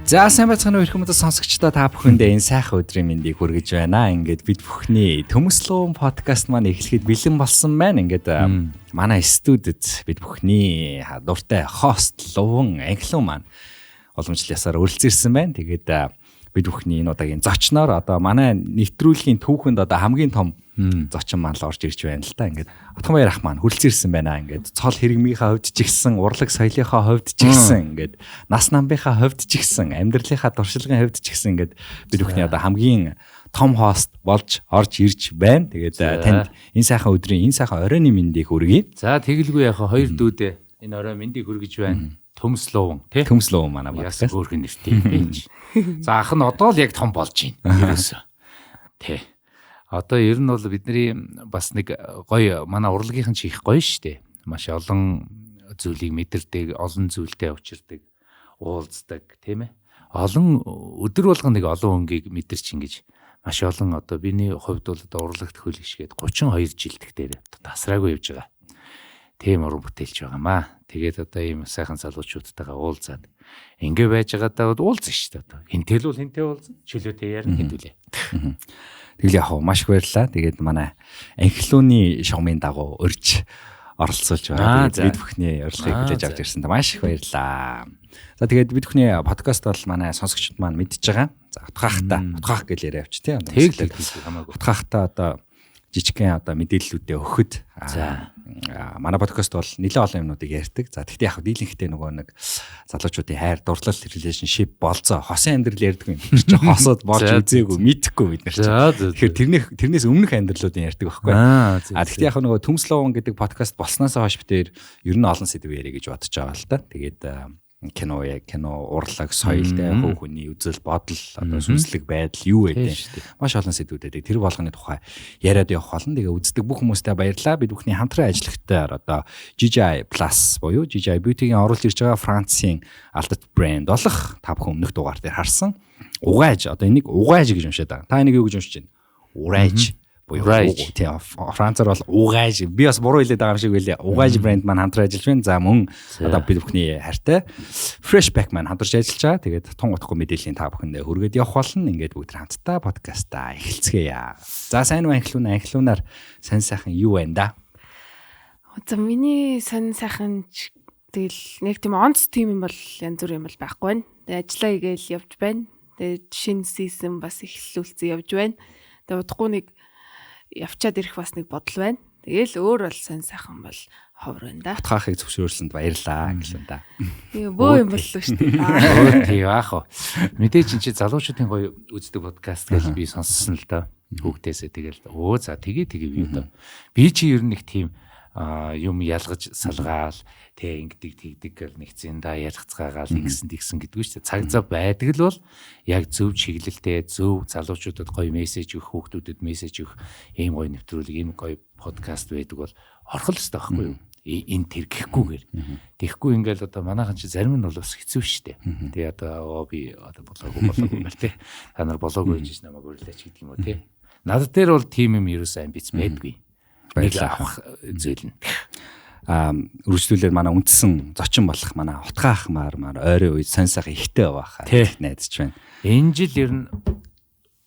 За сайн байцгаана уу хүмүүс сонсогчдоо та бүхэндээ энэ сайхан өдрийн мэндийг хүргэж байна. Ингээд бид бүхний Төмөслөөн подкаст маань эхлэхэд бэлэн болсон байна. Ингээд манай студид бид бүхний дуртай хост Луван Англиун маань уламжлалсаар өрөлцсөн байна. Тэгээд бид бүхний энэ удаагийн зочноор одоо манай нэвтрүүлгийн түүхэнд одоо хамгийн том зочин маань л орж ирж байна л да. Ингээд Отгонбаяр ах маань хүрэлцэрсэн байна. Ингээд цол хэрэгмийнхаа хувьд ч ихсэн, урлаг соёлынхаа хувьд ч ихсэн, ингээд нас намбынхаа хувьд ч ихсэн, амьдралынхаа туршлагын хувьд ч ихсэн ингээд бид бүхний одоо хамгийн том хост болж орж ирж байна. Тэгээд танд энэ сайхан өдрийн, энэ сайхан оройн мэндийг хүргэе. За тэгэлгүй яхаа хоёр дүүдээ энэ оройн мэндийг хүргэж байна. Төмөслөөн тий. Төмөслөөн манай подкаст өөрхөн нэртэй байж. За ах нь одоо л яг том болж байна. Ерөөсөө. Тий. Одоо ер нь бол бидний бас нэг гоё манай урлагийнхан ч их гоё штэ. Маш олон зүйлийг мэдэрдэг, олон зүйлтэй учирдаг, уулздаг, тийм ээ. Олон өдөр болгон нэг олон өнгийг мэдэрч ингэж маш олон одоо биний хувьд бол одоо урлагт хөлгшгээд 32 жилдх дээр тасраагүй явж байгаа. Тийм уран бүтээлч байгаамаа. Тэгээд одоо ийм сайхан залуучуудтайгаа уулзаад ингээ байж байгаадаа уулзсан шүү дээ. Одоо хинтэл бол хинтэй уулзсан. Чөлөөтэй ярина хэдүүлээ. Тэгэл яг маш их баярлаа. Тэгээд манай Англиуны шугамын дагуу урьж оролцуулж байгаа. Бид бүхний урилгыг хүлээж авч ирсэнд маш их баярлаа. За тэгээд бид бүхний подкаст бол манай сонсогчдод маань мэдж байгаа. За утгаах гэж яриа авч тий. Тэг хамаагүй. Утгаахтаа одоо жижигхэн одоо мэдээллүүдээ өгөхөд манай подкаст бол нэлээд олон юмнуудыг ярьдаг. За тэгтээ яг дийлэнхтэй нөгөө нэг залуучуудын хайр, дурлал, relationship болцоо, хосын амьдрал ярьдаг юм. Тэр чинь хосод болж үзээгүй, мэдэхгүй бид нар чинь. Тэгэхээр тэрнээс өмнөх амьдралуудын ярьдаг байхгүй. Тэгтээ яг нөгөө Төмөслөөн гэдэг подкаст болсноос хойш битээр ер нь олон сэдв яриа гэж бодож байгаа л та. Тэгээд кино, урлаг, соёлтой хөө хүний үзэл бодол, одоо сүнслэг байдал юу гэдэг. Маш олон сэдвүүдэд тэр болгоны тухай яриад явах болно. Тэгээ үздэг бүх хүмүүстээ баярлалаа. Бид бүхний хамтран ажиллагтаар одоо GGI Plus буюу GGI Beauty-гийн оруулж ирж байгаа Францын алдат брэнд болох та бүхэн өмнөх дугаар дээр харсан угааж, одоо энийг угааж гэж уншаад байгаа. Та энийг юу гэж уншиж байна? Урааж буюу Францаар бол угааж. Би бас буруу хэлээд байгаа юм шиг байлээ. Угааж брэнд маань хамтран ажиллаж байна. За мөн одоо бид бүхний хайртай Freshback маань хамтарч ажиллаж байгаа. Тэгээд тун утгагүй мэдээллийн та бүхэндээ хүргээд явах болно. Ингээд бүгд хамтдаа подкастаа эхэлцгээе. За сайн уу англиунаар сайн сайхан юу байна да? За миний сайн сайхан тэгэл нэг тийм онц тим юм бол янз бүр юм бол байхгүй байна. Тэгээд ажиллаа игээл явж байна. Тэгээд шинэ сизон бас эхлүүлсэн явж байна. Тэгээд удахгүй нэг явчаад ирэх бас нэг бодол байна. Тэгээл өөр бол сайн сайхан бол ховор байна да. Утгаахыг зөвшөөрсөнд баярлаа гэлээ да. Тийм бөө юм боллоо шүү дээ. Тийм аах уу. Мэдээж чи залуучуудын гоё үздэг подкаст гэж би сонссон л да. Хүүхдээсээ тэгэл за тэгээ би одоо би чи ер нь нэг тийм юм ялгаж салгаал тэг ингэдэг тэгдэг гэл нэгцэн да ярилцгаагаал ингэсэн гэдгүй шүү дээ. Цаг зав байдаг л бол яг зөв чиглэлтэй зөв залуучуудад гоё мессеж өгөх, хүүхдүүдэд мессеж өгөх ийм гоё нэвтрүүлэг, ийм гоё подкаст байдаг бол орхол өстэй байхгүй юу? Энэ тэр гэхгүйгээр. Тэгэхгүй ингээл одоо манайхан чи зарим нь бол бас хэцүү шүү дээ. Тэгээ одоо би одоо болоогүй мэл тэ. Та нар болоогүй гэж намайг өрлөөч гэдэг юм уу тэ. Надад дээр бол тим юм ерөөсөө амбиц байдгүй. Баярлалаа зөөлнө. Үргэлжлүүлээд манай үндсэн зочин болох манай утгаах маань ойрын үед сайн сайхан ихтэй байхаа найдаж байна. Энэ жил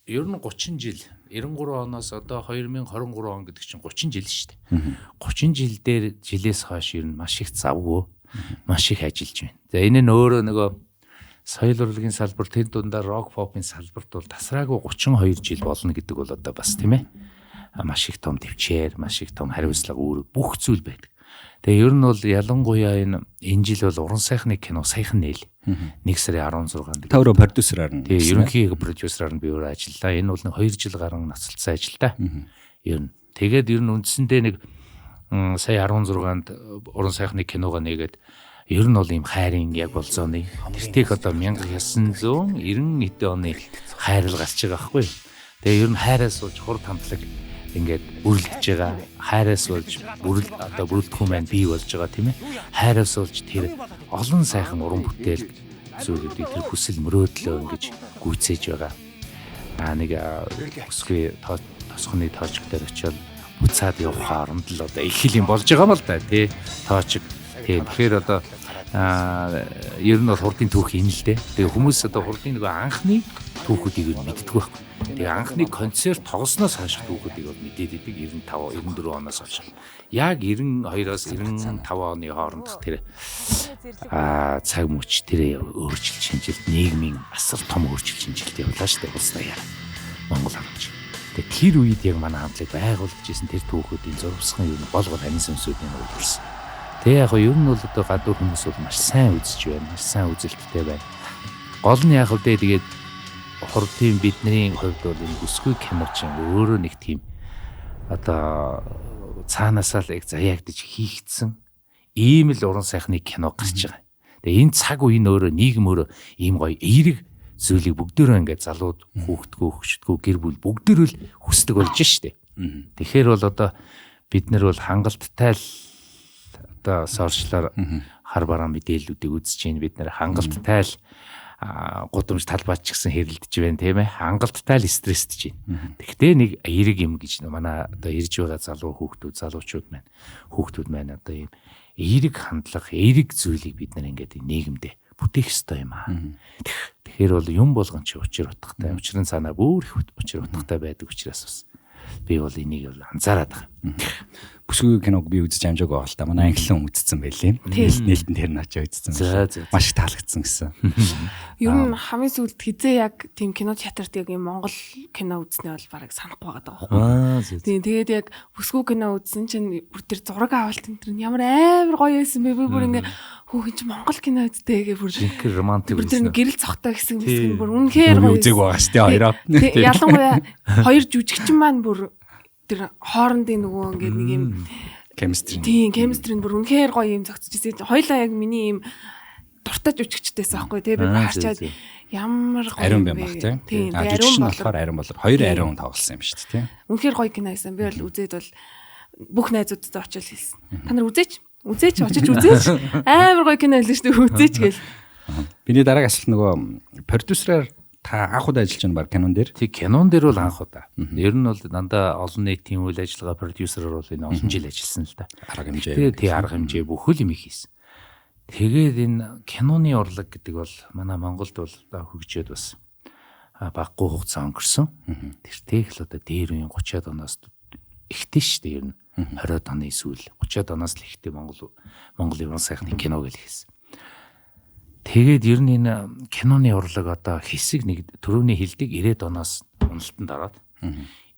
ер нь 30 жил 93 оноос одоо 2023 он гэдэг чинь 30 жил шүү дээ. 30 жил дээр жилээс хойш ер нь маш их завгүй, маш их ажиллаж байна. За энэ нь өөрөө нөгөө соёл урлагийн салбар, тэр дундаа рок попын салбарт бол тасраагүй 32 жил болно гэдэг бол одоо бас тийм ээ. Маш их том төвчээр, маш их том хариуцлага үүрэг бүх зүйл байдаг. Тэгээ ер нь бол ялангуяа энэ жил бол уран сайхны кино саяхан нээл. 1 сарын 16-нд. Та өөрөө продюсераар нь. Тэгээ ерөнхий продюсераар нь би өөрөө ажиллаа. Энэ бол 2 жил гарan нацалцсан ажил та. Ер нь. Тэгээд ер нь үндсэндээ нэг сая 16-нд уран сайхны киногоо нээгээд ер нь бол ийм хайрын яг болзооны тэртех одоо 1990 оны хайрал гарч байгаа байхгүй. Тэгээ ер нь хайраас сууж хурд хамтлаг ингээд бүрлдэж байгаа. Хайраас болж бүрэлдэхүүн маань бий болж байгаа тийм ээ. Хайраас болж тэр олон сайхан уран бүтээл зүйлүүдийг тэр хүсэл мөрөөдлөө ингэж гүйцээж байгаа. Нэг өсгөө тосхны тоочг дээр очиод буцаад явах оронд л одоо их хил юм болж байгаа юм л да тий. Тоочг. Тийм. Тэгэхээр одоо Ер нь бол хурдын түүх энэ л дээ. Тэгээ хүмүүс одоо хурдын нөгөө анхны түүхүүдийг нь мэддэг байхгүй. Тэгээ анхны концерт тоглосноос хойш түүхүүдийг бол мэдээд идэг 95 94 оноос хойш. Яг 92-оос 95 оны хоорондох тэр цаг мөч тэр өөрчлөлт шинжилт нийгмийн асар том өөрчлөлт шинжилт явуулаа шүү дээ улс даяар Монгол хамж. Тэгээ тэр үед яг манай хамтлаг байгуулж ирсэн тэр түүхүүдийн зурвасхан юм гол анин сүнсүүдийн үйлдэлсэн. Тэгээ яг ер нь бол одоо гадуур хүмүүс бол маш сайн үзэж байна, маш сайн үзэлттэй байна. Гол нь яг үдээ тэгээд хурдын бидний хувьд бол энэ бүсгүй киноч өөрөө нэг тийм одоо цаанаасаа л яг заяагдаж хийгдсэн ийм л уран сайхны кино гарч байгаа. Тэгээ энэ цаг үеийн өөрөө нийгэм өөрөө ийм гоё эерэг зүйлийг бүгдөө ингээд залууд хүүхдгөө хөшдгөө гэр бүл бүгдөө л хүсдэг болж штэ. Тэгэхээр бол одоо бид нар бол хангалттай л одоо сошиалар хар бараан мэдээллүүдийг үзэж байна. Бид нэр хангалттай л гудамж талбайч гэсэн хэрэлдэж байна тийм ээ. Хангалттай л стресстэж байна. Тэгтээ нэг эерэг юм гэж манай одоо ирж байгаа залуучууд маань одоо ийм эерэг хандлага, эерэг зүйлийг бид нар ингээд нийгэмдээ бүтээх ёстой юм аа. Тэгэхээр бол юм болгон чи учир утгатай, учрын цаанаа бүр их учир утгатай байдаг учраас бас би бол энийг бол анзаараад байгаа. Бүсгүй киног би үзэж амжаагүй байна л та. Манай англиан үзсэн байлээ. Нээлтэн тэр наачаа үзсэн. Маш их таалагдсан гэсэн. Ер нь хамгийн сүүлд хизээ яг тийм кино театрт яг юм Монгол кино үзнэ бол бараг санахгүй байгаа байхгүй. Тийм тэгээд яг бүсгүй кино үзсэн чинь бүр тэр зураг авалт энэ тэр ямар амар гоё байсан бэ. Би бүр ингээ хүүхэн чи Монгол кино үзтээ гээ бүр жинхэнэ романтик үзсэн. Гэрэл цогтой гэсэн бүр үнэхээр гоё. Үзег байгаа шүү дээ хоёроо. Ялангуяа хоёр жүжигчин маань бүр тэр хоорондын нөгөө ингээд нэг юм chemistry. Тийм, chemistry бүр үнэхээр гоё юм зогцчихсэн. Хоёлаа яг миний юм дуртай жүжигчтэйсэн аахгүй тий. Би харчаад ямар гоё ариун байм баг тий. Жүжигч нь болохоор ариун болор хоёр ариун тоглосон юм шүү дээ тий. Үнэхээр гоё кино байсан. Би бол үзээд бол бүх найзуудтай очиж хэлсэн. Та нар очиж үзээч. Амар гоё кино байлаа шүү дээ. Үзээч гээл. Биний дараагийн асуулт нөгөө продюсераар та анх удаа ажиллаж байгаа баг кинон дээр. Тий, кинон дээр бол анх удаа. Ер нь бол дандаа олон нийтийн үйл ажиллагаа продюсераар бол энэ олон жил ажилласан л да. Арга хэмжээ. Тий, арга хэмжээ бүхэл юм хийсэн. Тэгээд энэ киноны урлаг гэдэг бол манай Монголд бол хөгжөөд бас баггүй хугацаа өнгөрсөн. Тэр л одоо дээр үеийн 30-аад оноос ихтэй шүү дээ ер нь. 20-аад оны сүүл 30-аад оноос л ихтэй Монгол уран сайхны кино гэж хэлсэн. Тэгээд ер нь энэ киноны урлаг одоо хэсэг нэг төрөвний хилдэг 90-ад оноос уналтанд ороод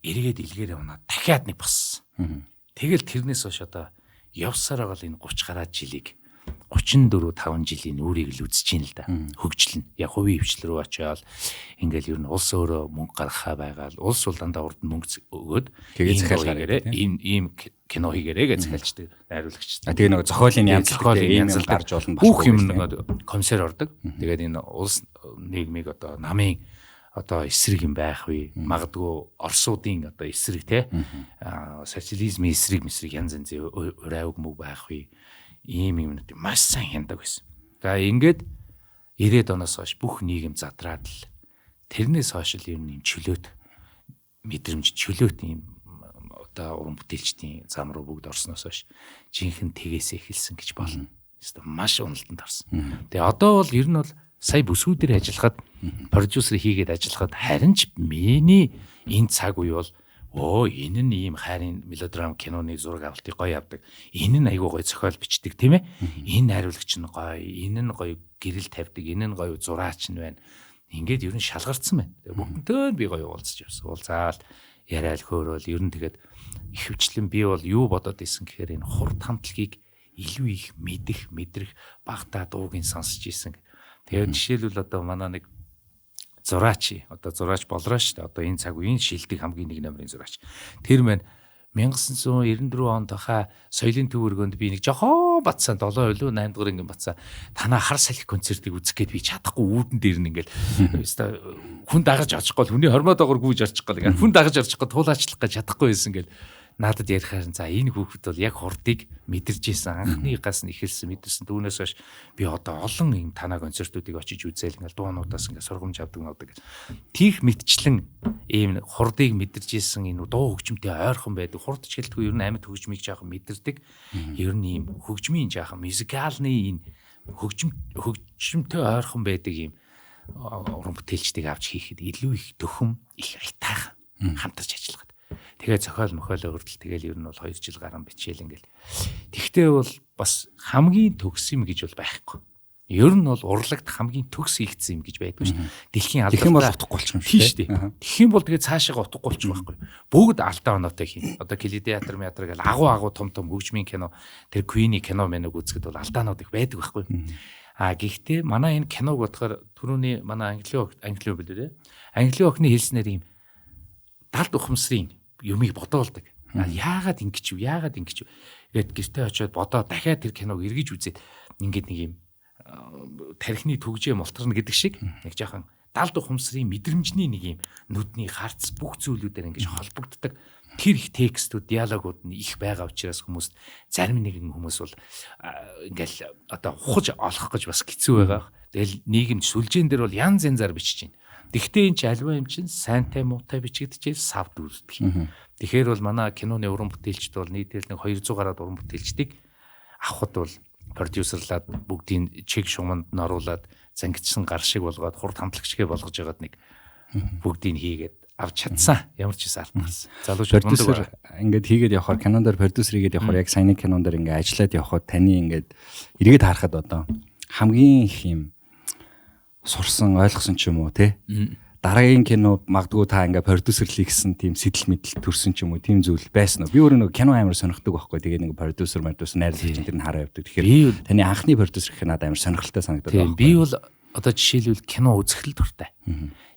эргээд илгээрээ унаад дахиад нэг боссон. Тэгэл тэрнээс хойш одоо явсараа гал энэ 30 гаруй жилиг 34 5 жилийн өөрийг л үзэж ийн л да. Хөгжлөн. Яг хувийн хвчлэл рүү очиод ингээл ер нь улс өөрөө мөнгө гаргахаа байгаал улс бол дандаа урд мөнгө өгөөд тэгээд захиалгаараа ийм кино хийгээрэй гэж захиалчдаг найруулагч. Тэгээ нэг зохиолын янзлал гарч болно. Бүх юм нэг комиссар ордог. Тэгээд энэ улс нийгмийг одоо намын одоо эсрэг юм байх вэ? Магадгүй Оросуудын одоо эсрэг те социализмын эсрэг янз янзын урайг мөг байх вэ? Ийм юмнууд маш сайн хяндаг байсан. За ингээд 90-ад оноос хойш бүх нийгэм задраад л тэрнээс хойш л юм чөлөөт мэдрэмж чөлөөт юм одоо уран бүтээлчдийн зам руу бүгд орсноос хойш жинхэнэ тгээс эхэлсэн гэж болно. Эсвэл маш уналтанд орсон. Тэгээ одоо бол ер нь бол сая бүсгүүдээр ажиллахад продюсер хийгээд ажиллахад харин ч миний энэ цаг үе бол энэ нь ийм хайрын мелодрам киноны зураг авалтыг гоё авдаг. Энэ нь айгүй гоё зохиол бичдэг тийм ээ. Энэ хариулагч нь гоё, энэ нь гоё гэрэл тавьдаг, энэ нь гоё зураач нь байна. Ингээд ер нь шалгарцсан байна. Бүгдөө би гоё уулзаж явсан. Уулзаал яриад хөөрөөл ер нь тэгээд ихэвчлэн би бол юу бодоод исэн гэхээр энэ хурд хамтлагийг илүү их мэдрэх багтаа дуугийн сонсч исэн. Тэгээд жишээлбэл одоо манай нэг зураач болроо шүү дээ. Одоо энэ цаг үеийн шилдэг хамгийн нэг номерын зураач. Тэр маань 1994 онд хаа соёлын төвөргөнд би нэг жохоо батсан 7 үлээ 8 дугаар ингэ батсан. Танаа хар салхи концертыг үзэх гээд би чадахгүй үүдэн дээр нь ингээл хүн дагаж очихгүй хүний хормоо доогор гүйж орчихгүй. Хүн дагаж орчихгүй туулаачлах гэж чадахгүй байсан гэл надад ярихаар за энэ хүүхэд бол яг хурдыг мэдэрч ийсэн анхныгаас нь эхэлсэн мэдэрсэн түүнээс хойш би одоо олон юм танаа концертуудыг очиж үзээл ингээл дуунуудаас ингээд сургамж авдаг гэж тийх мэдчлэн ийм хурдыг мэдэрч ийсэн энэ дуу хөгжмөнтэй ойрхон байдаг хурд чихэлтгүй ер нь амьд хөгжмийг жаахан мэдэрдэг ер нь ийм хөгжмийн жаахан мюзикалны энэ хөгжимтэй ойрхон байдаг юм уран бүтээлчдийг авч хийхэд илүү их төхөм, их айтайхан хамтарч ажиллагаад. Тэгээ зохиол мохиолоо өрдөл тэгэл ер нь бол 2 жил гарan бичээл ингээл. Тэгтээ бол бас хамгийн төгс юм гэж бол байхгүй. Ер нь бол урлагт хамгийн төгс хийгдсэн юм гэж байдгүй шүү дээ. Дэлхийн алдартай бол утгагүй болчих юм шүү дээ. Тэгэх юм бол тэгээ цаашаа утгагүй болчих байхгүй. Бүгд алдаа оноотой хийн. Одоо Килидеатр театр гэл агуу том хөгжмийн кино, тэр Queen-ийн кино мэнэг үзэхэд бол алдаанууд их байдаг байхгүй. Гэхдээ манай энэ киног бодохоор түрүүний манай англи билүү. Англи охины хэлснээр юм далд ухамсарын юмыг бодоолдог. Яагаад ингэж вэ? Гэт гэртээ очиод бодоо дахиад тэр киног эргэж үзээд ингээд нэг юм тарихны төгжээ мултарна гэдэг шиг нэг жоохон далд ухамсарын мэдрэмжний нэг юм нүдний харц бүх зүйлүүдээр ингэж холбогддог. Тэр их текстүүд, диалогууд нь их байгаа учраас хүмүүс зарим нэгэн хүмүүс бол ингээл одоо ухаж олох гэж бас хэцүү байгаа. Тэгэл нийгэмд сүлжээн дээр бол янз янзаар бичиж байна. Тэгвэл энэ ч альва юм чинь сайнтай муутай бичигдчихээ савд үрдэх. Тэгэхээр бол манай киноны уран бүтээлчд бол нийтээр нэг 200 гаруй уран бүтээлчдийг авахд бол продюсерлаад бүгдийн чек шугамд нь оруулаад зангидсан гар шиг болгоод хурд хамтлагчгээ болгож ягаад нэг бүгдийг хийгээд авч чадсан. Ямар ч байсан артнаас. Залуучууд продюсер ингээд хийгээд явахаар кинон дээр продюсер хийгээд явахаар яг саяны кинон дээр ингээд ажиллаад явхад таны ингээд эргээд харахад одоо хамгийн их юм сурсан ойлгосон ч юм уу те дараагийн кино магадгүй та ингээ продюсерлий гэсэн тийм сэтэл мэдэл төрсөн ч юм уу тийм зүйл байсан уу? Би өөрөө нэг кино амар сонирхдаг байхгүй. Тэгээ нэг продюсер найруулагч тэр нь хараа явдаг. Тэгэхээр таны анхны продюсер гэх надад амар сонирхолтой санагдаад байна. Би бол одоо жишээлбэл кино үзэхэл дуртай.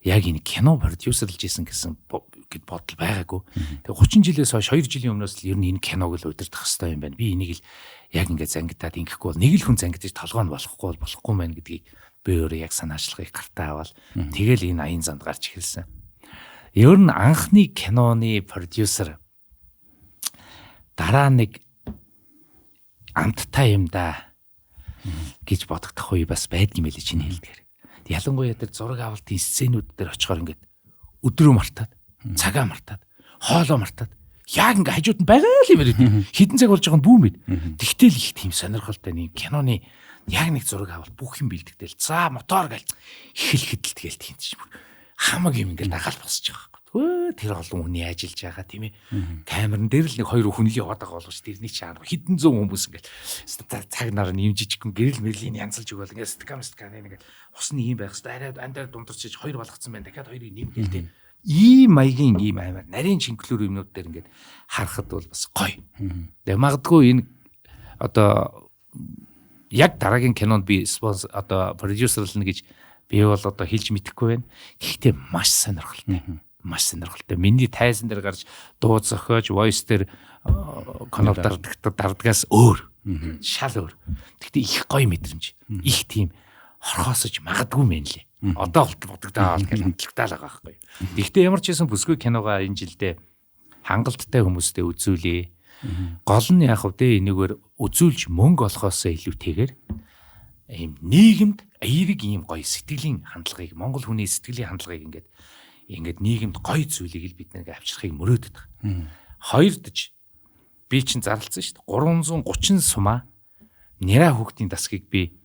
Яг энэ кино продюсерлж исэн гэсэн гэд бодол байгаагүй. Тэгээ 30 жилээс хойш 2 жилийн өмнөөс л ер нь энэ киног л удирдах хэрэгтэй юм байна. Би энийг л яг ингээ зангидаад ингэхгүй бол нэг л хүн зангидаж толгой нь болохгүй мэн гэдгийг би өөрөө яг санаачлагыг гартаа аваад тэгэл энэ аян занд гарч эхэлсэн. Ер нь анхны киноны продюсер дараа нэг амттай юм да гэж бодогдох үе бас байдгийм байлээ чиний хэлдгээр. Ялангуяа тэр зураг авалтын сценүүд дээр очихоор ингээд өдрөө мартаад, цагаа мартаад, хоолоо мартаад яг ингээ хажууд нь байгаа л юм яриад хідэн цаг болж байгаа нь бүүмэд. Тэгтэл их тийм сонирхолтой нэг киноны яг нэг зураг авал бүх юм бэлдэгдэл. За мотор гэл ихэл хөдөлтгээл тийм ч хамаг юм ингээл дагаал босч байгаа байхгүй. Тэр олон хүний ажиллаж байгаа тийм ээ. Камерын дээр л нэг 2 хүнлий яваад байгаа боловч тэрний чаар хэдэн зуун хүмүүс ингээл цаг нар нь юм жижигхэн гэрэл мэрлийн янзалж өгөөл ингээл стакан ингээл усны юм байх хэвээр арай андаар дундарч 2 болгоцсон байна. Дахиад 2-ыг нэмгээл тийм. Ийм маягийн ийм амар нарийн шинклүүр юмнууд дээр ингээд харахад бол бас гоё. Тэгээ магадгүй энэ одоо яг дараагийн кинонд би спонсор одоо продюсерлна гэж би бол одоо хэлж мэдэхгүй байна. Гэхдээ маш сонирхолтой. Маш сонирхолтой. Миний тайзан дээр гарч дуу зохиож, voice дээр конор дардгаас өөр. Шал өөр. Гэхдээ их гоё мэдрэмж. Их тийм хорхоосож магадгүй мэн лээ. Одоо болт бодогдаа гэж хамтлагтаа л байгаа байхгүй. Гэхдээ ямар ч байсан бүсгүй киногоо энэ жилдээ хангалттай хүмүүстэй үзүүлээ. Гол нь яг үдэ энэгээр үзүүлж мөнгө олохоосоо илүүтэйгээр ийм нийгэмд эерэг ийм гоё сэтгэлийн хандлагыг монгол хүний сэтгэлийн хандлагыг ингээд нийгэмд гоё зүйлийг л бид нэг авчрахыг мөрөөдөд байгаа. Хоёрдож би чинь зарлцсан шүү дээ. 330 сумаа Нэра хүүхдийн дасгийг би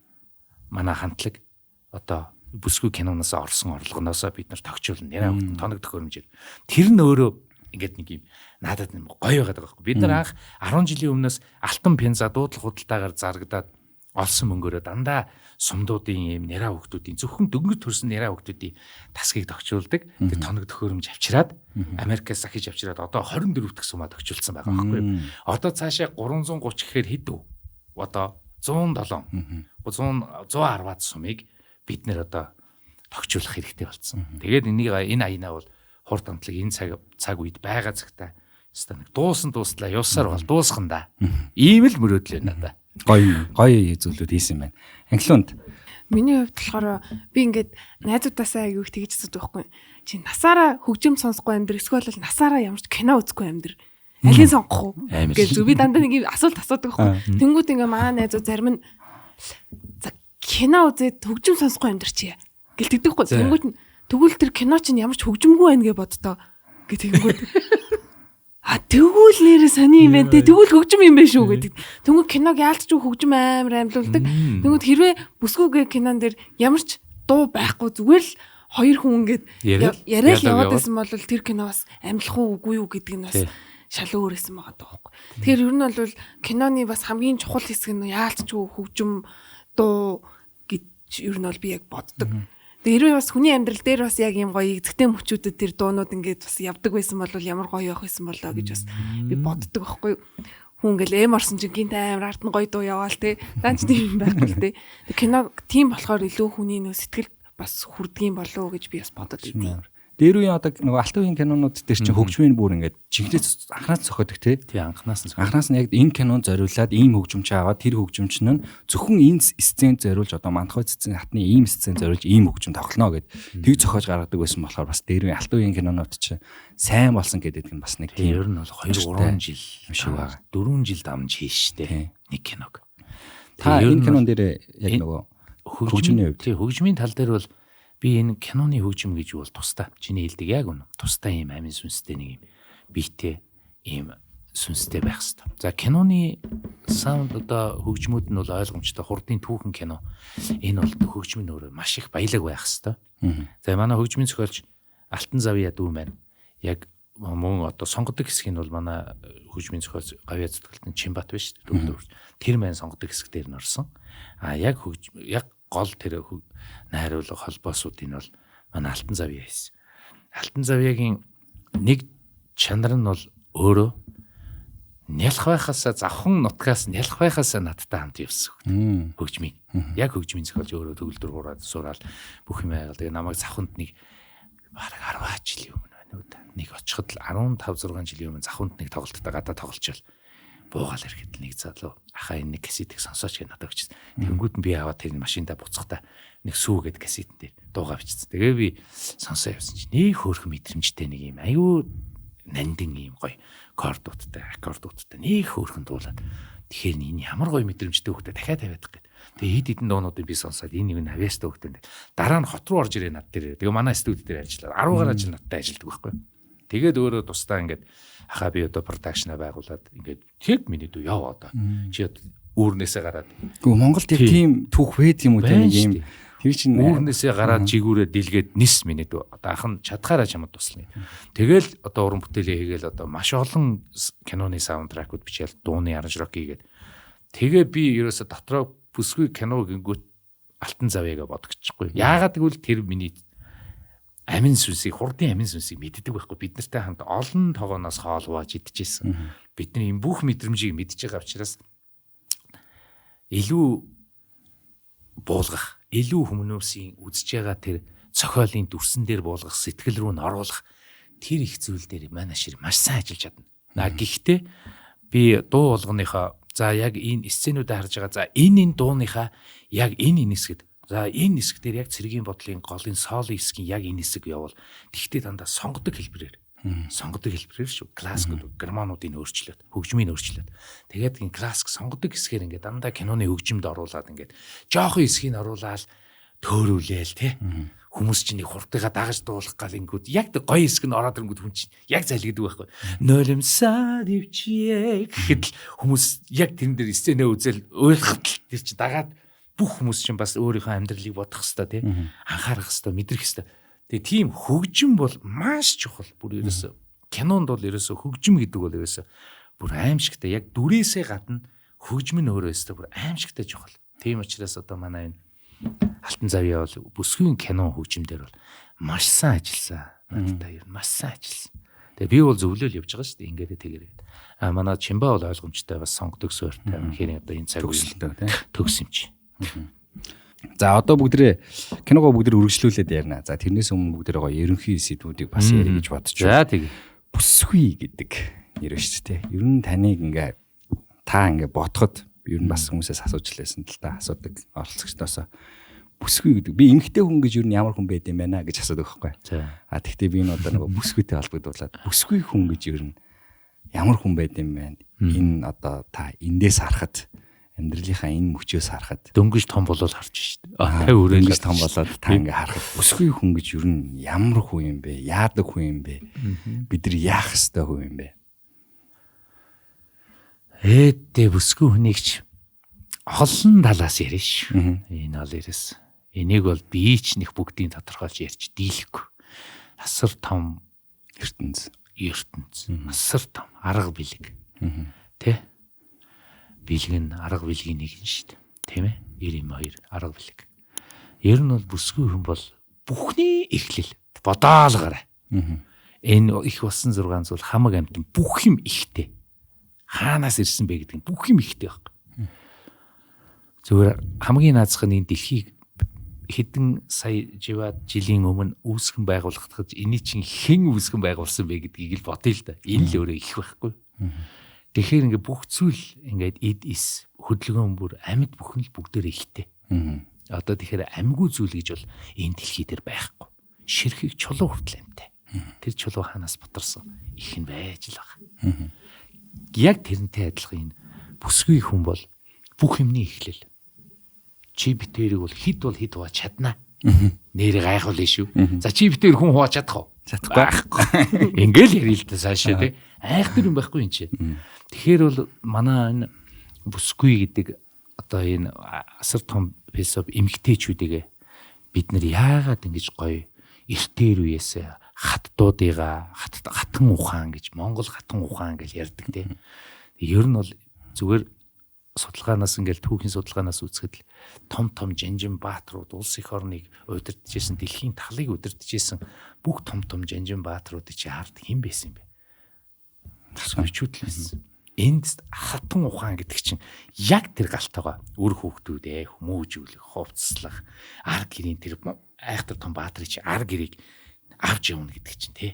манай хамтлаг одоо бүсгүй киноноос орсон орлогоноос бид нар тогтчулна. Нэра хүүхдийн тоног төхөөрөмжээр. Тэр нь өөрөө ингээд нэг юм надад гоё байгаад байгаа байхгүй. Бид нар анх 10 жилийн өмнөөс алтан пенза дуудлага худалдаагаар зарагдаад олсон мөнгөөрөө дандаа сумдуудын юм Нэра хүүхдүүдийн зөвхөн дөнгөж төрсэн Нэра хүүхдүүдийн тасгийг тогтчулдаг. Тэр тоног төхөөрөмж авчираад Америкаас захиж авчираад одоо 24 дэх сумаа тогтчулсан байгаа байхгүй. Одоо цаашаа 330 гэхээр хэд вэ? Одоо 107 110-аад сумыг бид нэр одоо тогтчулах хэрэгтэй болсон. Тэгээд энэ аянаа бол хурд амтлаг энэ цаг үед байгаа цагтаа өстө нэг дууслаа явсаар бол дуусгана да. Ийм л мөрөөдөл байна да. Гоё зүйлүүд хийсэн байна. Англиунд миний хувьд болохоор би ингээд найзуудаасаа аяг их тэгж зүг байхгүй. Чи насаараа хөгжим сонсохгүй амьдр эсвэл насаараа ямар ч кино үзэхгүй амьдр. Алийг сонгох уу гэж зүг би дандаа нэг асуулт асуудаг байхгүй. Тэнгүүд ингээ маа найзуу зарим нь за кино үзээд хөгжим сонсохгүй амьдр чи гэлтэгдэхгүй. Тэнгүүд нь тэгвэл тэр кино чинь ямар ч хөгжимгүй байна гэж боддоо. Гэтэнгүүд Тэгвэл нэрээ сони юм байна те. Тэгвэл хөгжим юм байна шүү гэдэг. Тэнгүүд киног яалтч хөгжим амар амьлуулдаг. Тэнгүүд хэрвээ бүсгүйгээ кинон дээр ямар ч дуу байхгүй зүгээр л хоёр хүн ингээд яриад яваад байсан бол тэр кино бас амьлах уу үгүй юу гэдэг нь бас шал өөр байсан байгаа даахгүй. Тэгэхээр ер нь бол киноны бас хамгийн чухал хэсэг нь яалтч хөгжим дуу гэж ер нь бол би яг боддог. Тэгээ хэрвээ бас хүний амьдрал дээр бас яг юм гоё эзэгтэй мөчүүдэд тэр дуунууд ингээд бас явдаг байсан бол ямар гоё явах байсан болоо гэж бас би боддог байхгүй юу. Хүн ингээл орсон чинь гинт амар ард нь гоё дуу яваал те. Даанч тийм байхгүй л те. Кино тийм болохоор илүү хүний нөө сэтгэл бас хүрдгийм болоо гэж би бас бодод идэв. Дээр үеийн одоо нөгөө алтан үеийн кинонууд дээр чинь хөгжмийн бүр ингээд жигнэс анханаас зохиодог тий. Анханаас нь яг энэ кинонд зориулаад ийм хөгжимч аваад тэр хөгжимч нь зөвхөн энэ сценд зориулж одоо мандахуй цэцэн хатны ийм сценд зориулж ийм хөгжим тоглоно гэд тэг зохиож гаргадаг байсан болохоор бас дээр үеийн алтан үеийн кинонууд чинь сайн болсон гэдэг нь бас нэг тийм. Ер нь бол 2-3 жил шиг байгаа. 4 жил дамж хийштэй нэг киног. Та энэ кинон дээр яг нөгөө хөгжмийн хувьд тий хөгжмийн тал дээр бол би энэ киноны хөгжим гэж бол тусдаа чиний хэлдэг яг үнэ. Тусдаа ийм амин сүнстэй нэг юм биетэй ийм сүнстэй байх хэвээр. За киноны саунд одоо хөгжмүүд нь бол ойлгомжтой хурдын түүхэн кино. Энэ бол хөгжмийн өөрөө маш их баялаг байх хэвээр. За манай хөгжмийн зохиолч Алтан Завья дүү маань яг мөн одоо сонгодог хэсэг нь бол манай хөгжмийн зохиолч Гавьяа Зүтгэлтэн Чимбат биш үү? Тэр маань сонгодог хэсэг дээр нь орсон. Яг гол тэр найруулга холбоосуудын бол манай Алтан Завья хийсэн. Алтан Завьягийн нэг чанар нь бол өөрөө нялх байхасаа завхан нутгаас нялх байхасаа надтай хамт явсан хөгжмийг. Яг хөгжмийн зохиолч өөрөө төгөлдөр хураад суураад бүх юм аяга. Тэгээ намайг завханд нэг бараг 10 жилийн өмнө байна уу та. Нэг очиход л 15-6 жилийн өмнө завханд нэг тоглолттой гадаа тоглолчвол буугаал ирэхэд нэг залуу ахаа энэ нэг кассетийг сонсооч гэж надад өгчсэн. Тэнгүүд нь би аваад тэр машинда буцахтаа нэг сүүгээд кассетэн дээр дуугаа бичсэн. Тэгээ би сонсоо явсан чинь нэг хөөрхөн мэдрэмжтэй нэг юм аюу нандин юм гоё аккордуудтай нэг хөөрхөн дуулаад тэгэхээр энэ ямар гоё мэдрэмжтэй хөхтэй дахиад тавиад гээд. Тэгээ хэд хэдэн дуунуудыг би сонсоод энэ нэг авьяастай хөхтэй. Дараа нь хот руу орж ирээ над дээр. Тэгээ манай студи дээр ажиллаад 10 гаруй жил надтай ажилладаг байхгүй. Тэгээд өөрөө тусдаа ингээд ахаа би одоо продакшна байгуулад ингээд тэг миний дүү яв одоо чи үүрнээсээ гараад Монголд яг тийм түүх байд юм уу те нэг юм тэр чинь үүрнээсээ гараад жигүүрээ дэлгээд нис миний дүү одоо ахын чадхаараа чамд туслана. Тэгэл одоо уран бүтээлээ хийгээл одоо маш олон киноны саундтракууд бичээл дууны аранжрок хийгээд тэгээ би ерөөсө дотроо бүсгүй кино гингүүт Алтан Завьяга бодогччихгүй. Яагаад гэвэл тэр миний амин сүнсийг хурдын амин сүнсийг мэддэг байхгүй бид нартай хамт олон тогооноос хоолвож идчихсэн. Бидний энэ бүх мэдрэмжийг мэдж байгаа учраас илүү буулгах, илүү хүмүүнөөсийн үзэж байгаа тэр цохиолын дүрсэн дээр буулгах, сэтгэл рүү н оруулах тэр их зүйл дээр манай шир маш сайн ажиллаж чадна. Гэхдээ би дуу болгоныхоо за яг энэ сценүүдээ харж байгаа за энэ дууныхаа яг энэ хэсгэд за энэ хэсэг дээр яг цэргийн бодлын голын соло хэсгийн яг энэ хэсэг явал тэгтээ дандаа сонгодог хэлбэрээр шүү. Классик германуудын өөрчлөлт, хөгжмийн өөрчлөлт. Тэгээд энэ классик сонгодог хэсгээр ингээд дандаа киноны хөгжимд оруулаад ингээд жоохон хэсгийг оруулаад төөрүүлээл тий. Хүмүүс чинь нэг хурдыгаа дагаж дуулах гал ингүүд яг гоё хэсэг нь ороод ирэнгүүд хүн чинь яг залгидаг байхгүй. Нойлмсаа дэвчээ гэхэд хүмүүс яг тэрэн дээр сценэ үзэл ойлгоход тэр чинь дагаад бүх хүмүүс чинь бас өөрийнхөө амьдралыг бодох хэвээр тий анхаарах хэвээр мэдрэх хэвээр. Тэгээ тийм хөгжим бол маш чухал. Бүр ерөөсө кинонд бол ерөөсө хөгжим гэдэг бол ерөөсө бүр аимшигтай яг дүрээсээ гадна хөгжим нь өөрөө өстой бүр аимшигтай чухал. Тийм учраас одоо манай энэ Алтан Завья бол бүсгүй кино хөгжимдэр бол маш сайн ажилласан. Надтай ер нь маш сайн ажилласан. Тэгээ би бол зөвлөөл явж байгаа шүү дээ. Ингээд тэгэрэг. Манай Чимба бол ойлгомжтой бас сонгодог суурьтай. Тэгэхээр одоо энэ цаг төгсөлтэй төгс юм чи. За одоо бүгдээ киногоо бүгдээ үргэлжлүүлээд ярина. За тэрнээс өмнө бүгдээ гоё ерөнхий сэдвүүдийг бас ярих гэж бодож байна. За тэг. Бүсгүй гэдэг нэр шүү дээ. Ер нь таныг та бодоход ер нь бас хүмүүсээс асууж лээсэн л та асуудаг оролцогчдоос бүсгүй гэдэг. Би эмгтэй хүн гэж ер нь ямар хүн байд юм байна гэж асуудаг байхгүй. Тэгтээ би энэ одоо нөгөө бүсгүйтэй холбогдуулаад бүсгүй хүн гэж ер нь ямар хүн байд юм бэ? Энэ одоо та эндээс харахад амьдралынхаа энэ мөчөөс харахад дөнгөж том болол харж шít. Дөнгөж том болоод та харахад бүсгүй хүн гэж ер нь ямар хүн юм бэ? Яадаг хүн юм бэ? Бид нар яах ёстой хүн юм бэ? Ээдээ бүсгүй хүнийгч олон талаас ярина шүү. Энэ бол ерөөс. Энийг бол би ч нэг бүгдийг тодорхойлж ярьж дийлэхгүй. Асар том ертөнц. Асар том арга бэлэг. Тэ? Бэлэг нь арга бэлгийн нэг нь шүү дээ. Тийм ээ? 92 арга бэлэг. Ер нь бол бүсгүй хүн бол бүхний эхлэл бодоолгоорой. Энэ их болсон 6 зүйл хамаг амтан бүх юм ихтэй. Хаанаас ирсэн бэ гэдэг нь бүх юм ихтэй байхгүй. Зүгээр хамгийн наазах нь энэ дэлхийг хэдэн сая жилийн өмнө үүсгэн байгуулагдах эний чинь хэн үүсгэн байгуулсан бэ гэдгийг л бодъё л да. Энэ л өөрөө их байхгүй. Тэгэхээр ингээ бүх зүйл ингээд эд ис хөдөлгөөн бүр амьд бүхэн л бүгдээр ихтэй. Одоо тэгэхээр амьгүй зүйл гэж бол энэ дэлхий дээр байхгүй. Ширхэг чулуу хүртэл амьтай. Тэр чулуу ханаас бутарсан их нь байж л байгаа. Яг тэрнтэй адилхан энэ бүсгүй хүн бол бүх юмний эхлэл. Чи битэрийг бол хид хувааж чаднаа. Нэрийг гайхуулна шүү. За чи битэр хүн хувааж чадах уу? Чадахгүй. Ингээл ярил л да цаашаа тий. Айхтар юм байхгүй юм чи. Тэгэхээр бол манай энэ бүсгүй гэдэг одоо энэ асар том философи эмгтээчүүдийг бид нар яагаад ингэж гоё эртээр үеэс хаттуудыгаа хатан ухаан гэж Монгол хатан ухаан гэж ярьдаг тий. Ер нь бол зүгээр судалгаанаас ингээл түүхийн судалгаанаас үзэхэд том жанжин баатрууд улс их орныг удирдахжсэн дэлхийн талыг удирдахжсэн бүх том жанжин баатруудыг чи хард хэн байсан бэ? Бүсгүйчүүд л байсан. Энд хатан ухаан гэдэг чинь яг тэр галтайгаа үр хүүхдүүдээ хүмүүжүүлэх, хувцаслах, ар гэрийн тэр айхтар том баатрыг чи ар гэрийг авч явна гэдэг чинь тий.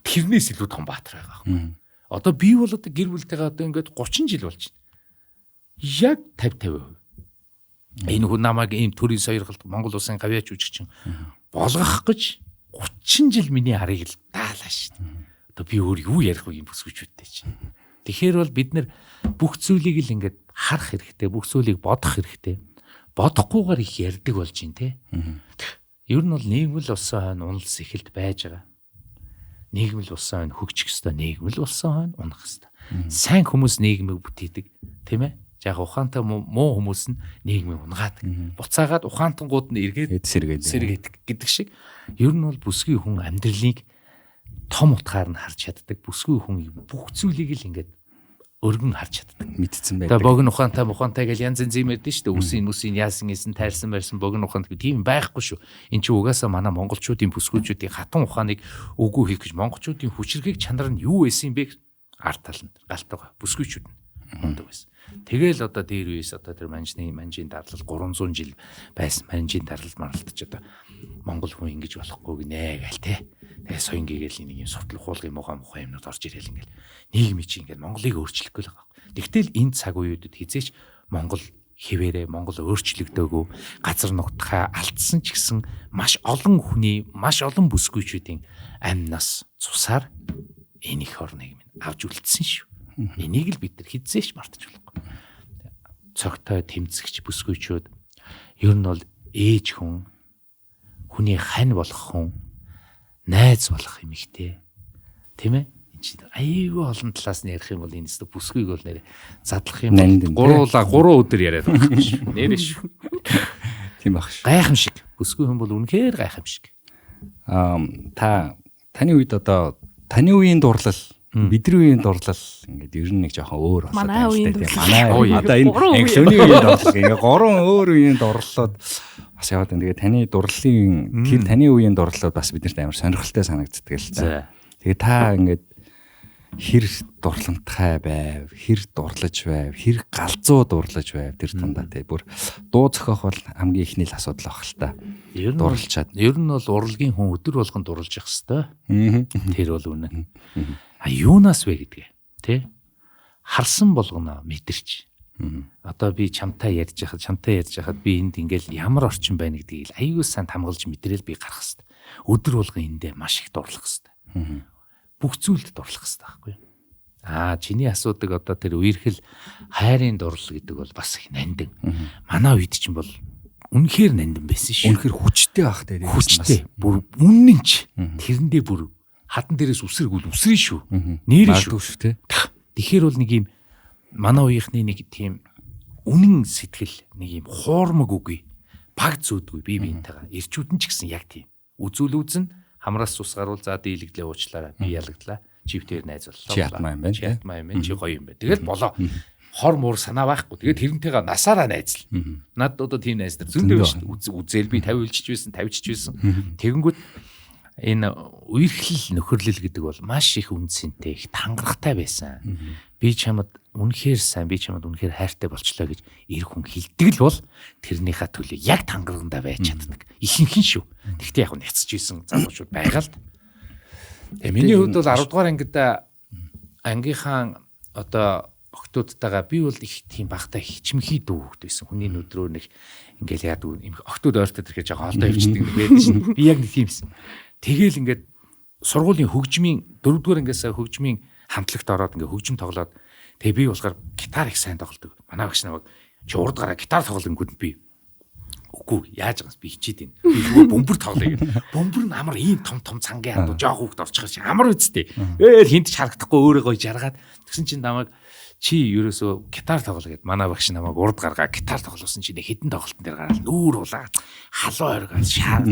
Тэрнээс илүү том баатар байгаа юм. Одоо би бол одоо гэр бүлтэйгээ одоо ингээд 30 жил болж байна. Яг 50%. Энэ хүн намайг ийм төрийн сойрхолд Монгол улсын гавьяач үжигчин болгох гэж 30 жил миний арыг л даалаа шүү дээ. Одоо би өөр юу ярих вэ юм бүсгүйчүүдтэй чинь. Тэгэхээр бол бид нар бүх зүйлийг л ингээд харах хэрэгтэй, бүх зүйлийг бодох хэрэгтэй. Бодохгүйгээр их ярьдаг болж байна те. Ер нь бол нийгмэл улсын хойно уналс эхэлд байж байгаа. Нийгмэл улсын хойно хөгжих ёстой, нийгмэл улсын хойно унах ёстой. Сайн хүмүүс нийгмийг бүтээдэг, тийм ээ? Яг ухаантай муу хүмүүс нь нийгмийг унгаадаг. Буцаагаад ухаантангууд нь эргээд сэргээд гэдэг шиг. Ер нь бол бүсгүй хүн амьдралыг том утгаар нь харж чаддаг. Бүсгүй хүн бүх зүйлийг л ингээд өргөн харж чаддаг. Мэдсэн байдаг. Тэгээ богино ухаантай гэж янз янз юм ярьдэн шүү дээ. Үсийн яасан ийсэн тайрсан барьсан богино ухаантай тийм байхгүй шүү. Энд чи угаасаа манай монголчуудын бүсгүйчүүдийн хатан ухааныг үгүй хийх гэж монголчуудын хүчрхийг чанар нь юу байсан бэ? Арт тал нь галтайгаа бүсгүйчүүд нь мундаг байсан. Тэгэл одоо дээр үеэс одоо тэр манжийн дарлал 300 жил байсан. Манжийн дарлал маралтч одоо монгол хүн ингэж болохгүй гинэ гээл те. Тэгээ соён гээгээл нэг юм сутлах хуулгын мухай юмнууд орж ирэл ингээл нийгмийн чи ингээл Монголыг өөрчлөхгүй л байгаа. Тэгтэл энэ цаг үеүүдэд хизээч Монгол хിവэрэ Монгол өөрчлөгдөөгүй газар нутгаа алдсан ч гэсэн маш олон бүсгүйчүүдийн амнаас цусаар энэ их орныг минь авч үлдсэн шүү. Энийг л бид нар хизээч мартаж болохгүй. Цогтой тэмцэгч бүсгүйчүүд ер нь бол ээж хүн, хүний хань болох хүн, найз болох эмэгтэй. Тийм ээ? Энд чинь аюулгүй олон талаас нь ярих юм бол энэ бүсгүйг бол нэрэ задлах юм бол 3 өдөр яриад байгаа юм шүү. Нэрэ шүү. Тийм баг шүү. Гайхамшиг. Бүсгүй хүн бол үнэхээр гайхамшиг. Таны үед одоо таны үеийн дурлал бидний үеийн дурлал ингээд ер нь нэг жоохон өөр болоод манай үеийн дурлал одоо энэ англи үеийн дурлал ингээд 3 өөр үеийн дурлалууд бас яваад байна. Тэгээ таны дурлалын тэр таны үеийн дурлалууд бас биднэрт амар сонирхолтой санагддаг л та. Тэгээ та ингээд хэр дурламтгай байв, хэр дурлаж байв, хэр галзуу дурлаж байв тэр тундаа тий бүр дуу зохиох бол хамгийн ихний л асуудал баг л та. Дурлалчаад. Ер нь бол урлагийн хүн өдөр болгон дурлаж явах хэвээр. Тэр бол үнэ. Юунаас вэ гэдгээ тий харсан болгоно мэдэрч. Одоо би чамтай ярьж хахад би энд ингээл ямар орчин байна гэдгийг аюул сайн хамгаалж мэдрээл би гарах хэвээр. Өдөр болгон эндээ маш их дурлах хэвээр. Бүх зүйлд дурлах хэвээр байхгүй. Чиний асуудаг одоо тэр үерхэл хайрын дурлал гэдэг бол бас их нандин. Манай үед чинь бол үнэхээр нандин байсан шүү. Үнэхээр хүчтэй байх те. Хүчтэй. Бүр үнэн ч тэрэндээ бүр хатан дээрээс үсрэн шүү. Нэрээ шүү те. Тэгэхээр бол нэг юм манай үеийнхний нэг тийм үнэн сэтгэл, нэг юм хуурмаг үгүй, баг зүүдгүй бие биентэйгээ ирчүүд нь ч гэсэн яг тийм. Үзүүл үзэн хамраас цус гаруул за дийлэгдлээ уучлаарай. Би ялагдлаа. Чивтээр найз боллоо. Чи ятмаа юм байна. Чи ятмаа юм байна. Чи гоё юм байна. Тэгэл болоо. Хор муур санаа байхгүй. Тэгээд тэрнтэйгээ насаараа найзлаа. Над одоо тийм найз нар зөндөө шүү дээ. Үзэл би 50 үлчиж байсан, 50 ч байсан. Тэгэнгүүт энэ үерхлэл нөхөрлөл гэдэг бол маш их үнцэнтэй, их тангарахтай байсан. Би чамд үнэхээр сайн, би чамд үнэхээр хайртай болчлоо гэж эр хүн хэлдэг л бол тэрнийхээ төлөө яг тангарагндаа байж чаддаг. Ихэнхэн шүү. Тэгтээ яг няцж исэн залуучууд байгаа л. Миний хувьд бол 10 дугаар ангид ангийнхаа одоо охтуудтайгаа би бол их тийм багтаа хичмхий дүү хөвгд байсан. Хүний нүдрөө нэг ингээл яад охтууд ойртоод ирэхэж байгаа олдоо явчихдаг нэг байдаг шин. Би яг нэг тиймсэн. Тэгэл ингээд сургуулийн хөгжмийн 4 дугаар ангиас хөгжмийн хамтлагт ороод ингээд хөгжим тоглоод тэгээ би болохоор гитар их сайн тоглодог. Манай багш намайг чи урд гараа гитар тоглонгууд би үгүй яаж байгаас би хичээд байна. Би бөмбөр тоглоё гэх. Бөмбөр нь амар ийм том цангийн ханд жоох хүүхд орчихсон чи амар үсттэй. Хинт ч харагдахгүй өөрөө гоё жаргаад тэгсэн чинь намайг чи ерөөсөө гитар тоглоо гэд манай багш намайг урд гаргаа гитар тоглосон чи нэг хитэн тоглолтын дээр гараад нүүр улаа халуу оргоо шаа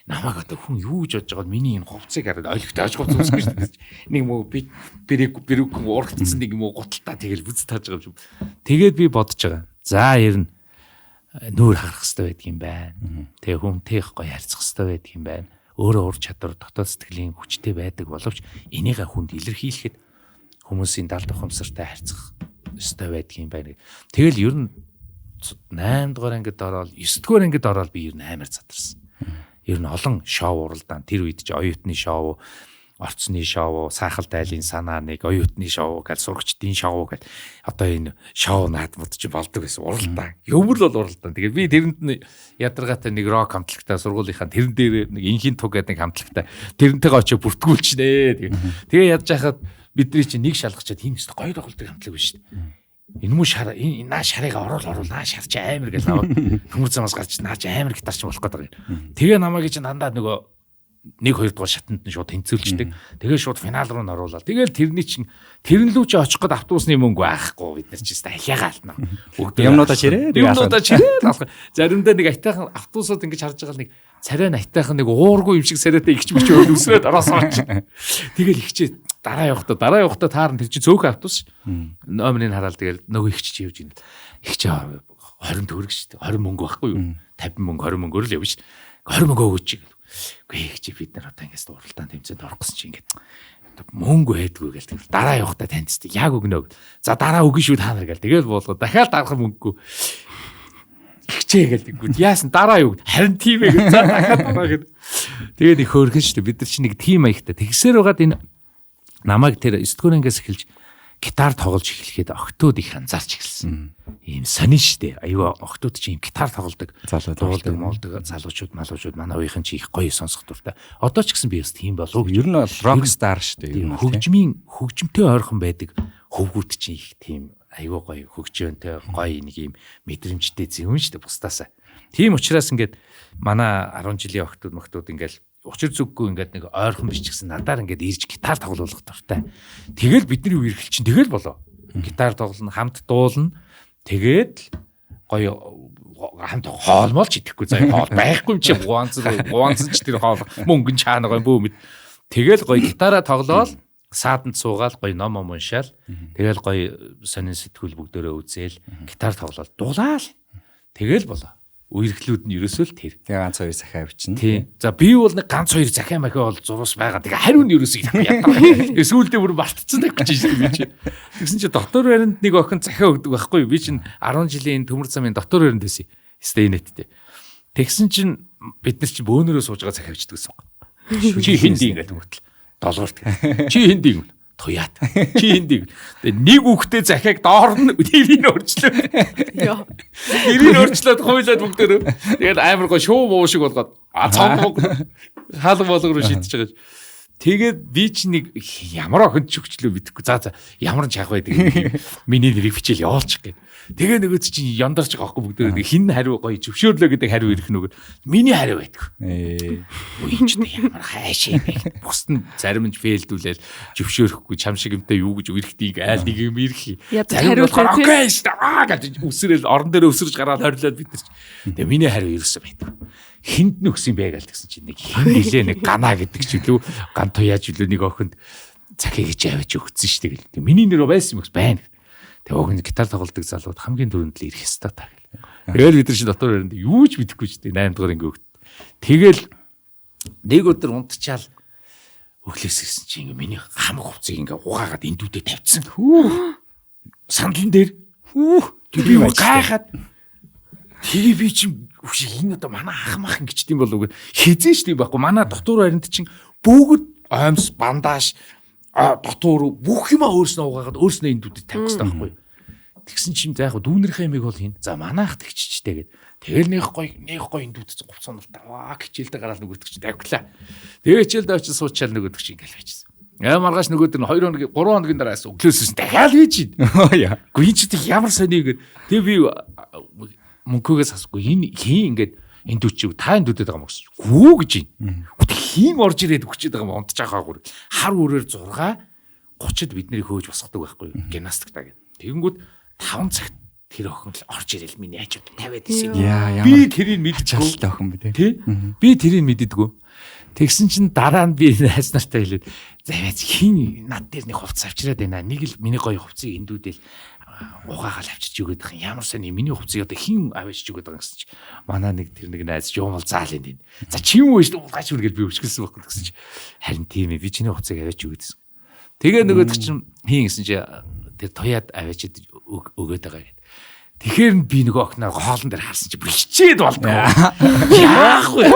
намайг одоо хүн юу гэж бодож байгааг миний энэ хувцсыг хараад ойлгохтой ажгүй зүсгүй шүү дээ. Нэг мөө би бэрэг урагтсан нэг юм уу гуталтаа тэгэл бүз тааж байгаа юм. Тэгээд би бодож байгаа. За ер нь нүүр харах хэрэгтэй байдаг юм байна. Тэгээ хүнтэйх гоё харьцах хэрэгтэй байдаг юм байна. Өөрөө ур чадвар дотоод сэтгэлийн хүчтэй байдаг боловч энийг хүнд илэрхийлэхэд хүмүүсийн далд ухамсартай харьцах ёстой байдаг юм байна. Тэгэл ер нь 8 дугаар ангид ороод 9 дугаар ангид ороод би ер нь амар задарсан. Ер нь олон шоу уралдаан тэр үед чи оюутны шоу, орцны шоу, сайхал дайлын санаа нэг, оюутны шоу гэж сурагчдын шоу гэж одоо энэ шоу наадмууд чи болдог гэсэн уралдаан. Өвөр л уралдаан. Тэгээд би тэрэнд нь ядаргаатай нэг рок хамтлагтай сургуулийнхаа тэрэн дээр нэг инхийн туг гэдэг нэг хамтлагтай тэрнтэйгээ очиж бүртгүүлчихнэ. Тэгээ ядж хахад бидний чинь нэг шалгачаад тийм өстө гоё тоглолтыг хамтлаг биш шүү дээ. Энэ муу шар энэ наа шарыг оруул наа шар чи амар гэж наваа төмөр замаас гарч наа чи амар гитарч болох гэдэг юм. Тэгээ намайг чинь дандаа нөгөө 1-2 дугаар шатанд нь шууд тэнцүүлждэг. Тэгээ шууд финал руу н оруулаад. Тэгэл тэрний чинь тэрэн лүү чи очих гээд автобусны мөнгө байхгүй бид нар чи дахиагаа алдна. Юмнуудаа чирээ. Юмнуудаа чирээ. Заримдаа нэг айтайхан автобусууд ингэж харж байгаа нэг царай нь айтайхан нэг уургүй юм шиг царайтай игч мч өсрөөд ороосооч. Тэгэл игчээ дараа явахдаа таарна тэр чи цөөхөн автобус. Номерыг хараад тэгэл нөгөө игч чи явж ийн. Игч 20 төгрөг шүү дээ. 20 мөнгө байхгүй юу? 50 мөнгө 20 мөнгөөр л явж. 20 мөнгө өгөөч. Гүй чи бид нар одоо ингээс уралдаан тэмцээнд орох гэсэн чи ингээд мөнгө байдгүй гэл тэгэл дараа явахдаа таньцдаг яг өгнө. За дараа өгнө шүү та нар гэл тэгэл буулгаад дахиад дарах мөнгөгүй хичээ гэлдэггүй яасан дараа юу харин тийм ээ за дахиад дараа гэд тэгээд их хөөрхөн шүү дээ бид нар чи нэг тим маягтай тэгсээр байгаад энэ намайг тэр 9 дугаар ангиас эхэлж гитар тоглож эхлэхэд охтууд их анзаарч эхэлсэн. Ийм сонин штэ. Аюу охтууд чи ийм гитар тоглодог. Залууддаг, молдог залуучууд, малуучууд манай уухийн чи их гоё сонсох дуртай. Одоо ч гэсэн би бас тийм болов. Ер нь бол рок стар штэ. Хөгжмөнтэй ойрхон байдаг хөвгүүд чи их тийм аюу гоё хөгжөөнтэй гоё нэг ийм мэдрэмжтэй зөвөн штэ бусдаасаа. Тийм учраас ингээд манай 10 жилийн охтууд ингээл учир зүггүй ингээд нэг ойрхон биш ч гэсэн надаар ингээд ирж гитар тоглох дуртай. Тэгэл бидний үерхэл чинь тэгэл болоо. Гитар тоглоно, хамт дуулна. Тэгээд гоё хамт хоолмол ч идэхгүй заа хоол байхгүй юм чи гуанц ч тэр хоол мөнгөн чаана гоё бөөмэд. Тэгэл гоё гитараа тоглоол сааданд суугаал гоё ном уншаал. Тэгэл гоё сонин сэтгүүл бүгдээрээ үзээл гитар тоглоол дуулаал. Тэгэл болоо. Үерхлүүд нь ерөөсөө л тэр. Тэгээ ганц хоёр захиа авчихна. Тийм. За би бол нэг ганц хоёр захиа махиа бол зурус байгаа. Тэгээ хариу нь ерөөсөө ядаргаа. Сүүлдээ бүр мартцсан гэж байна чи. Тэгсэн чи дотор баринд нэг охин захиа өгдөг байхгүй юу? Би чинь 10 жилийн төмөр замын дотор баринд байсан. Стейнеттэй. Тэгсэн чинь бид нар чи бөөнөрөө сууж байгаа захиа авчдаг гэсэн. Чи хиндий ингээд хөтл. Долоорт. Чи хиндий юм. Туяат. Чи хиндий. Тэгээ нэг үхтэй захиаг доор нь тэрийг өөрчлөө. Яа. Тэрийг өөрчлөөд хуйлаад бүгдөө. Тэгээд амар гоо шуу муу шиг болгоод цомог хаал болгоо руу шидэж байгаа. Тэгээд би ч нэг ямар охин ч өгчлөө мэдэхгүй. За ямар ч ах байдаг юм. Миний нэрийг бичээл явуулчих гээ. Тэгээ нөгөөд чинь яндарч байгаа байхгүй бүгдээ хин хариу гоё зөвшөөрлөө гэдэг хариу ирэх нөгөө миний хариу байдаг. Үгүй ч ямар хайш юм бэ. Бусд нь зарим нь фейлдүүлээл зөвшөөрөхгүй чам шиг юмтай юу гэж үерхтийг айл нэг юм ирэх. Зарим нь окей гэж үсрээл орон дээр өсөрж гараад хорилоод бид нар. Тэгээ миний хариу ирсэн байдаг. Хинд нөхс юм бэ гээл тэгсэн чинь нэг хин гэлээ нэг гана гэдэг ч үлээ ган туяаж үлээ нэг охинд цахиг гэж авч өгсөн шүү дээ. Тэгээ миний нэр байсан юм байна. Тэгээ охин гитар тоглодог залууд хамгийн түрүүнд л ирэх ёстой та гэл. Тэгэл бид нар чинь дотор өрөөнд юу ч мэдэхгүй ч дээ 8 дугаар ингээ өгд. Тэгэл нэг өдөр унтчаал өглөөс ирсэн чинь ингээ миний хам хувцыг ингээ угаагаад эндүүдээ тавьчихсан. Сандлан дээр би гайхаад тэгээ би чинь энэ одоо манай ах мах ингэчт юм болов уу хизээ штий байхгүй манай дотор баринд чинь бүгд аймс бандаж дотор бүх юма өөрснөө угаагаад өөрснөө эндүүдэд тавих хэрэгтэй байхгүй тэгсэн чинь за яг дүүнэрхээ ямиг бол хин за манай ах тэгччтэй гээд тэгэл нэг гой эндүүдэд говцоонол таваа хичээлдээ гараад нөгөөдөг чинь тавьглаа тэгээ хичээлдээ очиж суучаал нөгөөдөг чинь ингээл байжсэн маргааш нөгөөдөр нь 2 хоног 3 хоногийн дараас өглөөс дахиад хийж ийн үгүй чи ямар сони гээд тэгээ би мөнхөөс асуухгүй энэ хийн ингээд эндүү чи та эндүүдэд байгаа юм гэсэн. Гүү гэж юм. Хийн орж ирээд өгчээд байгаа юм унтж байгаа гүр. Хар үрээр 6:30-д бид нарыг хөөж босгодог байхгүй юу? Гимнастиктаа гэдэг. Тэгэнгүүт 5 цагт тэр охин л орж ирэл миний хажууд тавиад ирсэн. Би тэрийг мэдчихлээ охин бэ тий. Би тэрийг мэддэггүй. Тэгсэн чинь дараа нь би хайс нартай хэлээд завяз хийн над дээр нэг хувцас авчираад байна. Нэг л миний гоё хувцсыг эндүүдэл угаагаал авчиж өгöd байх юм. Ямар сайн миний хувцсыг одоо хэн авчиж өгöd байгаа гэсэн чи манай нэг тэр нэг найз жуумал заалын дий. За чи юм уу шүү дээ гаж үргээл би өчгөлсөн байхгүй гэсэн чи харин тийм ээ би чиний хувцсыг авчиж өгöd. Тэгээ нөгөөд чинь хийн гэсэн чи тэр туяад авчиж өгöd байгаа гэдэг. Тэгэхээр би нөгөө охиноо хоолн дээр харсан чи бүр хичээд болдгоо. Яах вэ?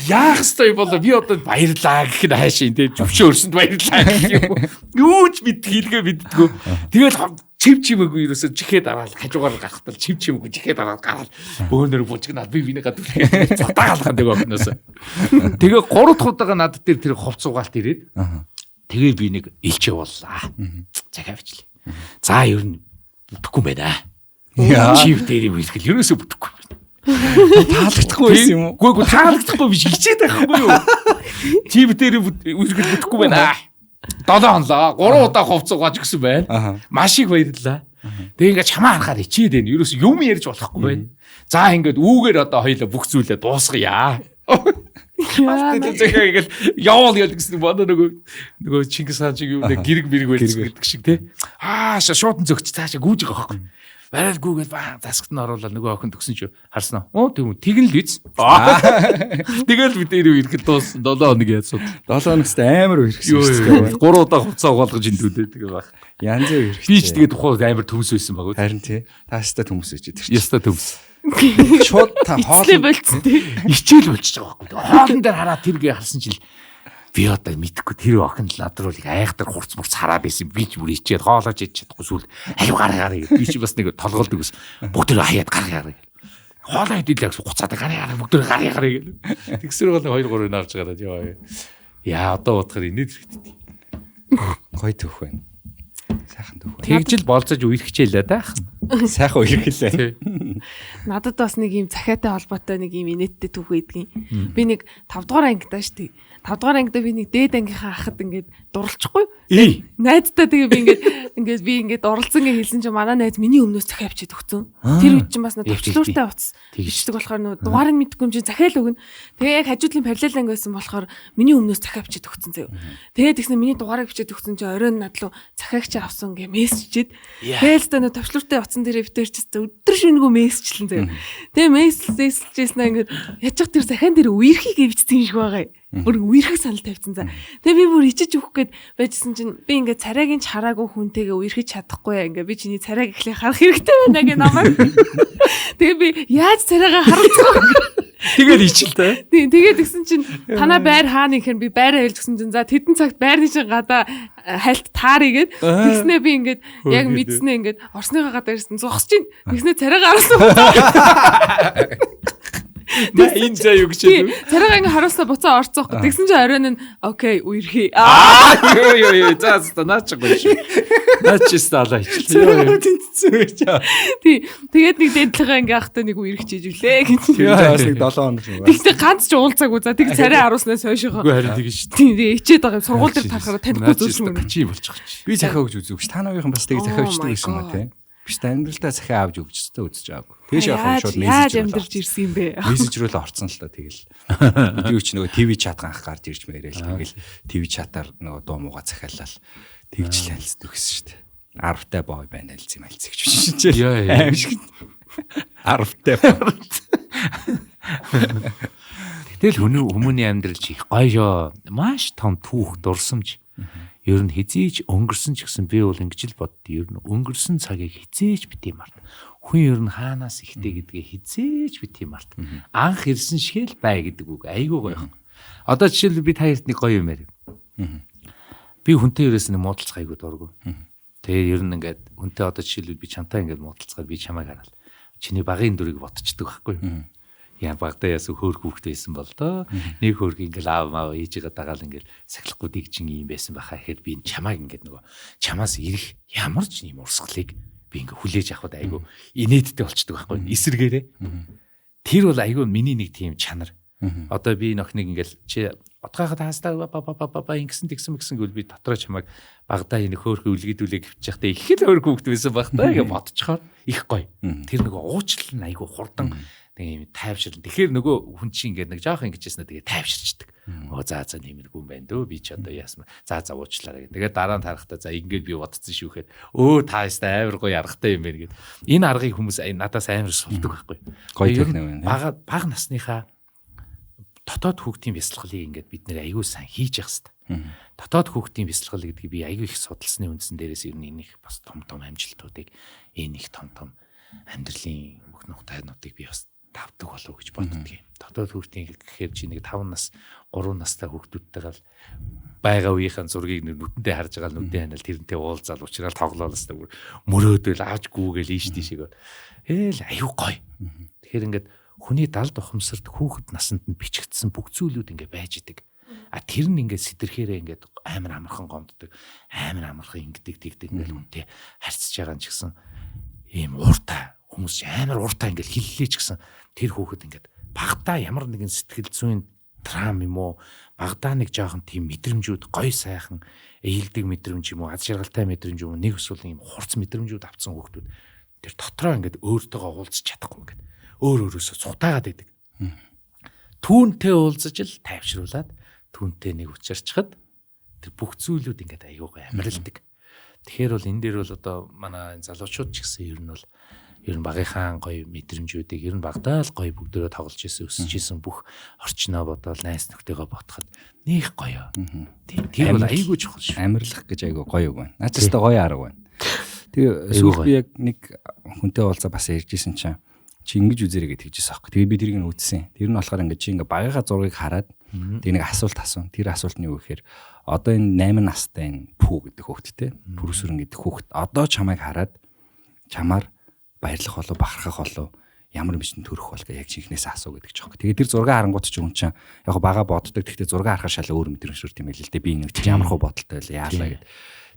Яах ёстой болоо би одоо баярлаа гэх нь хайшин тийм зөвшөөрсөнд баярлаа гэх юм. Юу ч бид хийлгээ мэддгүү. Тэгэл чимээгүй ерөөсө чихээ дараал хажуугаар гарахтал чимээгүй чихээ дараал гараад бөөнөр булжигнаад би бинийг гадуулах цатаагаалах нөгөө охиноос. Тэгээ 3 дахь удаага над дээр тэр хувц угаалт ирээд тэгээ би нэг илчээ боллаа. Захиавчлаа. За ер нь бүтэхгүй байна. Чив дээр юм хэлгэл ерөөсөө бүтэхгүй. Таалагдахгүй байсан юм уу? Үгүй таалагдахгүй биш хичээд байхгүй юу? Чив дээр үргэлж бүтэхгүй байна. 7 хонлоо 3 удаа хувц угааж гисэн байна. Маш их баярлалаа. Тэгээ ингээд чамаа харахаар хичээд байна. Ерөөсөө юм ярьж болохгүй байна. За ингээд үүгээр одоо хоёлаа бүх зүйлээ дуусгая. Тэгээд явал гэсэн бодоо нөгөө Чингис хаан чиг юу нэг гэрэг мэрэг байлцсан гэдэг шиг тий. Шууд зөгч цаашаа гүйж байгаа байхгүй. Барайл гүүгээл засагт нь оруулаад нөгөө охин төгсөн чи харсан уу? Тийм үү. Тэгэн л биз. Тэгэл бид дээр ирэхэд дууссан 7 хоног яасан. 7 хоногт амар ирэхсэн. 3 удаа хуцаа угаалгаж индүүдээ тэгээ баг. Янз бүр ирэхсэн. Би ч тэгээ тухайд амар төмс байсан баг. Харин тий. Тааштай төмс байж тэр чинь. Яста төмс. Шууд та хоол болцсон тий. Ичээл болчихж байгаа байхгүй. Хоолн дээр хараад тэргээ харсан чил би одоо мэдхгүй тэр охин л надруулыг айхтар хурц мурц хараад байсан. Би ч бүр ичээд хоолож ич чадахгүй сүл аюу гараа. Би ч бас нэг толголдог ус. Бүгд хаяад гараа. Хоолоо хэдийлээ гэсэн гуцаад гараа. Бүгд гараа гэл. Тэгсэр бол 2 3 нарж гараад ёо. Яа одоо бодохоор инээд хэрэгтэй. Гой төх байна. Сайхан төх. Тэгжил болцож үерхчихлээ даах. Сайхан үерхлээ. Надад бас нэг юм захиатай холбоотой нэг юм инээдтэй түүх байдгийн. Би нэг 5 дугаар ангидаа штий. 5 дугаар ангидаа би нэг дээд ангийнхаа ахад ингээд дурлчихгүй. Найздаа тэгээ би ингээд дурлцсан гэж хэлсэн чинь манай найз миний өмнөөс захиа авчиад өгсөн. Тэр үед чинь бас төвчлүүртэй уц. Тэгдэг болохоор нөө дугаарыг мэдгүй юм чинь захиал өгнө. Тэгээ яг хажуудлын параллел анги байсан болохоор миний өмнөөс захиа авчиад өгсөн заяа. Тэгээ тэгснэ миний дугаарыг бичээд өгсөн чинь оройн надлуу захиагч авсан гэ мессежчихэд. Тэгээл та нөө төвчлүүртэй уцсан дээрээ битэрчээс өдөр шингүү мессежлэн заяа. Тэгээ мессежлжсэн ингээд ячих тэр захиан дээр үерхийг бичсэн юм шиг байгаа юм. Бүр үерхэг санал тавьсан за. Тэгээ би бүр ичиж өгөх гээд байжсэн чинь би ингээд царайгийн чараагүй хүнтэйгээ үерхэж чадахгүй ингээд би чиний царайг эхлээ харах хэрэгтэй байна гэх намайг. Тэгээ би яаж царайгаа харуулцгаа. Тэгээд ичэлтэй. Тэгээд тэгсэн чинь танаа байр хаана гэхээр би байраа хэлж гсэн чинь за тэдэн цагт байрны чинь гадаа хальт таарыг гээд тэгснээ би ингээд яг мэдснээ ингээд орсныхаа гадаа ирсэн зогсож чинь тэгснээ царайгаа харуулсан. Энэ заа юу гэж үү? Царайгаа ингээ харуулсаа буцаа орцоохгүй. Тэгсэн чинь оройн нь окей үерхий. Ёо за наачгүй шүү. Наачс таалаа хичлээ. Тэнцсэн байж аа. Тий. Тэгээд нэг дэдлэгээ ингээ ахтаа нэг үерхэж иж үлээ гэж. Яас нэг 7 хоног шүү. Тэгтээ ганц ч уулзаагүй. За тэг царай харуулснаас хойшоо. Үгүй харин тэгэж шүү. Тий. Ичээд байгаа юм. Сургууль дээр тарахаараа танихгүй зүйлс чи болчих чи. Би захиа өгч үзүүгч. Та нарынхан бас тэг захиа өгчдөг байсан юм аа тий. Биш та амьдралдаа захиа авч өгч өстэй үзэж байгаагүй. Тэгэж явах шууд яаж амьдарч ирсэн юм бэ? Мессеж рүү л орцсон л та тэгэл. Видео ч нөгөө ТV чат ганх гарч ирж мээрэл тэгэл ТV чатаар нөгөө дуу мууга захиалал тэгж л хэлсэн гэсэн шүү дээ. 10-тай бой байна л зэм алцгийч биш чинь. Аим шиг 10-тай бой. Тэгэл хүмүүний амьдрал чих гоё маш том түүх дурсамж. Ер нь хизээч өнгөрсөн ч гэсэн би бол ингэж л боддоо. Ер нь өнгөрсөн цагийг хизээч бити март. Хүн ер нь хаанаас ихтэй гэдгээ хизээч бити март. Анх ирсэн шигээл бай гэдэг үг айгүй гоё. Одоо жишээл би та хоёрт нэг гоё юм ярив. Би хүнтэй ерөөс нэг муудалцах айгүй дурггүй. Тэгээ ер нь ингээд хүнтэй одоо жишээл би чамтай ингээд муудалцахаар би чамайг хараад чиний багын дүрийг ботчдөг байхгүй юу? Яа багтаа яс хөөх хүүхдтэйсэн бол доо нэг хөөрг ингээл аав маа ээж байгаа дагаал ингээл сахилахгүй дигчин юм байсан баха гэхэд би чамайг ингээд нөгөө чамаас ирэх ямар ч юм урсгалыг би ингээ хүлээж авахд айгүй инээдтэй болчдөг байхгүй эсэргээрээ тэр бол айгүй миний нэг тийм чанар одоо би нөхнийг ингээл чи утгахад хаастаа ингэсэн тэгсэн гэвэл би дотроо чамайг багтаа энэ хөөрхө үлгэдүүлээ гэвчих та их л хөөрхө хүүхд байсан багтаа ингээ бодцохоор их гоё тэр нөгөө уучлал нь айгүй хурдан нэг юм тайвшрал. Тэгэхээр нөгөө хүн чинь ингээд нэг жоох ингэжсэн тэгээ тайвширчдаг. Оо за нэмэргүй юм байна дөө. Би ч одоо яасна. За уучлаарай гэх. Тэгээд дараа нь харахтаа за ингээд би бодцсон шүү гэхэд өө та яста амар гоё аргатай юм байна гэд. Энэ аргыг хүмүүс надаас амар сулдаг байхгүй. Гоё техник байна. Бага насныхаа дотоод хүүхдийн бясалгалыг ингээд бид нэр аягүй сайн хийж явах хэрэгтэй. Дотоод хүүхдийн бясалгал гэдгийг би аягүй их судалсны үндсэн дээрээс ер нь энийх бас том амжилтуудыг энэ их том амьдралын бүх нухтайнуудыг би бас тавдаг болов гэж боддог юм. Дотоод хүүхдийн гэхээр чи нэг 5 нас 3 настай хүүхдүүдтэйгээ байгаа үеийнхэн зургийг нүдэндээ харж байгаа нүдэн ханал тэрнтэй уулзаал уучрал тоглоолоос мөрөөдөл авч гүүгээл ийш тийшээ. Ээл аюу гоё. Тэгэхээр ингээд хүний далд ухамсарт хүүхэд насанд нь бичигдсэн бүх зүйлүүд ингээд байж идэг. А тэр нь ингээд сэтэрхээрээ ингээд амар амархан гомддог. Амар амархан ингэдэг тэгдэг ингээд үнтэй харьцаж байгаа ч гэсэн ийм ууртай хүмүүс амар ууртай ингээд хиллээ ч гэсэн тэр хүүхэд ингээд багтаа ямар нэгэн сэтгэл зүйн трам юм уу багтаа нэг жоохон тийм мэдрэмжүүд гоё сайхан ээлдэг мэдрэмж юм уу аз жаргалтай мэдрэмж юм уу нэг эсвэл ийм хурц мэдрэмжүүд авцсан хүүхдүүд тэр дотроо ингээд өөртөөгөө уулзах чадахгүй ингээд өөрөөсөө цутаагаад байдаг. Түүнтэй уулзаж л тайвшруулад түүнтэй нэг учирчхад тэр бүх зүйлүүд ингээд аягүй амарлдаг. Тэгэхээр бол энэ дээр бол одоо манай залуучууд ч гэсэн ер нь багийнхаа гоё мэдрэмжүүдийг ер нь багтаа л гоё бүгдөө тоглож исэн өсөж исэн бүх орчноо бодоод найс нөхдөйгөө ботход нөх гоё. Тэр бол айгүй чухал шүү. Амарлах гэж айгүй гоё үг байна. Наачаас та гоё арга байна. Тэгээ сүүлд би яг нэг хүнтэй уулзаа бас ярьжсэн чинь чи ингэж үзэрэй гэж хэлжсэн аахгүй. Тэгээ би тэрийг нь үзсэн. Тэр нь болохоор ингэж чи ингээ багийнхаа зургийг хараад тэг нэг асуулт асуун. Тэр асуулт нь юу гэхээр одоо энэ 8 настай энэ пүү гэдэг хүүхдтэй пүрүсүрэн гэдэг хүүхд одоо чамайг хараад чамаар баярлах болов бахархах болов ямар мэдэн төрөх бол гэж яг чинхнээс асуу гэдэг ч юм. Тэгээ тэр зураг харангуут ч юм чинь яг бага боддог. Тэгтээ зураг харахаар шал өөр мэдрэмж төрт юм байл л дээ. Би нэг ямар хөө бодолтой байл яалаа гэд.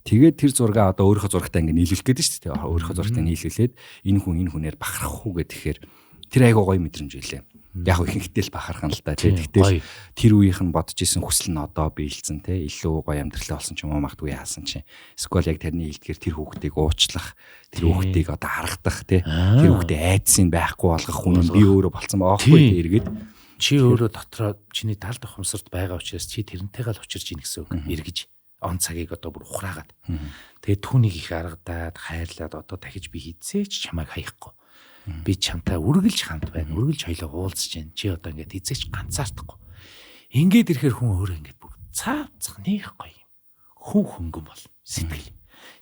Тэгээд тэр зургаа одоо өөрийнхөө зурагтаа ингээ нийлүүлэх гээд шүү дээ. Өөрийнхөө зурагтаа нийлүүлээд энэ хүнээр бахархах уу гэхээр тэр айгуу гоё мэдрэмж байлээ. Яг ихэнхдээ л бахархан л та тийм. Тэгтэл тэр үеийнх нь бодож исэн хүсэл нь одоо биелсэн те илүү гоё амьдралаа болсон ч юм уу магадгүй яасан чинь. Эсвэл яг тэрний илтгэр тэр хүүхдийг уучлах, тэр хүүхдийг одоо харагдах те. Тэр хүүхдээ айдсын байхгүй болгох хүн би өөрөө болцсон баахгүй эргээд чи өөрөө дотроо чиний талд ухамсарт байгаа учраас чи тэрнтэйгээ л учирч ийн гэсэн үг эргэж он цагийг одоо бүр ухраагаад. Тэгээд түүнийг их аргадаад хайрлаад одоо дахиж би хийцээч чамайг хаяхгүй. Би чамтай үргэлж хамт байна. Үргэлж хоёлоо уулзж байна. Чи одоо ингээд эзээч ганцаардахгүй. Ингээд ирэхээр хүн өөрөө ингээд бүр цаавцах нэх гоё юм. Хүн хөнгөн бол сэтгэл.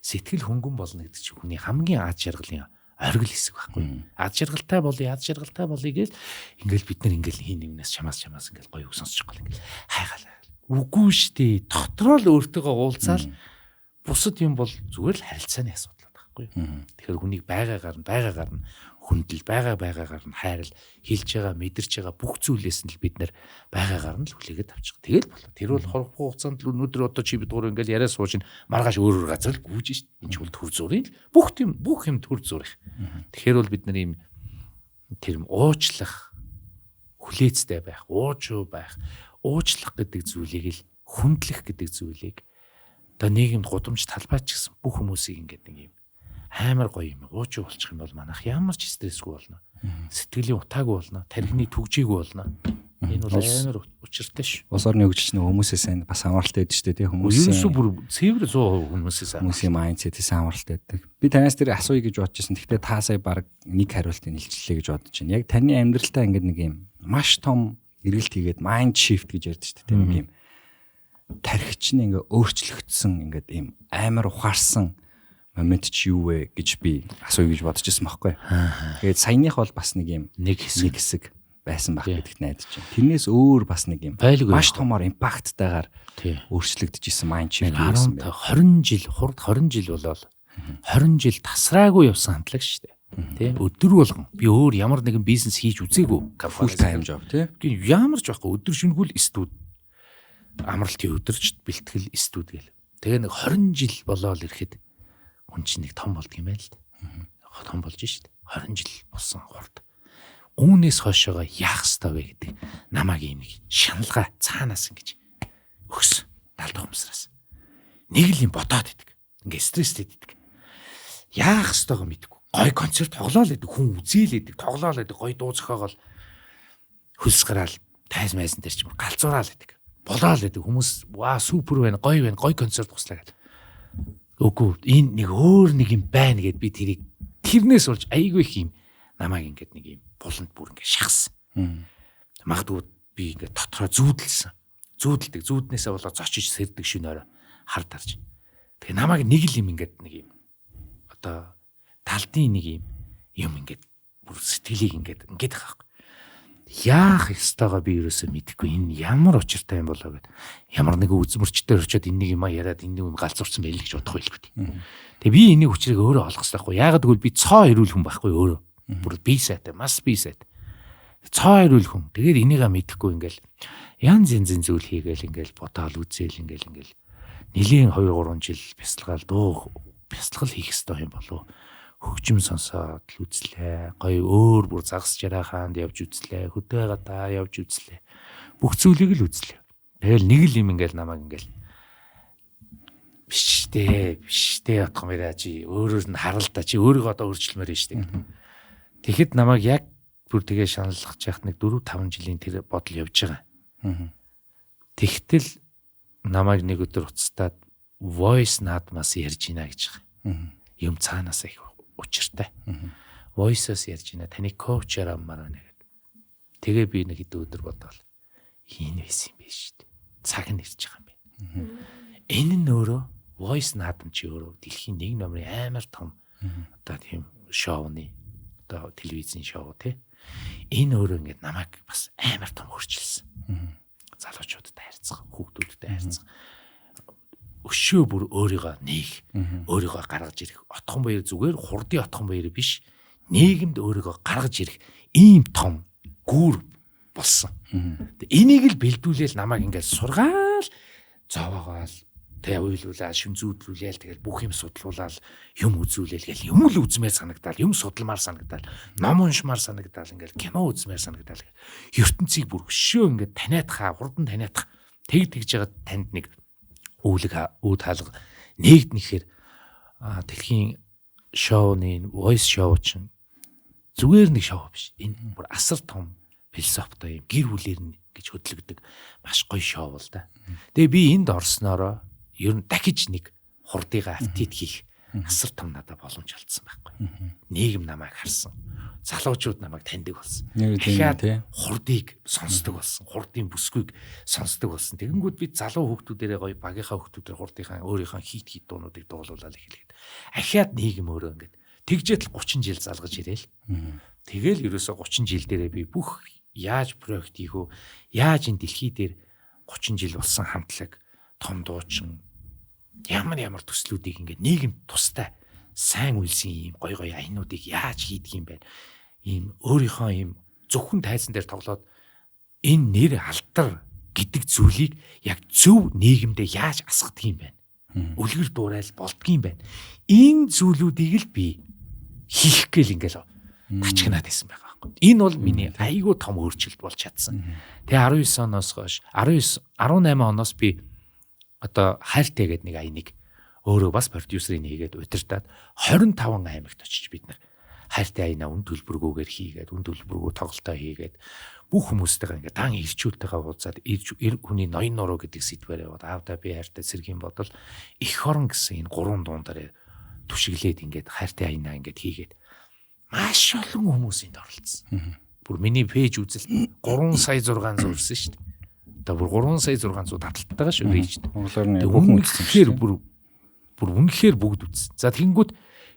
Сэтгэл хөнгөн болно гэдэг чинь хүний хамгийн аз жаргалын оргил хэсэг байхгүй. Аз жаргалтай болъё гэж ингээд бид нар ингээд хин нэгнээс чамаас ингээд гоё үг сонсчих гол ингээд хайгаалаа. Үгүй штэ. Дотроо л өөртөөгөө уулзаал бусад юм бол зүгээр л харилцааны асуудал байна. байхгүй юу. Тэгэхээр хүнийг байгаагаар нь хүндэл байгаагаар нь хайрал хэлж байгаа мэдэрч байгаа бүх зүйлээс нь л бид нэр байгаагаар нь л хүлээгээд авчих. Тэгэл болоо. Тэр бол хурц хугацаанд л өнөөдөр одоо чи бид гур ингээл яриа сууж маргааш өөр газар л гүйж шít. Энд ч бол төр зургийн бүх юм төр зурх. Тэгэхээр бол бид нар ийм тэр уучлах хүлээцтэй байх, уужуу байх, уучлах гэдэг зүйлийг л хүндлэх гэдэг зүйлийг одоо нийгэмд гудамж талбайч гэсэн бүх хүмүүсийг ингээд нэг юм амар гоё юм уужуу болчих юм бол манайх ямар ч стрессгүй болно. Сэтгэлийн утаагүй болно, тархины түгжээгүй болно. Энэ бол амар учиртай ш. Улс орны хөгжиж нэг хүмүүсээс сайн бас амралтай байдаг шүү дээ, тийм хүмүүсийн бүр цэвэр 100% хүмүүсээс майндсетээс амралтай байдаг. Би танаас тэр асууя гэж бодож байсан. Гэхдээ та сая баг нэг хариултыг илчлээ гэж бодож байна. Яг таны амьдралтаа ингээд нэг юм маш том эргэлт хийгээд майнд шифт гэж ярьдаг шүү дээ, нэг юм тархич нь ингээ өөрчлөгдсөн ингээд ийм амар ухаарсан момент чи юу вэ гэж би асууя гэж бодож байсан байхгүй. Тэгээд саяных бол бас нэг юм нэг хэсэг байсан байх гэдэгт найдаж байна. Тэрнээс өөр бас нэг юм маш томоор импакттайгаар өөрчлөгдөж исэн майнд шифт хийсэн байна. 20 жил хурд 20 жил болоод 20 жил тасраагүй явсан хамтлаг шүү дээ. Тэ өдөр болгон би өөр ямар нэгэн бизнес хийж үзээгүй full time job тий. Ямар ч байхгүй өдөр шөнөгүй студ амралтын өдөрч бэлтгэл студ гэл. Тэгээ нэг 20 жил болоод ирэхэд хүн чинь нэг том болд юм байл л. Том болж шít. 20 жил болсон хурд. Үүнээс хойшоогоо яах ёстой вэ гэдэг намайг юм нэг шаналгаа цаанаас ингэж өгс талд ухамсараас. Нэг л юм бодоод идэг. Ингээ стресстэй идэг. Яах ёстойгоо мэдэхгүй. Гой концерт тоглоал идэг, хүн үзээл идэг, тоглоал идэг, гой дуу зохиогоол хөлс гараал тайз майзан дээр ч галзуураал идэг. Болоол идэг хүмүүс ваа супер байна, гой концерт туслаа гэл. Үгүй энэ нэг өөр нэг юм байна гэд би тэрнээс болж айгүй их юм намайг ингээд нэг юм буланд бүр ингээд шахсан. Магадгүй би ингээд дотроо зүүдэлсэн. Зүүднээсээ болоод зочиж сэрдэг шөнөөр хар тарж. Тэгээ намайг нэг л юм ингээд нэг юм одоо талдын нэг юм ингээд бүр сэтгэлийг ингээд хаахгүй. Яах ёстойгоо би ерөөсөө мэдэхгүй. Энэ ямар учиртай юм болоо гэд. Ямар нэг үзмөрчтэй орчоод энэ нэг юм яриад энэ нэг юм галзуурсан байл гэж бодох байлгүй. Тэгээ би энийг хүчрийг өөрөө олох хэрэгтэй байхгүй. Яагаад гэвэл би цоо ирүүл хүн байхгүй өөрөө. Бүр би сайтай, мас би сайтай. Цоо ирүүл хүн. Тэгээд энийгээ мэдэхгүй ингээл янз янзын зүйл хийгээл ингээл бодоол үзээл ингээл нилийн 2 3 жил бясалгаал бясалгал хийх ёстой юм болов. Хөгжим сонсоод л үзлээ. Гоё өөр бүр загас жарахаанд явж үзлээ. Хөдөө гадаа явж үзлээ. Бүх зүйлийг л үзлээ. Тэгэл нэг л юм ингээл намайг ингээл биш дээ отох мэрэ чи өөрөөр нь харалта чи өөрийгөө одоо өөрчлөмөр нь штэ. Тэгэхэд намайг яг бүр тэгээ шаналлах чахт нэг 4 5 жилийн тэр бодол явж байгаа. Тэгтэл намайг нэг өдөр уцтаад voice наадмаас ярьж гинэ гэж байгаа. Юм цаанаас их учиртай. Voice-ос ярьж гинэ таны коуч ярамаар байна гэдэг. Тэгээ би нэг хэд өдөр бодвол энэ байсан юм биш шүү дээ. Цаг нь ирж байгаа юм байна. Энэ нь өөрөө voice наадам чи өөрөө дэлхийн 1 номерын амар том одоо тийм шоуны одоо телевизийн шоу тий. Энэ өөрөө ингээд намайг бас амар том хөрчилсөн. Залуучуудтай харьцах, хүүхдүүдтэй харьцах. Өшөө бүр өөрийгөө нээх, өөрийгөө гаргаж ирэх. Отхон баяр зүгээр хурдын отхон баяр биш. Нийгэмд өөрийгөө гаргаж ирэх ийм том гүр болсон. Энийг л бэлдүүлээл намайг ингээд сургаал, зовоогоол, тэ уйлуулаад, шүн зүүдлүүлээл тэгэл бүх юм судлуулаад, юм үзүүлээл гэл юм л үзмээр санагдаал, юм судалмаар санагдаал, ном уншмаар санагдаал, ингээд кино үзмээр санагдаал. ертөнцийг бүр өшөө ингээд таниадхаа, хурдан таниадах. Тэгж байгаа танд нэг үүд хаалга нэгднэхээр дэлхийн шоуны voice show чинь зүгээр нэг шоу биш. Энэ бүр асар том философитой юм гэр бүлээр нь гэж хөдлөгдөг маш гоё шоу л да. Тэгээ би энд орсноороо ер нь дахиж нэг хурдыгаа апдейт хийх асар том надад боломж олдсон байхгүй. Нийгэм намайг харсан. Залуучууд намайг таньдаг болсон. Дахиад хурдыг сонсдог болсон. Хурдын бүсгүйг сонсдог болсон. Тэгэнгүүт би залуу хүүхдүүдэрээ гоё багийнхаа хүүхдүүдээр хурдынхаа өөрийнхөө хит дуунуудыг дуулуулаад эхлэхэд. Ахиад нийгэм өөрөө ингээд тэгжээд л 30 жил залгаж ирээл. Тэгэл ерөөсө 30 жил дээрээ би бүх яаж проект хийх үү? Яаж энэ дэлхий дээр 30 жил болсон хамтлаг том дуучин ямар төслүүдийг ингээд нийгэмд тустай сайн үйлсийн ийм гой аянуудыг яаж хийдэг юм бэ? Ийм өөрийнхөө ийм зөвхөн тайзан дээр тоглоод энэ нэр алдар гэдэг зүйлийг яг зөв нийгэмдээ яаж асгадаг юм бэ? Үлгэр дуурайл болдгийм байна. Энэ зүйлүүдийг л би хийх гээл ингээл тачгнаад байсан байгаа байхгүй. Энэ бол миний айгүй том өөрчлөлт болж чадсан. Тэгээ 19 оноос хойш 18 оноос би одоо хайртай гэдэг нэг аяныг өөрөө бас продюсерыг хийгээд удирдаад 25 аймагт очиж бид нар хайртай аянаа үн төлбөргүйгээр хийгээд үн төлбөргүй тоглолтоо хийгээд бүх хүмүүстэйгээ ингээд дан ирчүүлтэйгээ уулзаад хүний ноён нуруу гэдэг сэдвээр яваад аавда би хайртай цэргийн бодол эх хорон гэсэн энэ гурван дуундараа түшиглээд ингээд хайртай аянаа ингээд хийгээд маш олон хүмүүс энд оролцсон. Бүр миний пэйж үзэл 3 сая 600 хүрсэн шүү дээ. Одоо бүр 3 сая 600 таталтайгаа шүү пэйжд. Үнэхээр бүр үнэхээр бүгд үзсэн. За тэгэнгүүт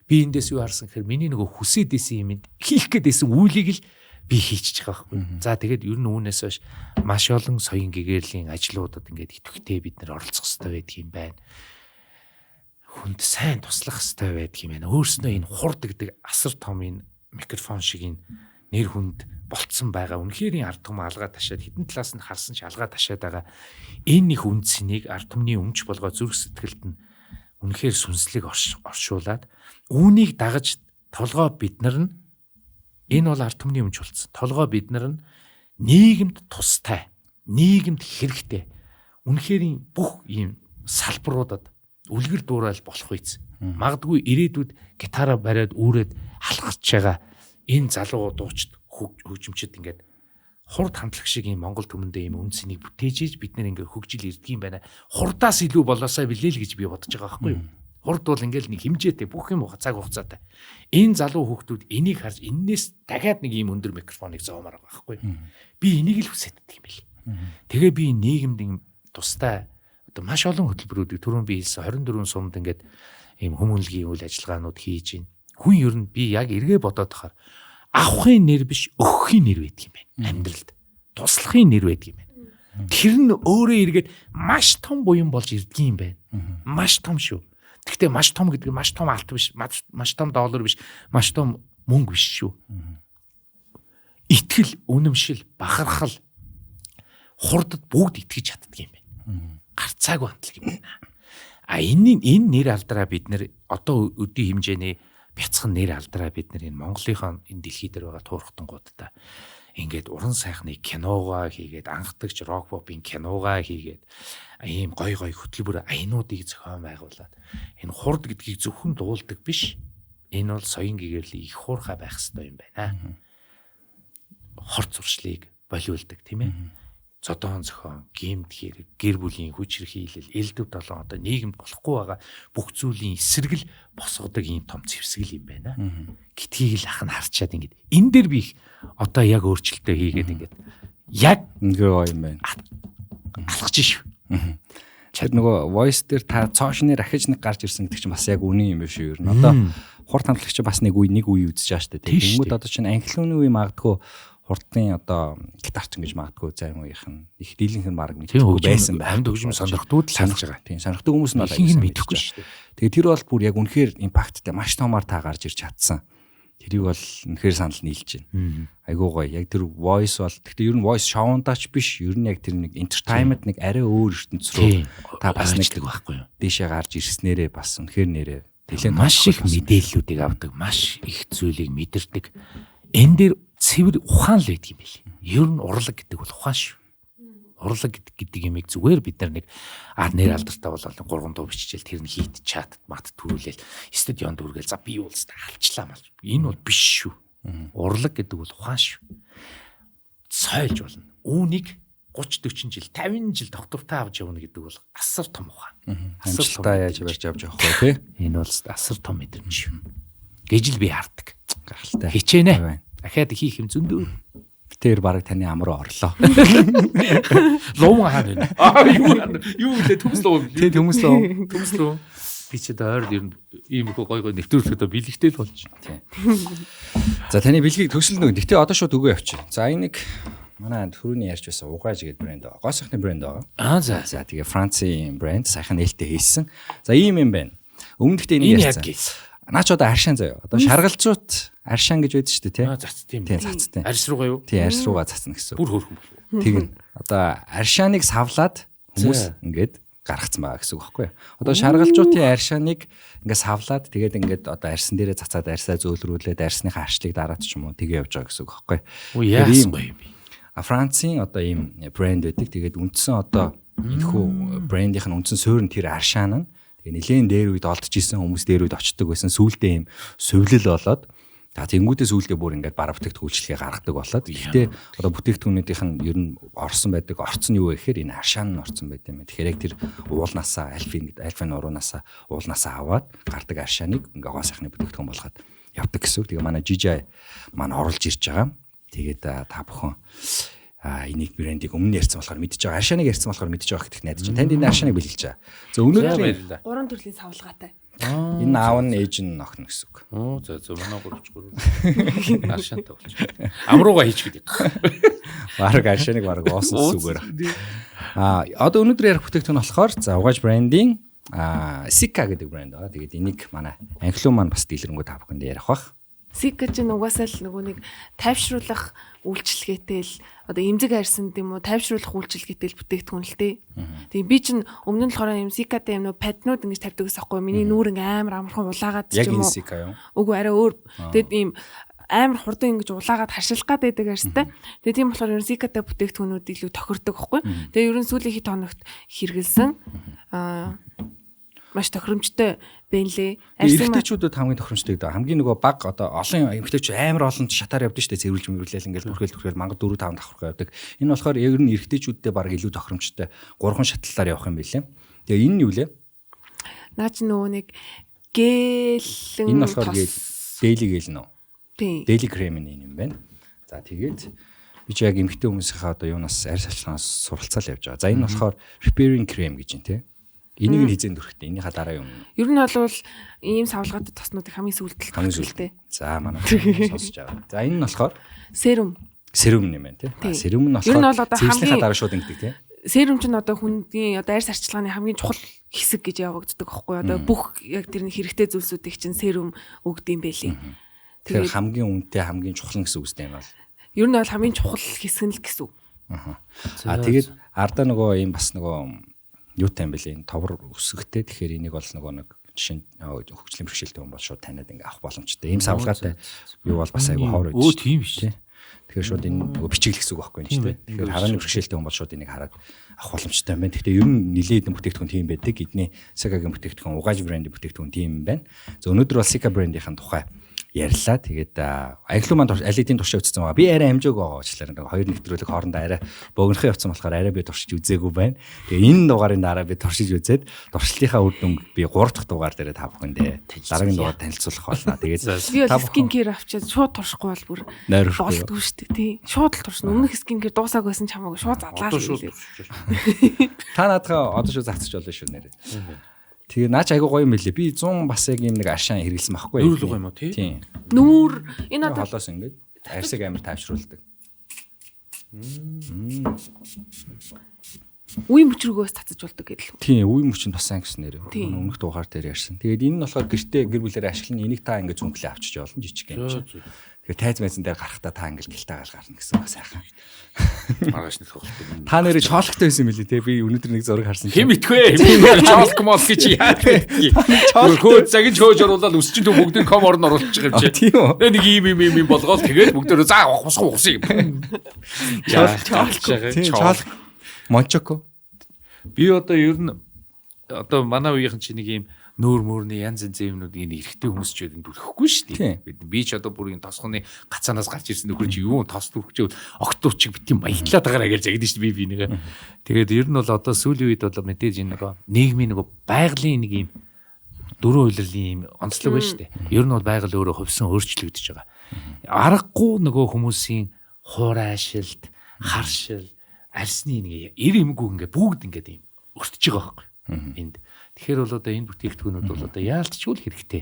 би эндээс юу харсан гэхээр миний нөгөө хүсээд исэн юм хийх гээдсэн үйлийг л би хийчих байгаа байхгүй. За тэгээд ер нь үүнээс хойш маш олон соён гэгэрлийн ажлуудад ингээд идэвхтэй бид нар оролцох хэрэгтэй байдаг юм байна. Хүнд сайн туслах хэрэгтэй байдаг юм байна. Өөрснөө энэ хурд гэдэг асар том энэ микрофон шиг энэ нэр хүнд болцсон байгаа. Үнэхээр ард түмэн алгаа ташаад хитэн талаас нь харсан ч алгаа ташаад байгаа. Энэ их үндснийг ард түмний өмч болгоо зүрх сэтгэлд нь үнэхээр сүнслэг оршуулад үүнийг дагаж толгой бид нар нь энэ бол ард түмний өмч болсон. Толгой бид нар нь нийгэмд тустай, нийгэмд хэрэгтэй. Үнэхээр бүх ийм салбаруудад үлгэр дуурайл болох үйс. Магадгүй ирээдүйд гитараа бариад үүрээд алхаж байгаа энэ залуу дуучид хөгжимчд ингээд хурд хамтлах шиг ийм Монгол түмэндээ ийм үндснийг бүтээж ийж бид нэр ингээд хөгжил ирдэг юм байна. Хурдаас илүү болоосаа билээ л гэж би бодож байгаа байхгүй юу? Хурд бол ингээл нэг хэмжээтэй бүх юм цаг хугацаатай. Энэ залуу хүүхдүүд энийг харж энээс дахиад нэг ийм өндөр микрофоныг зоомоор байгаа байхгүй юу? Би энийг л хүсэж байдаг юм бэл. Тэгээ би нийгэмд тустай одоо маш олон хөтөлбөрүүдийг түрүүн би хэлсэн 24 сумд ингээд ийм хүмүүнлэгийн үйл ажиллагаанууд хийж байна. Хүн ер нь би яг эргээ бодоод тахаар авахын нэр биш өгөхийн нэр байдаг юм байна. Амьдралд туслахын нэр байдаг юм байна. Тэр нь өөрөө эргээд маш том буян болж ирдэг юм байна. Маш том шүү. Гэхдээ маш том гэдэг нь маш том алт биш, маш том доллар биш, маш том мөнгө биш шүү. Итгэл, үнэмшил, бахархал хурдад бүгд итгэж чаддаг юм байна. Гарцаагүй хандлага юм байна. Энэ нэр алдраа бид нэр одоо өдөө хэмжээний бяцхан нэр алдраа бид нэр энэ Монголынхон энэ дэлхий дээр байгаа туурхтангуудтай ингээд уран сайхны киногоо хийгээд анхдагч рок попын киногоо хийгээд ийм гой хөтөлбөр аянуудыг зохион байгуулад энэ хурд гэдгийг зөвхөн дуулдаг биш. Энэ бол соён гэгэрлийн их хуурхай байх хэрэгтэй юм байна. Хорт зуршлыг болиулдаг тийм ээ. Зодоон зохион, гэмт хэрэг, гэр бүлийн хүч хэрхийлэл, элдв долоон одоо нийгэмд болохгүй байгаа бүх зүйлийн эсрэг л босгодог ийм том зэвсгэл юм байна. Гитгийг л ах нь харчаад ингээд энэ дээр би одоо яг өөрчлөлтөө хийгээд ингээд яг ингээ юм байна. Алхаж шүү. Тэр нөгөө voice дээр та цоошнэр ахиж нэг гарч ирсэн гэдэг чинь бас яг үнэн юм биш үү? Одоо хурд хамтлагч бас нэг үе үзэж байгаа шүү дээ. Тэнгүүд одоо чинь анхлын үе магадгүй хурдын одоо гитарч ингэж магадгүй займ үеийнх нь их дийлэнх нь баг мэдхгүй байсан байх. Амьд хөгжим сонирхдууд л санаж байгаа. Тийм сонирхдаг хүмүүс нь бол их мэдэхгүй шүү дээ. Тэгээ тэр бол бүр яг үнэхээр импакттай маш томоор та гарч ирж чадсан. Тэрийг бол үнэхээр санал нийлж байна. Айгуу гоё. Яг тэр voice бол гэхдээ ер нь voice шоундаач биш. Ер нь яг тэр нэг entertainment нэг арай өөр ертөнц рүү та бас нэг байхгүй юу? Дээшээ гарч ирснээрээ бас үнэхээр нэрээ тэлэн маш их мэдээллүүдийг авдаг, маш их зүйлийг мэдэрдэг. Энэ дээр цэвэр ухаан л байдаг юм байл. Ер нь урлаг гэдэг бол ухаан шүү. Урлаг гэдэг юмыг зүгээр бид нар нэг нэр алдартай болол 3 дуу биччихэл тэр нь хийт чат мат төрүүлээл студионд үргээл за би уулзтаа алчлаа мал. Энэ бол биш шүү. Урлаг гэдэг бол ухаан шүү. Сойлж болно. Үүнийг 30 40 жил 50 жил доктортай авч явна гэдэг бол асар том ухаан. Асар яаж барьж авч явах вэ те? Энэ бол асар том мэдрэмж шүү. Гэж л би хардаг. Гахалтай. Хичээнэ. Дахиад хийх юм зөндөө. Тэр бараг таны ам руу орлоо. Лов хаана вэ? Юу вэ? Төмслөө. Тэ төмслөө. Төмслөө. Би ч доор ийм их гой нэвтрүүлэхэд бэлэгтэй л болж байна. За таны бэлгийг төсөлнө. Гэтэ одоо шууд өгөө явчих. За энэ нэг манай түрүүний ярьж байсан угааж гэдэг брэнд байгаа. Гой сайхны брэнд байгаа. За тэгээ Францын брэнд сайхан нээлттэй хийсэн. За ийм юм байна. Өмнөдөө энийг ярьсан. Наач одоо аршаан заяа. Одоо шаргалзуут аршаан гэж байдаг шүү дээ тий. Зац тийм. Тийм цацтай. Арьс руугаа юу? Тий арьс руугаа цацна гэсэн. Бүр хөөрхөн болов. Тэгнь. Одоо аршааныг савлаад хүмүүс ингээд гаргацсан байгаа гэсэн үг байхгүй юу? Одоо шаргалжуутын аршааныг ингээд савлаад тэгээд ингээд одоо арьсан дээрээ цацаад арьсаа зөөлрүүлээд арьсныхаа арчлыг дараад ч юм уу тэгээ явж байгаа гэсэн үг байхгүй юу? Яасан гоё юм. Францын одоо ийм брэнд байдаг. Тэгээд үндсэн одоо энэхүү брэндийнх нь үндсэн суурь нь тэр аршаан нь тэгээ нэлээд дээр үед олдчихсэн хүмүүс дээр үед очдог байсан. Сүүлдээ ийм сувлэл болоод тэнгүүдээ сүүлдээ бүр ингээд бараа бүтээгдэхүүлчлэгээ гаргадаг болоод гэхдээ одоо бүтээгдэхүүнүүдийнх нь ер нь орсон байдаг. Орцсон юу вэ гэхээр энэ аршаан нь орсон байт юм. Тэгэхээр яг тэр уулнасаа альфин уруунасаа уулнасаа аваад гардаг аршааныг ингээ гоо сайхны бүтээгдэхүүн болгоод явдаг гэсэн үг. Тэгээ манай жижиг маань оруулж ирж байгаа. Тэгээд та бүхэн энийг брендийг өмнө ярьсан болохоор мэдж байгаа. Аршааныг ярьсан болохоор мэдж байгаа гэдэгт найдаж байна. Танд энэ аршааныг бэлгэлж байгаа. За өнөөдөр 3 төрлийн савлгаатай. Энэ аав нь ээж нь охин гэсэн үг. За манай 3-3 аршаантай болж. Амрууга хийчихгээд. Бараг аршааныг бараг оосон зүгээр. Одоо өнөөдөр ярих бүтээгдэхүүн болохоор за угааж брендing Sika гэдэг брэнд байгаа. Тэгээд энийг манай анхлуу маань бас дийлэрэнгүү та бүхэнд ярих бах. Sika ч угаасаа л нөгөө нэг тайвшруулах үйлчлэгээтэй л одоо эмзэг арьсан тийм үү тайвшруулах үйлчлэгээтэй л бүтээгдэхүүн л дээ. Тэгээ би чинь өмнө нь болохоор юм Sika-тай юм нөө паднууд ингэж тавьдаг гэсэн байхгүй миний нүүрэн амар амархан улаагаад ч юм уу. Яг энэ Sika юу? Үгүй арай өөр. Тэгээд ийм амар хурдан ингэж улаагаад харшилах гад байдаг арьстай. Тэгээ тийм болохоор ер нь Sika-тай бүтээгдэхүүнүүд илүү тохирдог байхгүй. Тэгээ ер нь сүүлийн хэд хоногт хэрэгэлсэн маш тохиромжтой бэнлээ. Эрэгтэйчүүдэд хамгийн тохиромжтой гэдэг. Хамгийн нөгөө баг одоо олон эмэгтэйчүүд амар олон шатаар явдаг шүү дээ. Цэвэрлж мөрөглөөл ингээл бүрхэл манга 4 5 давхрах явдаг. Энэ болохоор ер нь эрэгтэйчүүддээ баг илүү тохиромжтой 3 шатлалаар явах юм билээ. Тэгээ энэ нь юу лээ? Наа чи нөгөө нэг гэлэн энэ болохоор daily gel нөө. Тийм. Daily cream юм байна. За тэгээд би ч яг эмэгтэй хүмүүсийнхаа одоо юунаас арьс салчлагаас суралцаал явж байгаа. За энэ болохоор repairing cream гэж юм тий. Энийг нь хизээнд өрхтэй. Энийхээ дараа юм. Ер нь бол ийм савлгаатай тоснуудыг хамгийн сүүлдэлт хэлтэй. За манай сонсож байгаа. За энэ нь болохоор серум. Серум юм байна тий. Серум нь болохоор цэвэрлэхээ дараа шууд ингэдэг тий. Серум ч одоо хүндийн одоо арьс арчилгааны хамгийн чухал хэсэг гэж явагддаг аахгүй. Одоо бүх яг тэрний хэрэгтэй зүйлсүүдийг чинь серум өгдөм байлээ. Тэгэхээр хамгийн үнэтэй хамгийн чухал гэсэн үгтэй юм бол. Ер нь бол хамгийн чухал хэсэг нь л гэсэн. Тэгээд ардаа нөгөө ийм бас нөгөө юутай юм бэлээ энэ товор өсгөхтэй тэгэхээр энийг бол нөгөө нэг жишээ нь хөгжлийн бэрхшээлтэй хүн бол шууд таниад ингээ авах боломжтой. Ийм савлгаатай юу бол бас айгүй ховор байж. Тийм шүү. Тэгэхээр шууд энэ нөгөө бичиг л гэсэн үг байхгүй юм шүү дээ. Тэгэхээр харааны бэрхшээлтэй хүн бол шууд энийг хараад авах боломжтой юм байна. Гэхдээ ер нь нэлээд бүтээгдэхүүн тийм байдаг. Эдний Sika-гийн бүтээгдэхүүн угааж брендийн бүтээгдэхүүн тийм юм байна. За өнөөдөр бол Sika брендийнхэн тухай ярьлаа. Тэгээд анхлуу маань алидийн туршаа үзсэн байгаа. Би арай амжааг байгаа уучлаарай. Хоёр нэвтрүүлэг хоорондоо арай богинохын явцсан болохоор арай би туршиж үзээгүй байна. Тэгээ энэ дугаарын дараа би туршиж үзээд туршлынхаа үр дүнг би 3 дахь дугаар дээр та бүхэндээ дараагийн дугаар танилцуулах болно. Тэгээд би бол скин кэр авчиад шууд туршихгүй бол бүр болтгүй шүү дээ. Тий. Шууд л туршна. Өмнөх скин кэр дуусааг байсан ч хамаагүй шууд задлаа л. Та наадхаа одоо шүү зацчих болно шүү нэрээ. Тэгээ наач айгуу гоё юм билээ. Би 100 бас яг юм нэг аршаан хэрэгэлсэн байхгүй. Нүүр л гоё юм уу тий? Тийм. Нүүр энэ одоо холоос ингээд арьсыг амар тайвшруулдаг. Үе мөчрөгөөс татаж болдог гэдэг л. Тийм, үе мөчөнд бас сайн гэсэн нэр. Өмнөх дугаар дээр ярьсан. Тэгээд энэ нь болохоор гэртээ гэр бүлээр ашиглан энийг та ингээд зүнхлээ авчиж болно жижиг юм чи. Тэгэхээр тайз майзан дээр гарахтаа та ингээд гэлтаагаал гарна гэсэн бас сайхан. Маргааш нэг тоглолт. Та нэрээ чоологтой байсан билий те. Би өнөөдөр нэг зураг харсан. Хэм итгэвэ. Чоолог мол гэж яа. Хөөд цагийн чөөж оруулаад өсчин төв бүгдийн ком орн оруулчих юм чи. Тийм үү. Нэг ийм болгоод тэгээд бүгдөө заа ухсах. Чоолог. Мончоко. Би одоо ер нь одоо манай үеийнхэн чи нэг ийм нүүр мөрний янз янз юмнуудыг эргэтэй хүмүүс ч юм дүрхэхгүй шүү дээ. Би ч одоо бүрийн тосхоны гацаанаас гарч ирсэн нөхөр чи юу тос дүрхчээ октоочиг битгий баятлаад байгаараа гэж загдсан шүү дээ би нэг. Тэгээд ер нь бол одоо сүүлийн үед бол мэдээж энэ нэг нийгмийн нэг байгалийн нэг ийм дөрвөн үйлрлийн ийм онцлог байна шүү дээ. Ер нь бол байгаль өөрөө хувьсан өөрчлөгдөж байгаа. Аргагүй нөгөө хүмүүсийн хуурайшилт, харшил, арсны нэг эр эмгүү ингээ бүгд ингээд ийм өртөж байгаа байхгүй. Энд тэгэхээр бол одоо энэ бүтээгдэхүүнүүд бол одоо яалтчгүй л хэрэгтэй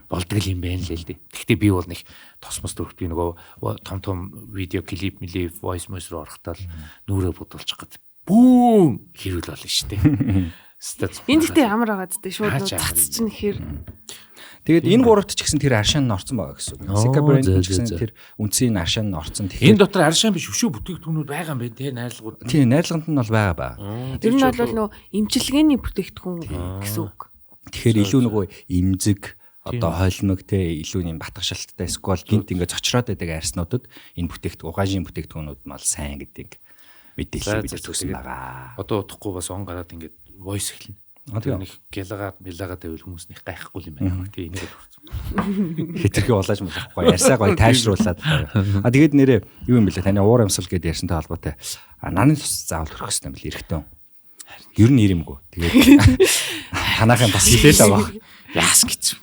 болдог юм байна л л дээ. Гэхдээ би бол нэг тосмос дөрөвт би нөгөө том видео клип мэлээ voice mouse руу орохдоо нүрээ бодулчих гээд бүүн хэрүүл болно шүү дээ. Энд гэхдээ ямар байгаа зү шууд цац чинь ихээр. Тэгээд энэ гуравт ч гэсэн тэр аршаан нь орсон байгаа гэсэн үг. Sika брэнд ч гэсэн тэр үндсийн аршаан нь орсон. Энэ дотор аршаан биш өшөө бүтээгдэхүүнүүд байгаа юм байна те найрлагууд. Тийм найрлаганд нь бол байгаа. Тэр нь бол нөө имчилгээний бүтээгдэхүүн гэсэн үг. Тэгэхээр илүү нөгөө имзэг одоо хойлмог те илүү юм батгашаалттай эсвэл гинт ингээд зочроод байдаг арьснуудад энэ угаажийн бүтээгдэхүүнүүд мал сайн гэдэг мэдээлэл бид төсөн байгаа. Одоо удахгүй бас он гараад ингээд voice эхэлнэ. Нэг гялагаад байвал хүмүүс нэг гайхгүй юм байна. Тийм энийг хэлсэн. Хэтэрхий улааж болохгүй ярьсаа гоё тайвшруулад. Тэгээд нэрээ юу юм бэлээ таны уур амьсгал гэдээ ярьсантай холбоотой. Нарны тус заавал төрөх хэрэгтэй юм бэл эрэхтэн. Ер нь ирэмгүй. Тэгээд танахын бас хэлээл байгаа. Яас гэж.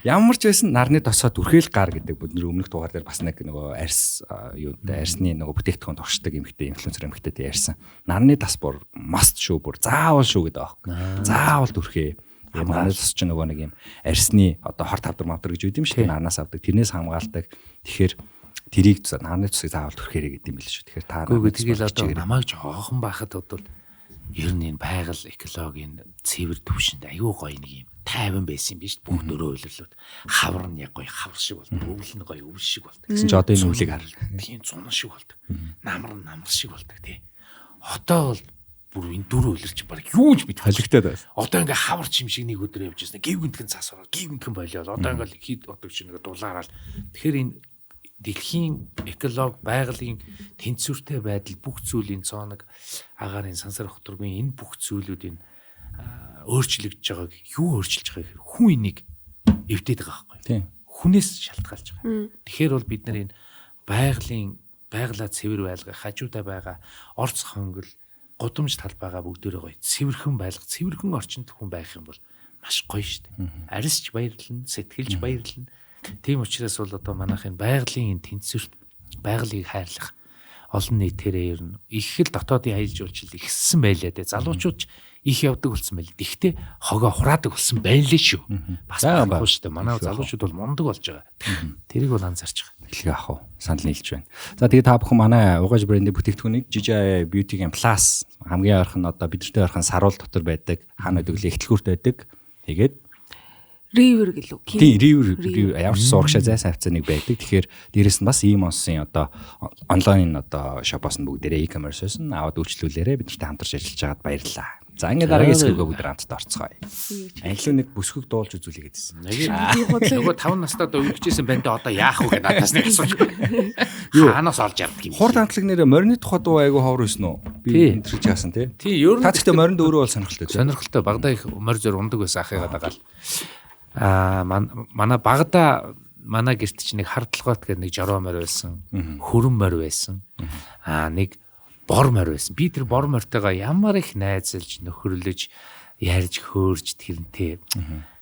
Ямар ч байсан нарны тосоо дүрхэл гар гэдэг бидний өмнөх дугаар дээр бас нэг нөгөө арьс юутай арьсны нөгөө бүтээгдэхүүн туршдаг эмэгтэй инфлюенсер эмэгтэйтэй ярьсан. Нарны тас бүр must шүү бүр заавал шүү гэдэг аахгүй. Заавал дүрхээ. Нарны тос ч нөгөө нэг юм арьсны одоо хор тавдар мавдар гэж үүд юм шүү дээ. Нарнаас авдаг. Тэрнээс хамгаалдаг. Тэгэхээр тэрийг нарны тосыг заавал дүрхээрэй гэдэг юм бэл шүү. Тэгэхээр та тэгэл одоо намайг жоохон байхад бодвол ер нь энэ байгаль экологийн цэвэр төвшөнд аюу гоё нэг юм тайван байсан юм биш бүгд өрөө үйлрлүүд хавар нь яг гоё хавар шиг болдог өвөл нь гоё өвөл шиг болдог гэсэн чи одоо энэ өвлийг хар тийм зун шиг болдог намар шиг болдог тий одоо бол бүр энэ дөрөв үйлэрч баг юуж бит халигтай байсан одоо ингээ хавар чим шиг нэг өдөр явж ирсэн гів гинтгэн цаас ороо гів гинтгэн болоод одоо ингээ хид одог чинь ингээ дулаараад тэгэхээр энэ дэлхийн эколог байгалийн тэнцвэртэй байдал бүх зүйлийн цооног агаарын сансар хөтөргийн энэ бүх зүйлүүдийн өөрчлөгдөж байгааг юу өөрчилж байгаа гэхээр хүн энийг эвдээд байгаа байхгүй. Хүнээс шалтгаалж байгаа. Тэгэхээр бол бид нар энэ байгалаа цэвэр байлгах хажуудаа байгаа орц хонгол гудамж талбайгаа бүгдээрээ гоё цэвэрхэн байлгах цэвэрхэн орчинд хүн байх юм бол маш гоё шүү дээ. Арьсч баярлна, сэтгэлж баярлна. Тийм учраас бол одоо манайхын байгалийн тэнцвэрт байгалыг хайрлах олон нийтээрээ ер нь их л дотоодын аялал жуулчлал ихссэн байлаа дээ. Залуучууд их явдаг болсон байл. Гэхдээ хогоо хураадаг болсон байлээ шүү. Бас байхгүй шүү дээ. Манай залуучууд бол мундаг болж байгаа. Тэрийг бол анзаарч байгаа. Хэлгээ ах уу. Санал нийлж байна. За тэгээ та бүхэн манай угааж брендийн бүтээгдэхүүнийг Jija Beauty-гийн Plus хамгийн ойрхон одоо бидэртэй ойрхон саруул дотор байдаг. Хаана байдаг вэ? Эхлэлгүүрт байдаг. Тэгээд River гэлөө. Тийм, River ямар ч сурагшаа зайсан хавцааныг байдаг. Тэгэхээр дээрэс нь бас ийм онсын одоо онлайн одоо шопоос нь бүгдээрээ e-commerce-оос нь аваад үйлчлүүлээрээ бидэртэй хамтарч ажиллаж байгаад баярлалаа. За ингээд дараагийн хэсгээ бүгд хамтдаа орцгоё. Англиу нэг бүсгүйг дуулж үзүүлээ гэдсэн. Нөгөө 5 настай одоо өвлөжсэн байна да одоо яах вэ гэдэг надаас нэг асууж. Юу ханаас олж явдаг юм. Хурд хамтлаг нэрээ морины тухай дуу айгу ховор байсан уу? Би энэ төрж яасан тий. Тий, ер нь та гэхдээ моринд өөрөө бол сонирхолтой. Сонирхолтой багада их морь зөр ундаг байсан ахыгаа дагаал. Манай багада манай гэрт чинь нэг хардлогоот гэдэг нэг жороо морь байсан. Хөрөн морь байсан. Нэг бор морь байсан. Би тэр бор морьтойгоо ямар их найзалж нөхөрлөж ярьж хөөрж тэрнтэй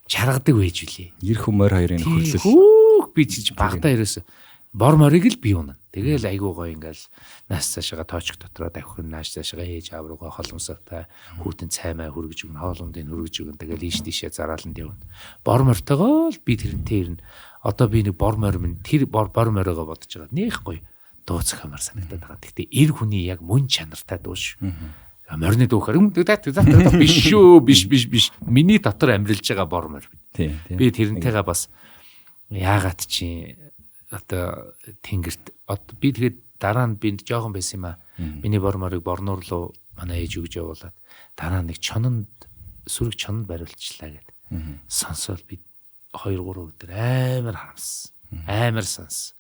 чаргадаг байж үлээ. Ир хүмүүр хоёрын нөхөрлөл. Хүүх би чи багада ерөөсө бор морийг л би унаа. Тэгэл айгуу гоё ингээл нааш цаашаа тоочк дотроо давхин нааш цаашаа ээж аав руугаа холомсоотой хүүтэн цаймаа хөргөж өгнө хоолундын хөргөж өгнө тэгэл ийш тийшээ зарааланд явна. Бор мортойгоо л би тэрнтэй ирнэ. Одоо би нэг бор морь минь тэр бор моройгоо бодож байгаа. Нэх гоё дууцхамар санагдаад байгаа. Гэхдээ эр хүний яг мөн чанартай дууш. Морины дүүхэр биш шүү биш. Миний дотор амьрлж байгаа бор морь. Би тэрнтэйгээ бас яагаад чи одоо тэнгэрт би тэгээд дараа нь би жоохон байсан юм аа. Миний бор морийг борнуур руу манай ээж өгж явуулаад дараа нэг сүрэг чононд бариулчлаа гэд. Сонсоод би 2-3 өдөр амар харамсан. Амар сонс.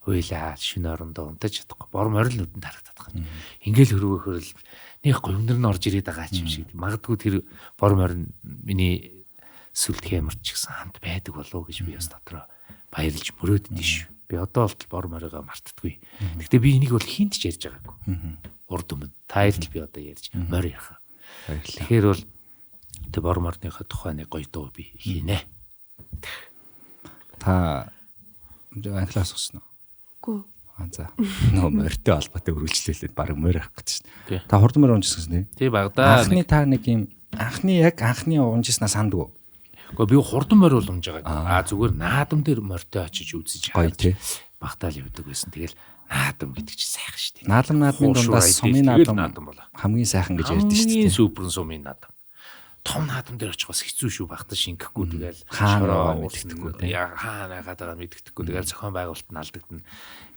Хуйлаа шинэ орондоо унтаж чадахгүй. Бор морь л нүдэнд харагдаад байгаа. Ингээл хөрөөхөр л нэг гомнөр нь орж ирээд байгаа юм шиг. Магадгүй тэр бор морь миний сүлд хямарч гэсэн хамт байдаг болов уу гэж би бас дотроо баярлж мөрөөддөг шүү. Би одоо бол бор моройгоо мартдаггүй. Гэхдээ би энийг бол хинт ч ярьж байгаагүй. Урд өмнө таард л би одоо ярьж морь яхаа. Тэгэхээр бол тэр бор морьныхоо тухай нэг гоё дуу би хийнэ. Та англиас уснаа. Гүү. За. Нөө морьтой холбоотой үргэлжлүүлээд баг морь авах гэж шин. Та хурд морь унжсэн тий? Тий багада. Анхны та нэг юм анхны унжснаа сандгүй. Гэхдээ би хурдан морь бол унж байгаа. Зүгээр наадам дээр морьтой очиж үзэж байгаа. Багтаал явдаг байсан. Тэгэл наадам гэдэг чинь сайхан шүү дээ. Наадмын дундаас сумын наадам хамгийн сайхан гэж ярьдэн шүү дээ. Супер сумын наадам. том наадам дээр очих бас хэцүү шүү багтаа шингэхгүй тэгэл хаана мэддэхгүй тий. Яа хаана гадаа мэддэхгүй тэгэл зохион байгуулалт нь алдагдана.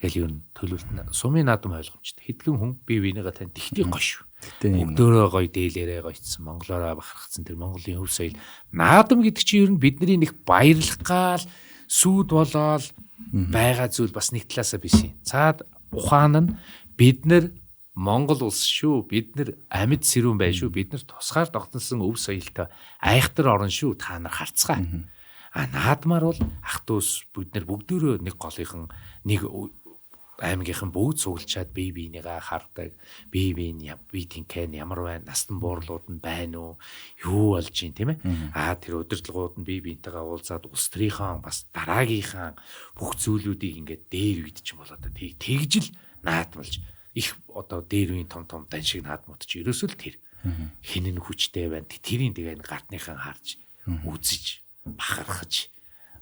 Тэгэл юу төлөвлөлт сумын наадам ойлгомжтой. Хэдхэн хүн бие бинийгээ тань тэгтийн гоё шүү. Өгдөөрөө гоё дээлээрээ гоёцсон монголоороо бахархсан тэр Монголын хөв соёл наадам гэдэг чинь ер нь бидний нэг баярлах гал сүйд болоод байгаа зүйл бас нэг талаасаа биш юм. Цаад ухаан нь бид нар Монгол улс шүү. Бид нар амьд сэрүүн бай шүү. Бид нар тусгаар тогтносон өв соёлтой айхтар орон шүү. Та нар харцгаа. Наадмаар бол ах トゥ ус бид нар бүгдөө нэг голынхан нэг аймгийнхан бүгд цуглчаад бие биенийгээ хардаг. Бие биен бие тинхэн ямар байна? Настан буурлууд нь байна уу? Юу болж юм тийм ээ? Тэр удирдлагууд нь бие биентэйгээ уулзаад улс төрийнхөө бас дараагийнхаа бүх зүйлүүдийг ингээд дээр үйдчих болоод тэгжил наадмалж их одоо дээр үеийн том дан шиг наадмууд чи ерөөсөө л тэр хинэн хүчтэй байна. Тэрийн тэгээ гартныхан харж үзэж бахархаж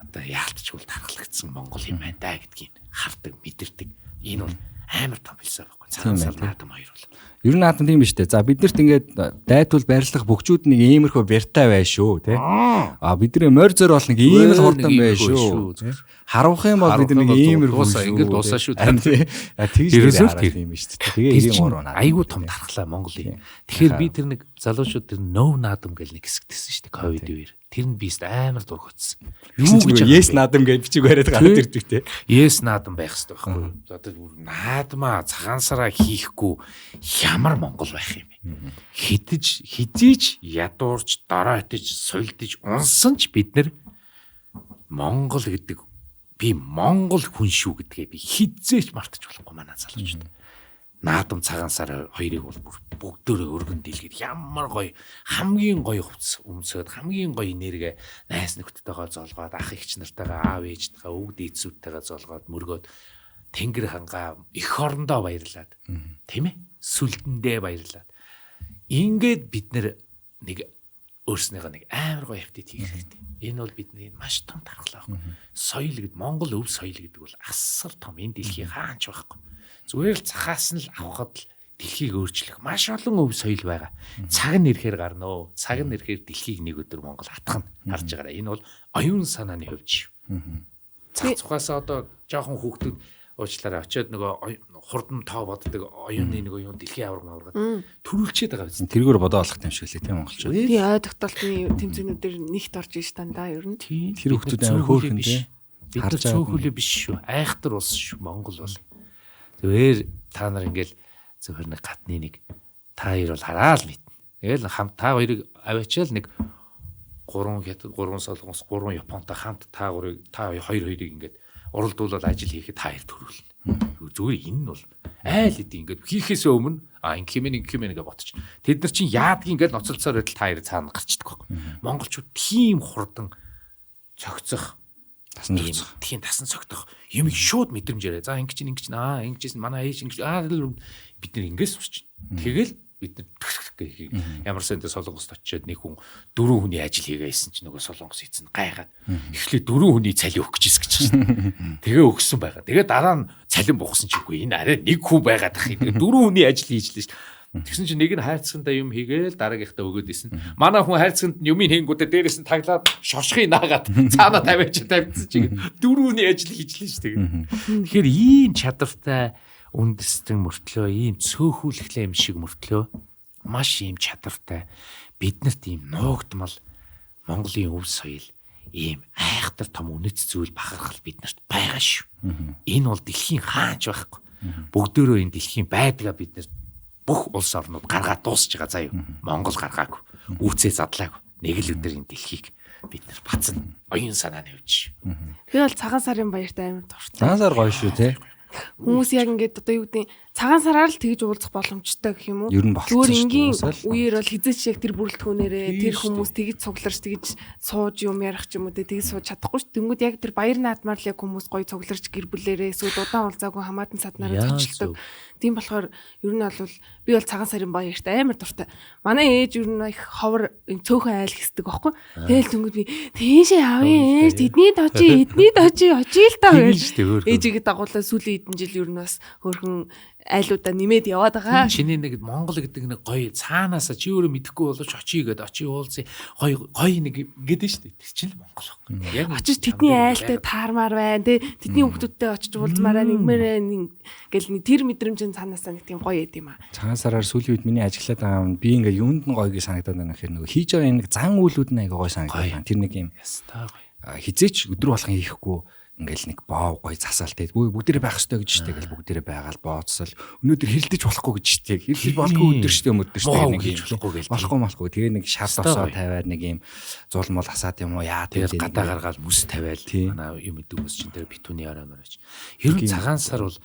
одоо яалтчгүй тархалагдсан Монгол юм байна да гэдгийг хардаг мэдэрдэг. Энэ бол амар том хэлсэн байхгүй. Цаанасаар наадам хоёр бол. Ер нь наадам тийм биш үү? За бид нарт ингээд дайтвал барилах бүгжүүд нэг иймэрхүү бяртай бай шүү тий. Бидний морь зөр бол нэг ийм л хурдан бай шүү. Харуулах юм бол бид нэг иймэрхүү ингээд дуусаа шүү. Тэгж тийм биш үү? Тэгээ ийм ороо наадам. Айгуу том дархлаа Монголын. Тэгэхээр би тэр нэг залуучууд тэр нов наадам гэл нэг хэсэг гэсэн шүү дээ ковид үеэр. Тэр нь бист амар дургуутсан. Юу гэж yes наадам гэж бичиг бариад гараад ирдэг тий. Yes наадам байх хэрэгтэй байхгүй. Одоо наадмаа цагаансараа хийхгүй ямар Монгол байх юм бэ? Хизээж ядуурч, дороотж, сулдж, унсан ч бид нар Монгол гэдэг би Монгол хүн шүү гэдгээ би хизээч мартаж болохгүй манай залуучууд. Наадам цагаансаар хоёрыг бол бүгдөө өргөн дэлгээд ямар гоё хамгийн гоё хувцас өмсөд хамгийн гоё энерги найс нөхдөдтэйгээ золгоод ах эгч нартайгаа аав ээжтэйгээ өвд эцүүдтэйгээ золгоод мөргөөд тэнгэр хангаа эх орондоо баярлаад тийм ээ сүлдэндээ баярлаад ингээд бид нэг өөрснийхөө нэг амар гоё хавтыг хийх хэрэгтэй. Энэ бол бидний маш том дархлаа байхгүй. Соёл гэдэг Монгол өв соёл гэдэг бол асар том энэ дэлхийн хаач байхгүй. Зүгээр л цахаас нь л авахад л дэлхийг өөрчлөх маш олон өв соёл байгаа. Цаг нь ирэхээр гарна өө. Цаг нь ирэхээр дэлхийг нэг өдөр Монгол хатгах нь харж байгаараа. Энэ бол оюун санааны хувьд шүү. Цаг цухаасаа одоо жоохон хүүхдүүд уучлаарай очиод нөгөө хурдан тоо боддог оюуны нөгөө юм дэлхийн авраг мавраг төрүүлчихэд байгаа биз. Тэргээр бодоо олох юм шиг лээ тийм монголчууд. Би ой тогтолтын тэмцээнүүдээр нэгт орж иж дандаа ер нь. Тэр хүүхдүүд амар хөөрхөн тийм. Бид нар цөөхөлөө биш шүү. Айхтар ус шүү Монгол бол. Зүгээр та нар ингээл зөвхөн нэг гатны нэг та хоёр бол хараал мэт. Тэгэл та хоёрыг аваачаал нэг 3 хятад 3 солонгос 3 японтой хамт та хоёрыг ингээд уралдуулаад ажил хийхэд та хоёр төрүүлнэ. Зүгээр энэ нь бол айл эдийн ингээд хийхээс өмнө инкимэн гэж ботчих. Тэд нар чинь яадгийн ингээд ноцолцоор байтал та хоёр цаана гарчдаг байхгүй. Монголчууд тийм хурдан цогцох тийм тасан цогтох юм шууд мэдрэмжээрээ. За ингэ чинь манай ээж ингэж бид нар ингээс сурч. Тэгэл бид нар ямар сэнтэй солонгост очиод нэг хүн 4 хүний ажил хийгээсэн чинь нөгөө солонгос эзэн гайхаад эхлээ 4 хүний цалин өгөх гэжсэн гэж байна. Тэгээ өгсөн байгаа. Тэгээ дараа нь цалин бухсан ч үгүй энэ арай нэг хүн байгаад ах юм. 4 хүний ажил хийж лээ ш. Тэгсэн чинь нэг нь хайрцагтаа юм хийгээл дараагийнхтаа өгөөд исэн. Манай хүн хайрцагт юмыг хийнгүүтээ дээрээс нь таглаад шошхыг наагаад цаанаа тавьчихсан чинь 4 хүний ажил хийж лээ ш. Тэгэхээр ийм чадвартай үндэстэн мөртлөө ийм цөөхүүлэхлээ юм шиг мөртлөө маш ийм чадвартай биднэрт ийм нуугдмал Монголын өв соёл ийм айхтар том үнэт зүйл бахархал биднэрт байгаа шүү. Энэ бол дэлхийн хаач байхгүй. Бүгдөө энэ дэлхийн байдгаа биднэрт бүх улс орнууд гаргаад дуусч байгаа заа юу. Монгол гаргаагүй. Үүцээ задлаагүй. Нэг л өдөр энэ дэлхийг бид нар бацна. Оюун санааны хувьд. Би бол цагаан сарын баяртай амар дуртай. Цагаан сар гоё шүү те. Хүмүүс яг ингээд одоо юу гэдэг цагаан сараар л тэгж уулзах боломжтой гэх юм уу? Зүгээр энгийн үеэр бол хизээч яг тэр бүрэлдэхүүнээрээ тэр хүмүүс тэгж цугларч тэгж сууж юм ярих ч юм уу тэгж сууж чадахгүй ш. Тэнгүүд яг тэр баяр наадмаар л яг хүмүүс гоё цугларч гэр бүлээрээ эсвэл удаан уулзаагүй хамаатан саднараа зочлдог. Тийм болохоор ер нь бол би бол цагаан сарын баяртай амар дуртай. Манай ээж ер нь их ховор цөөхөн айл хэсдэг байхгүй. Тэгэл тэнгүүд би тийшээ авъя ээж тэдний дочи очил та гэж ээжигээ дагуулаа сүүлийн хэдэн жил ер нь бас хөөрхөн айлуудаа нэмээд яваад байгаа. Чиний нэг Монгол гэдэг нэг гоё цаанаасаа чи өөрөө мэдэхгүй боловч очигээд очи уулзъя. Гоё нэг гэдэг шүү дээ. Тэр чинь Монгол байхгүй. Яг очиж тэдний айлтай таармаар байна. Тэдний хүүхдүүдтэй очиж уулзмаараа нэгмээрээ гэл тэр мэдрэмжийн цаанаасаа нэг тийм гоё юм аа. Цагаансараар сүүлийн үед миний ажиллаад байгаа юм би ингээ юунд нь гоё гэж санагдаад байна гэхээр нөгөө хийж байгаа нэг зан үйлүүд нь аяга гоё санагдаад байна. Тэр нэг юм хизээч өдрө болгон хийхгүй ингээл нэг боов гоё засаалтай бүгдээрээ байх хэрэгтэй гэж штэ гэл бүгдээрээ байгаал бооцсол өнөөдөр хэрэлдэж болохгүй гэж штэ хэрэлдэж болохгүй өдөр штэ өдөр штэ нэг хийж болохгүй тэгээ нэг шарт осоо тавиад нэг юм зулмал асаад юм уу яа тэгээ гадаа гаргаал мүс тавиал манай юм идэг хүмүүс чинь тэр битүүний оройморч ер нь цагаан сар бол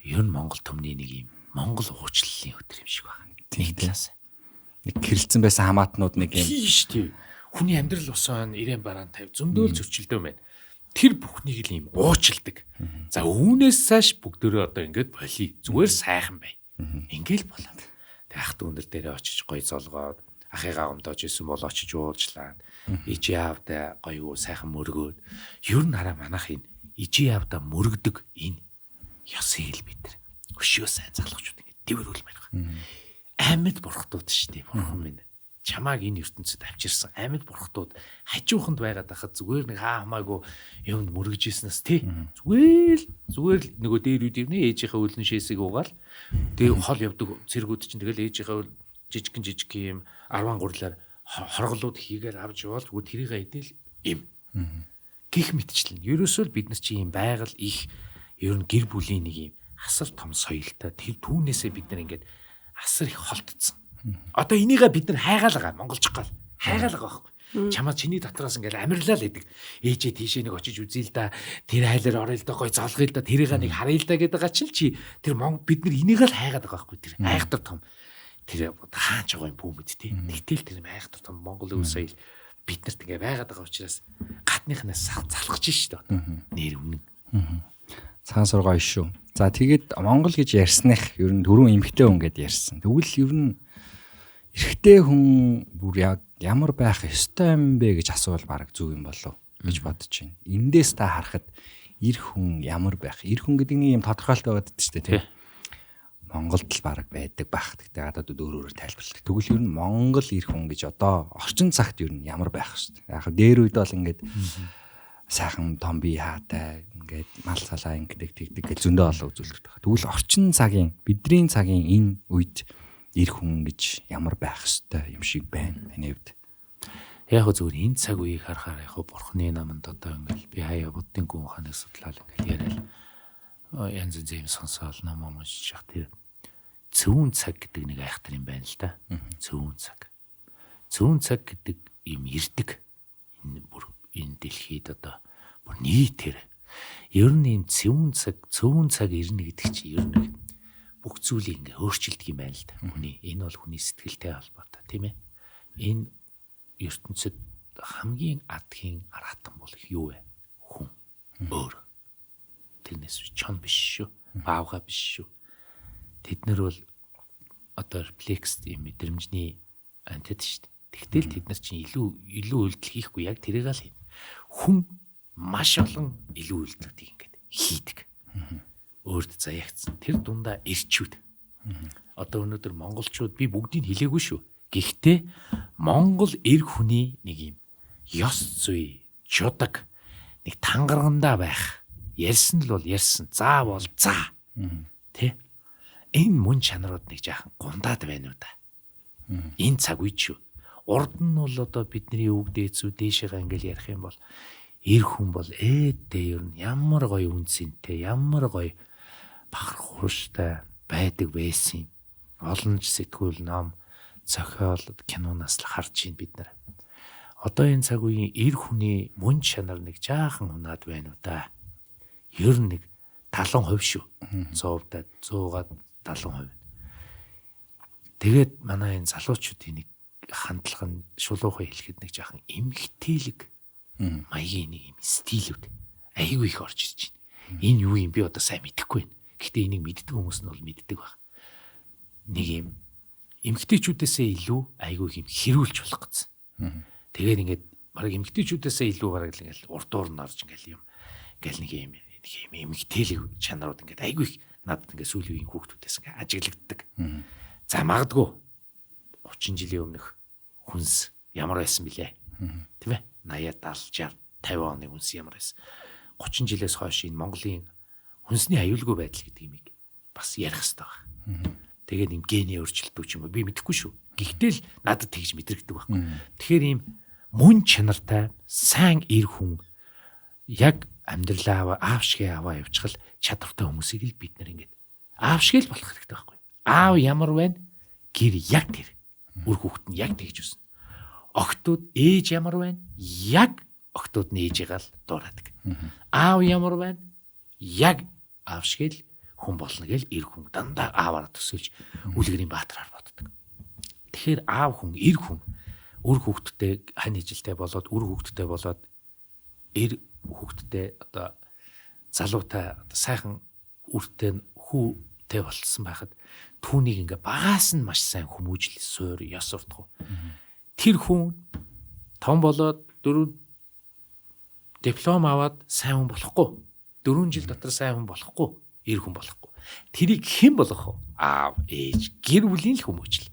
ер нь Монгол төмний нэг юм Монгол уучлалын өдөр юм шиг байна. Нэг талаас нэг хэрэлцэн байсан хамаатнууд нэг юм тийш тий хүний амьдрал усан ирээн бараан тавь зөндөөл зөрчилдөө байна. Тэр бүхнийг л юм уучилдаг. За үүнээс цааш бүгдөө одоо ингээд болий. Зүгээр сайхан бай. Ингээл болоо. Тэг ах дүүнэр дээрээ очиж гоё золгоод ахыгаа гомдож исэн бол очиж уулзлаа. Ижи аавда гоё сайхан мөргөөд ер нь хараа манах энэ ижи аавда мөргөдөг энэ ёсыг л бид нар өшөө сайн залгуучуд ингээд тэрүүл байна. Амьд бурхтууд шүү дээ. Бурхан минь чамааг энэ ертөнцид авчирсан амьд бурхтууд хажууханд байгаад байхад зүгээр нэг хамаагүй юмд мөргөж ийснээс тий зүгээр нөгөө дээр үд ивнэ ээжийнхээ өлнө шээсийг угаал тэгээ хол явдаг цэргүүд чинь тэгэл ээжийнхээ жижиг юм 10 гурлаар хорголууд хийгээл авч явал зүгээр тэрийг идэл им гих мэтчлэн ерөөсөө бид нар чи юм байгаль их ер нь гэр бүлийн нэг юм асар том соёлтой тэр түүнээсээ бид нар ингээд асар их холтцсон. Одоо энийгээ бид нар хайгаал байгаа монголч гал хайгаал байгаа байхгүй. Чамаа чиний дотроос ингээл амирлаа л идэг. Ээжээ тийшээ нэг очиж үзье л да. Тэр хайлаар орё л да гой залгая л да. Тэрийг нэг харъя л да гэдэг байгаа чи тэр бид нар энийгээ л хайгаад байгаа байхгүй. Тэр айхтар том тэр хаач байгаа юм бүүмэд тий. Тэгтэл тэр айхтар том монгол өв соёл биднэрт ингээ байгаад байгаа учраас гадныхнаас залхаж шít одоо. Нэр өмнө. Цагаан сар гоё шүү. За тэгээд Монгол гэж ярьсных ер нь дөрөв эмхтэй хүн гэдээ ярьсан. Тэгвэл ер нь эрэгтэй хүн бүр яг ямар байх ёстой юм бэ гэж асуувал баг зүг юм болов гэж бодож байна. Эндээс та харахад эр хүн ямар байх? Эр хүн гэдэг нэг юм тодорхойлолтой байдаг шүү дээ, тийм. Монголд л баг байдаг байх. Тэгтээ гадаадд өөр тайлбарладаг. Тэгвэл ер нь Монгол эр хүн гэж одоо орчин цагт ер нь ямар байх вэ? Яг дээр үед бол ингээд сайхан том бие хаатай ингээд мал салаа ингээд тэгдэг гэж зөндөө олон үзүүлэлт байна. Тэгвэл орчин цагийн бидний цагийн энэ үед эр хүн гэж ямар байх ёстой юм шиг байна таны хувьд. Яг зүгээр энэ цаг үеийг харахаар яг бурхны наманд одоо ингээл би хаяа буддын гүн ухааныг судлаад ингээл яриад янз янз юм сонсоол ном уншиж явах тэр цөөн цаг гэдэг нэг айхтар юм байна л да. Цөөн цаг. Цөөн цаг гэдэг юм ирдэг. Энэ дэлхийд одоо бүр нийтээр ер нь энэ цөөн цаг ирнэ гэдэг чинь ер нь бүх зүйлийг ингээ өөрчилдөг юм байна л да. Энэ бол хүний сэтгэлтэй холбоотой тийм ээ. Энэ ертөнцид хамгийн адгийн аратан бол юу вэ? Хүн. Өөр. Тэрнээс чон биш шүү. Баавга биш шүү. Тэд нар бол одоо рефлекс юм мэдрэмжний антид шүү дээ. Тэгтэл тэд нар чинь илүү үйлдэл хийхгүй яг тэрийг л хийнэ. Хүн маш олон илүү үйлдэлүүдийг ингээд хийдэг. Өөрт заяагцсан. Тэр дундаа эрчүүд. Одоо өнөөдөр монголчууд би бүгдийг хэлээгүй шүү. Гэхдээ монгол эр хүний нэг юм ёс зүй, чудаг, нэг тангаргандаа байх. Ярьсан л бол ярьсан. За бол за. Тэ? Энэ мөн чанарууд нэг жаахан гундаад байна уу да. Энэ цаг үе шүү. Урд нь бол одоо бидний өвөг дээдсүү дээшээгээ ингээл ярих юм бол эр хүн бол ээдээ ер нь ямар гоё үнцэнтэй, ямар гоё бахархууштай байдаг байсан юм. Олон сэтгүүл ном зохиол киноноос л харж ийн бид нар. Одоо энэ цаг үеийн эр хүний мөн чанар нэг жаахан унаад байна уу да. Ер нь нэг 70% шүү. 100%. Тэгээд манай энэ залуучуудын нэг хандлага нь шулуухан хэлэхэд нэг жаахан эмгтээлэг маягийн нэг юм стилүүд айгүй их орж ирж байна. Энэ юу юм би одоо сайн мэдэхгүй байна. Гэхдээ энийг мэддэг хүмүүс нь бол мэддэг баг. Нэг юм эмгтээчүүдээсээ илүү айгүй юм хэрүүлж болох гэсэн. Тэгээд ингээд бараг эмгтээчүүдээсээ илүү бараг ингээл урд уур нь орж ингээл юм ингээл нэг юм нэг юм эмгтээлэг чанарууд ингээд айгүй их надад ингээд сүүлийн үеийн хүүхдүүдээс ингээд ажиглагддаг. За магадгүй 30 жилийн өмнөх хүнс ямар байсан бilé? Тийм ээ. 80, 70, 60, 50 оны хүнс ямар байсан? 30 жилээс хойш энэ Монголын хүнсний аюулгүй байдал гэдэг юмыг бас ярих хэрэгтэй байна. Тэгээд юм гений өөрчлөлтүүд ч юм уу би мэдэхгүй шүү. Гэхдээ л надад тэгж мэдрэгдэг байна. Тэгэхээр ийм мөн чанартай сайн эр хүн яг амьдралаа аавшгээ аваа явчихвал чадвартай хүмүүсийг л бид нар ингээд аавшгээ л болох хэрэгтэй байхгүй. Аав ямар байна? Гэр яг тэр. Үр хүүхэд нь яг тэгж үснэ. Охтууд ээж ямар байна? Яг охтууд нь ээжигээ л дуурайдаг. Аав ямар байна? Яг аавшгээ л хүн болно гэл эр хүн дандаа ааваараа төсөөлж үлгэрийн баатараар боддог. Тэгэхээр аав хүн, эр хүн үр хүүхэдтэй хань ижилтэй болоод үр хүүхэдтэй болоод эр хүүхэдтэй одоо залуутай одоо сайхан үртэй хүүтэй болсон байхад түүнийг ингээ багаас нь маш сайн хүмүүжил суур ёс суртах. Тэр хүн том болоод 4 диплом аваад сайн хүн болохгүй. 4 жил дотор сайн хүн болохгүй. Эр хүн болохгүй. Тэрийг хэн болгох вэ? Аав, ээж, гэр бүлийн л хүмүүжил.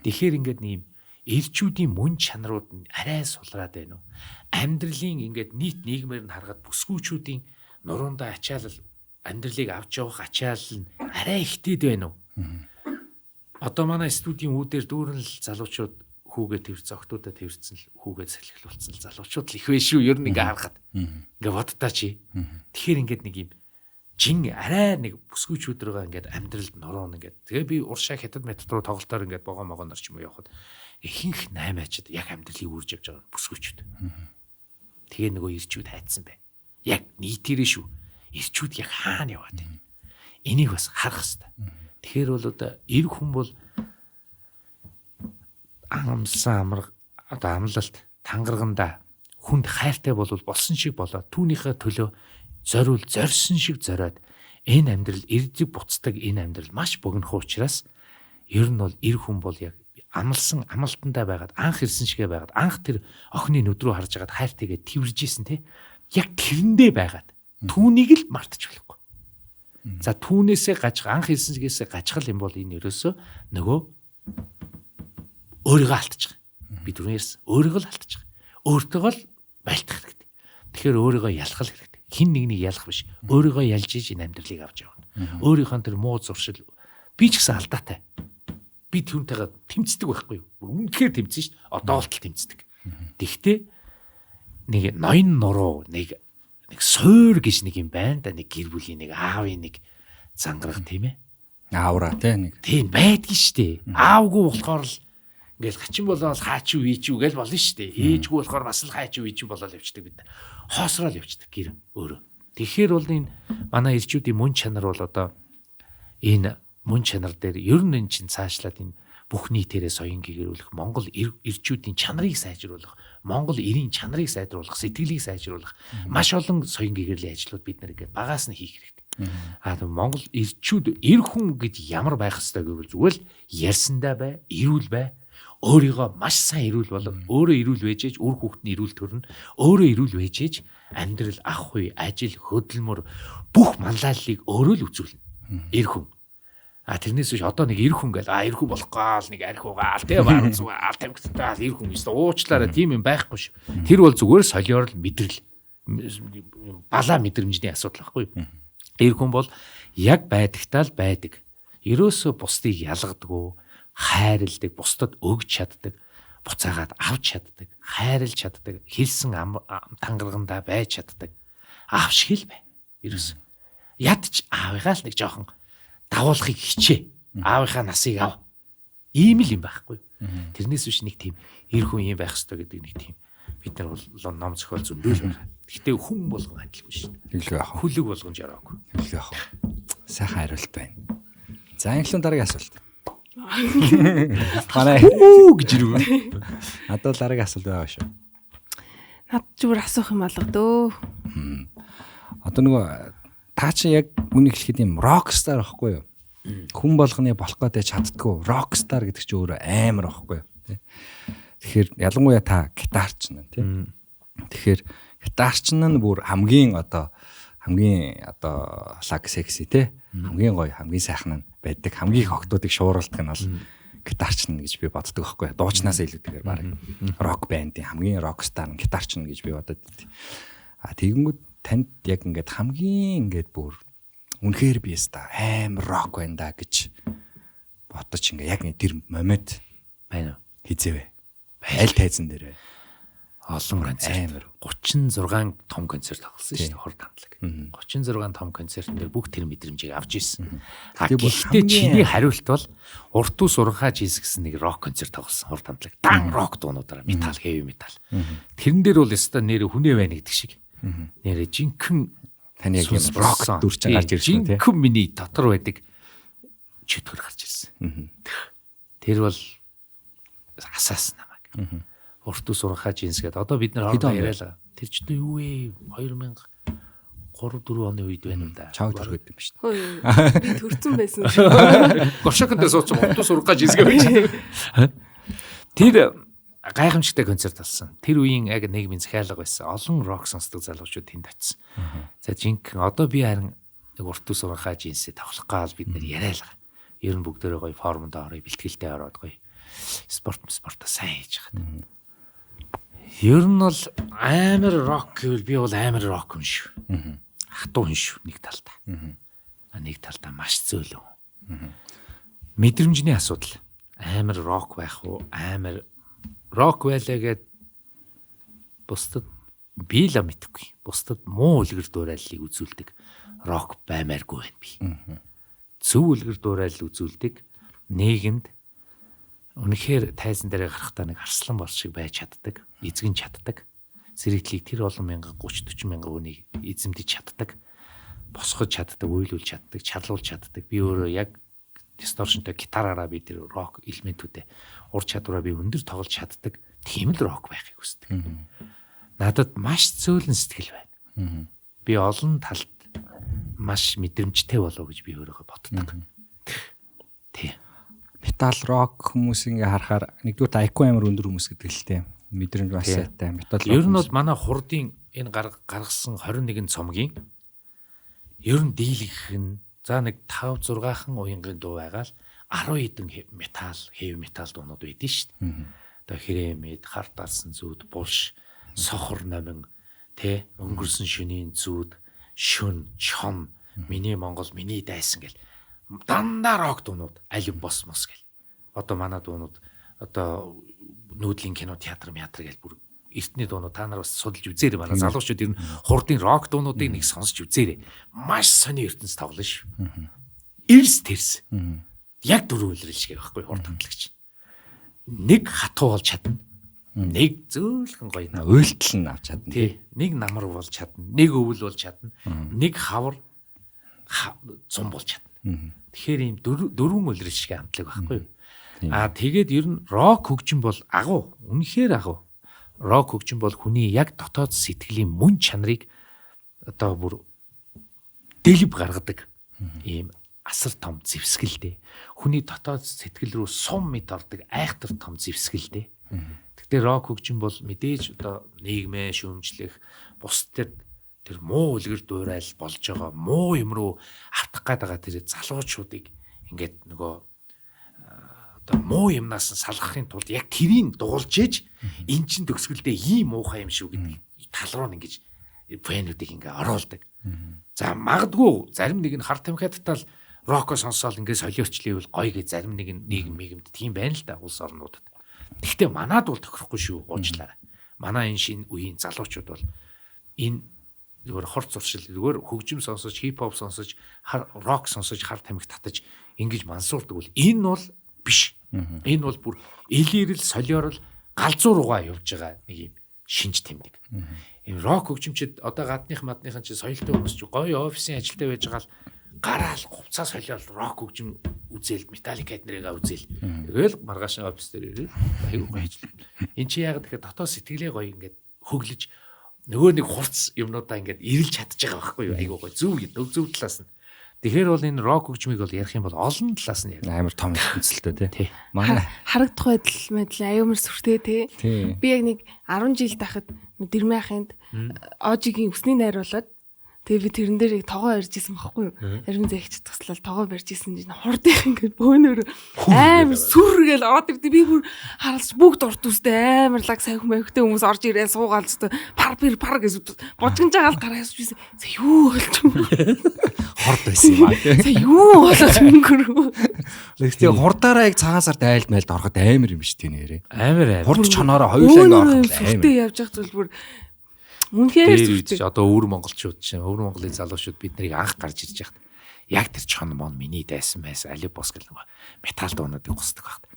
Тэгэхээр ингээд нэм элчүүдийн мөн чанарууд нь арай сулраад байна уу? Амьдралын ингээд нийт нийгмээр нь харахад бүсгүүчүүдийн нуруундаа ачаалал амьдралыг авч явах ачаалал нь арай ихтэйд байна уу? Одоо манай студийн үүдээр дүүрэн л залуучууд хүүгээ тэрсэн, октоудаа тэрсэн л хүүгээ салхил болсон л залуучууд л их вэ шүү. Ер нь ингээ харахад. Ингээ боддоо чи. Тэгэхээр ингээд нэг юм жин арай нэг бүсгүүчүүд рүүгээ ингээд амьдралд нороон ингээд тэгээ би уршаа хятад метод руу тоглолтоор ингээд богоо могоонор ч юм уу явахад ихэнх 8 ачид яг амьдралыг үрж явж байгаа бүсгүүчүүд. Тэгээ нөгөө ирчүүд хайцсан бай. Яг нийтээрээ шүү. Ирчүүд яг хаана яваад байна. Энийг бас харах хэрэгтэй. Тэгэхээр бол одоо эр хүн бол амлсан амраг одоо амлалт тангарганда хүнд хайртай болвол болсон шиг болоо түүнийхээ төлөө зориул зорьсон шиг зориод энэ амьдрал эрдэг буцдаг энэ амьдрал маш богинохон учраас ер нь бол эр хүн бол яг амлсан амлалтандаа байгаад анх ирсэн шигэ байгаад анх тэр охины нүд рүү харж агаад хайртайгээ тэрвэрж исэн те яг тэрэндээ байгаад түүнийг л мартаж болохгүй. За түүнээсээ анх ирсэн шигээс гажгал юм бол энэ ерөөсөө нөгөө өөрийгөө алдчих. Би түрүү ярьсан. Өөрийгөө л алдчих. Өөртөөгөө л байлдах хэрэгтэй. Тэгэхээр өөрийгөө ялгах хэрэгтэй. Хин нэгнийг ялах биш. Өөрийгөө ялж иж энэ амьдралыг авч явна. Өөрийнхөө тэр муу зуршил би ч гэсэн алдаатай. Би түүнтэйгээ тэмцдэг байхгүй юу? Үнэхээр тэмцэн шүү дээ. Одоо л тэмцдэг. Тэгтээ нэг ноён нуруу нэг суур гэж нэг юм байна да нэг гэр бүлийн нэг аавын нэг зангарах тийм ээ. Аавра тийм байдгийн шүү дээ. Аавгүй болохоор л ингээл хачин болоод хаач юу ийч юу гэж болно шүү дээ. Ээжгүй болохоор бас л хаач юу ийч болоод явчихдаг бид. Хоосрол явчихдаг гэр өөрөө. Тэгэхээр бол энэ манай ирчүүдийн мөн чанар бол одоо энэ мөн чанар дээр ер нь эн чинь цаашлаад энэ бүх нийтээрээ соён гэгэрүүлэх, Монгол ирчүүдийн чанарыг сайжруулах, Монгол эрийн чанарыг сайжруулах, сэтгэлийг сайжруулах маш олон соён гэгэрлийн ажлууд бид нар ингээд багаас нь хийх хэрэгтэй. Монгол ирчүүд эр хүн гэж ямар байх ёстой гэвэл зүгээр л ярьсандаа бай, эрүүл бай. Өөрийгөө маш сайн эрүүл болов. Өөрөө эрүүл вэжээж, үр хүүхэд нь эрүүл төрнө. Өөрөө эрүүл вэжээж, амьдрал ах хуй, ажил, хөдөлмөр бүх манлайллыг өөрөө л үзүүлнэ. Эр хүн. Тэрнээс биш одоо нэг эр хүн гэл эр хүн болохгүй л нэг арх угаал тийм баар зүгаал тамхитаа эр хүн ёстой уучлаарай тийм юм байхгүй шүү. Тэр бол зүгээр солиор л мэдрэл балаа мэдрэмжний асуудал байхгүй юу. Эр хүн бол яг байдагтаа л байдаг. Ерөөсөө бусдыг ялгадаггүй, хайрладаг, бусдад өгч чаддаг, буцаагаад авч чаддаг, хайрлж чаддаг, хэлсэн тангаргандаа байж чаддаг. Аавшиг л бай. Ерөөсөө ядч аавыгаа л нэг жоохон давуулахыг хичээ. Аавынхаа насыг ав. Ийм л юм байхгүй. Тэрнээс биш нэг тийм эр хүн юм байх хэрэгтэй гэдэг нэг тийм бид нар бол ном зохиол зөндөөл байна. Гэхдээ хүн болгон адилгүй шүү дээ. Тэглээ яах вэ? Хүлэг болгон жараагүй. Тэглээ яах вэ? Сайхан хариулт байна. За инглэн дараагийн асуулт. Манай гэж ирв. Надад дараагийн асуулт байгаа шүү. Над зүгээр асуух юм алга дөө. Одоо нөгөө та чи яг үнийг хэлэхэд юм рокстар байхгүй юу? Хүн болгоны болох гэдэг чаддгүй. Рокстар гэдэг чинь өөрөө амар байхгүй юу? Тэгэхээр ялангуяа та гитарч нэ тийм. Тэгэхээр гитарч нь бүр хамгийн одоо хамгийн одоо лаг секси те хамгийн гоё хамгийн сайхан нь байдаг. Хамгийн их октоодыг шууралдаг нь бол гитарчин гэж би боддог байхгүй. Дуучнаас илүүтэйгээр баг рок бандын хамгийн рокстар нь гитарчин гэж би бодод. Тэгэнгүүт танд яг ингээд хамгийн ингээд бүр үнэхээр би яста амар рок байна да гэж бодож ингээ яг тэр момент байна уу? Хизээвэ. Аль тайзан дээрээ олон концерт 36 том концерт тоглосон шүү дээ хурд хамтлаг. 36 том концертын дээр бүх тэр мэдрэмжийг авч ирсэн. Гэхдээ чиний хариулт бол урт ус уранхаа жийс гэсэн нэг рок концерт тоглосон хурд хамтлаг. Дан рок дуунуудаараа метал, хэви метал. Тэрэн дээр бол өстой нэр хүнээ байна гэдэг шиг. Нэрэ жинхэнэ таны яг юм рок дүрч гарч ирсэн тийм. Жинхэнэ миний дотор байдаг чөтгөр гарч ирсэн. Тэр бол асаас намайг. Урт ус уранхаа жинс гэдэг. Одоо бид нар хоорондоо яриалаа. Тэр ч юу вэ? 2003 4 оны үед байна уу да. Чав төргөд юм шүү дээ. Би төрцөн байсан шүү. Горшоконд сууч урт ус уранхаа жинс гэж. Тэр гайхамшигтай концерт болсон. Тэр үеийн яг нийгмийн захиалга байсан. Олон рок сонсдог залуучууд тэнд очсон. За жинхэнэ одоо би харин нэг урт ус уранхаа жинсээ тоглох гал бид нар яриалаа. Ер нь бүгдээрээ гоё формонд орё, бэлтгэлтэй ороод гоё спорта сайн хийж хаад. Ер нь бол амар рок гэвэл би бол амар рок хүн шүү. Хатуу хүн шүү нэг талдаа. Нэг талдаа маш зөөлөн. Мэдрэмжний асуудал. Амар рок байх уу? Амар рок байлаа гэд бусдад би л мэдхгүй. Бусдад муу үлгэр дуурайллыг үзүүлдэг рок баймааргүй байна би. Зөв үлгэр дуурайлал үзүүлдэг нийгэмд үнэхээр тайзан дээр гарахтаа нэг арслан бол шиг байж чаддаг, эзгэн чаддаг. Зэрэглийг тэр олон мянган 30-40 мянган хүнийг эзэмдэж чаддаг, босгож чаддаг, уйлуулж чаддаг, чарлуулж чаддаг. Би өөрөө яг дисторшнтой гитараараа би тэр рок элементүүдээ ур чадвараа би өндөр тоглож чаддаг. Тийм л рок байхыг хүсдэг. Надад маш зөөлөн сэтгэл байна. Би олон талд маш мэдрэмжтэй болов гэж би өөрийгөө боддог. Тий. Метал рок хүмүүс ингээ харахаар нэгдүгээр IQ амар өндөр хүмүүс гэдэг л тийм мэдрэмж бас сайтай. Метал ер нь бол манай хурдын энэ гаргасан 21 цомгийн ер нь дийлгэх нь за нэг 5 6хан уянгийн дуу байгаа л 10 хэдэн метал, хэви метал дуунууд байдэн шүү дээ. Одоо хрэмэд, харт алсан зүуд, булш, сохор номин, тэ өнгөрсөн шөнийн зүуд, шүн, чон, миний Монгол, миний дайсан гэл дандаа рок дуунууд аль бос мос гэл. Одоо манай дуунууд одоо нүүдлийн кино театр гэл бүр эртний дуунууд та нар бас судалж үзээрэй манай залуучууд ер нь хурдын рок дуунуудыг нэг сонсч үзээрэй. Маш сони ертөнц тоглоно шүү. Эрс тэрс. Яг дөрөв үлрэл шиг байхгүй хурд хамтлагч. Нэг хатуу болж чадна. Нэг зөөлхөн гоё уйлтал нь авч чадна. Тий. Нэг намар болж чадна. Нэг өвөл болж чадна. Нэг хавар зум болж чадна. Тэгэхээр ийм дөрвөн үлрэл шиг хамтлаг байхгүй юу? Тэгээд ер нь рок хөгжим бол агуу. Үнэхээр агуу. Рок хөгжим бол хүний яг дотоод сэтгэлийн мөн чанарыг одоо бүр дэлб гаргадаг. Ийм асар том зэвсгэлтэй. Хүний дотоод сэтгэл рүү сум мэд ордог айхтар том зэвсгэлтэй. Тэгтээ рок хөгжим бол мэдээж одоо нийгмээ шүүмжлэх, бусдад тэр муу үлгэр дуурайл болж байгаа муу юм руу автах гээд байгаа тэр залуучуудыг ингээд нөгөө одоо муу юмнаас нь салгахын тулд яг тэрийг дуулж ээж эн чин төгсгөлдөө ийм муухай юм шүү гэдэг тал руу ингэж фэнүүдийг ингээ оруулдаг. За магадгүй зарим нэг нь харт тамхиадтал роко сонсоол ингээ солиорчливэл гоё гэж зарим нэг нийгэмд тийм байна л да улс орнуудад. Гэхдээ манад бол тохирохгүй шүү уучлаарай. Манай энэ шинэ үеийн залуучууд бол энэ зүгээр хорт зуршил зүгээр хөгжим сонсож, хип-хоп сонсож, рок сонсож, хар тамхи татаж ингэж мансуурдаг бол энэ бол биш. Энэ бол бүр элэрэл солиорол галзуу руугаа явж байгаа нэг юм шинж тэмдэг. Ийм рок хөгжимчд одоо гадных мадныхан чи соёлтой хүмүүс чи гоё офисын ажилтай байж байгаа л гараал хувцас солиол рок хөгжим үзэл металликад нэрээ үзэл. Тэгэл маргааш офис дээр ирээ. Айгуу гоё ажил. Энд чи яг тэгэхээр дотоод сэтгэлээ гоё ингээд хөглөж нөгөө нэг хурц юмнуудаа ингээд ирэлж чадчих байгаа байхгүй юу? Айгуу гоё зөв талаас нь. Тэгэхээр бол энэ рок хөгжмийг бол ярих юм бол олон талаас нь ярих. Амар том хэмцэлтэй тий. Манай харагдах байдал мэдл аюумар сүртэй тий. Би яг нэг 10 жил тахад дэрмэхэнд Ожигийн өсний найр болоод Тэгээ би тэрэн дээр тоогоо ярьж исэн байхгүй юу? Арим зэгч таслал тоогоо барьж исэн чинь хурдынх ингээд бөөнөр амар сүргээл ороод ирдэ. Би бүр харалж бүгд урт үстэй амар лаг сайн хүмүүхтэй хүмүүс орж ирээ суугаал зү пар гэж божгон жагаал гараас бийсэн. За юу болж юм. Хорд байсан юм аа. За юу болоод өнгөрөө. Гэхдээ хурдаараа яг цагаан сард айлд майлд ороход амар юм шүү дээ нэрээ. Амар. Хурд чоноороо хоёулаа ороход амар. Сүртэй явж явах зүйл бүр үнхээр сүртэй. Одоо өвөр монголчууд чинь өвөр монголын залуучууд бид нарыг анх гарч ирж яхад яг тэр чон мон миний дайсан байсан алибос гэх нэг металл дуунуудыг гусдаг багт.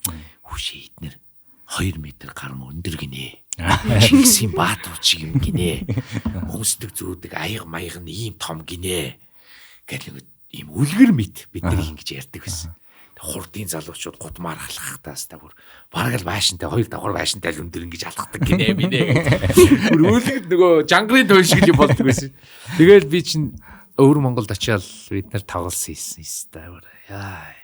Хүшээ эднэр 2 м гарам өндөр гинэ. Чингисийн баатар чиг юм гинэ. Хүнсдэг зүүдэг аяг маяг нь ийм том гинэ. Гэл нэг ийм үлгэр мэд бид нар ингэж ярьдаг байсан. Хурдын залуучууд гудмаар халахтаас та бүр бараг л байшинтай 2 давхар байшинтай л өндөр ингэж алхдаг гинэ минь. Бүр үлгэд нөгөө жангрын той шиг юм болдог байсан. Тэгэл би чинь өвөр Монголд очиад бид нар тоглосон юм. Яа.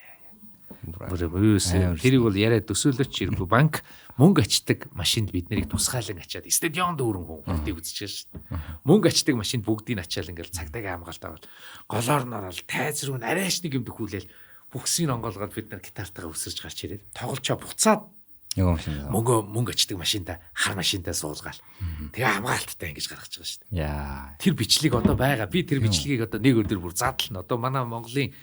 Тэрийг бол яриад төсөөлөч иргүй банк мөнгө ачдаг машинд бид нарыг тусгаалan ачаад стадионд дүүрэн хүн хурдыг үзчихэж шээ. Мөнгө ачдаг машинд бүгдийг ачаал ингээл цагдаагийн хамгаалт аваад голоор нь ороод тайз руу арайш нэг юм дөхүүлээл бүхсийг онгоолгоод бид нар гитартаа өсөрж гарч ирээд тоглолчоо буцаад мөнгө ачдаг машинда хар машинтаа суулгаал. Тэгээ хамгаалттай ингэж гаргаж байгаа шүү дээ. Яа. Тэр бичлэг одоо байгаа. Би тэр бичлэгийг одоо нэг өдөр бүр задлна. Одоо манай Монголын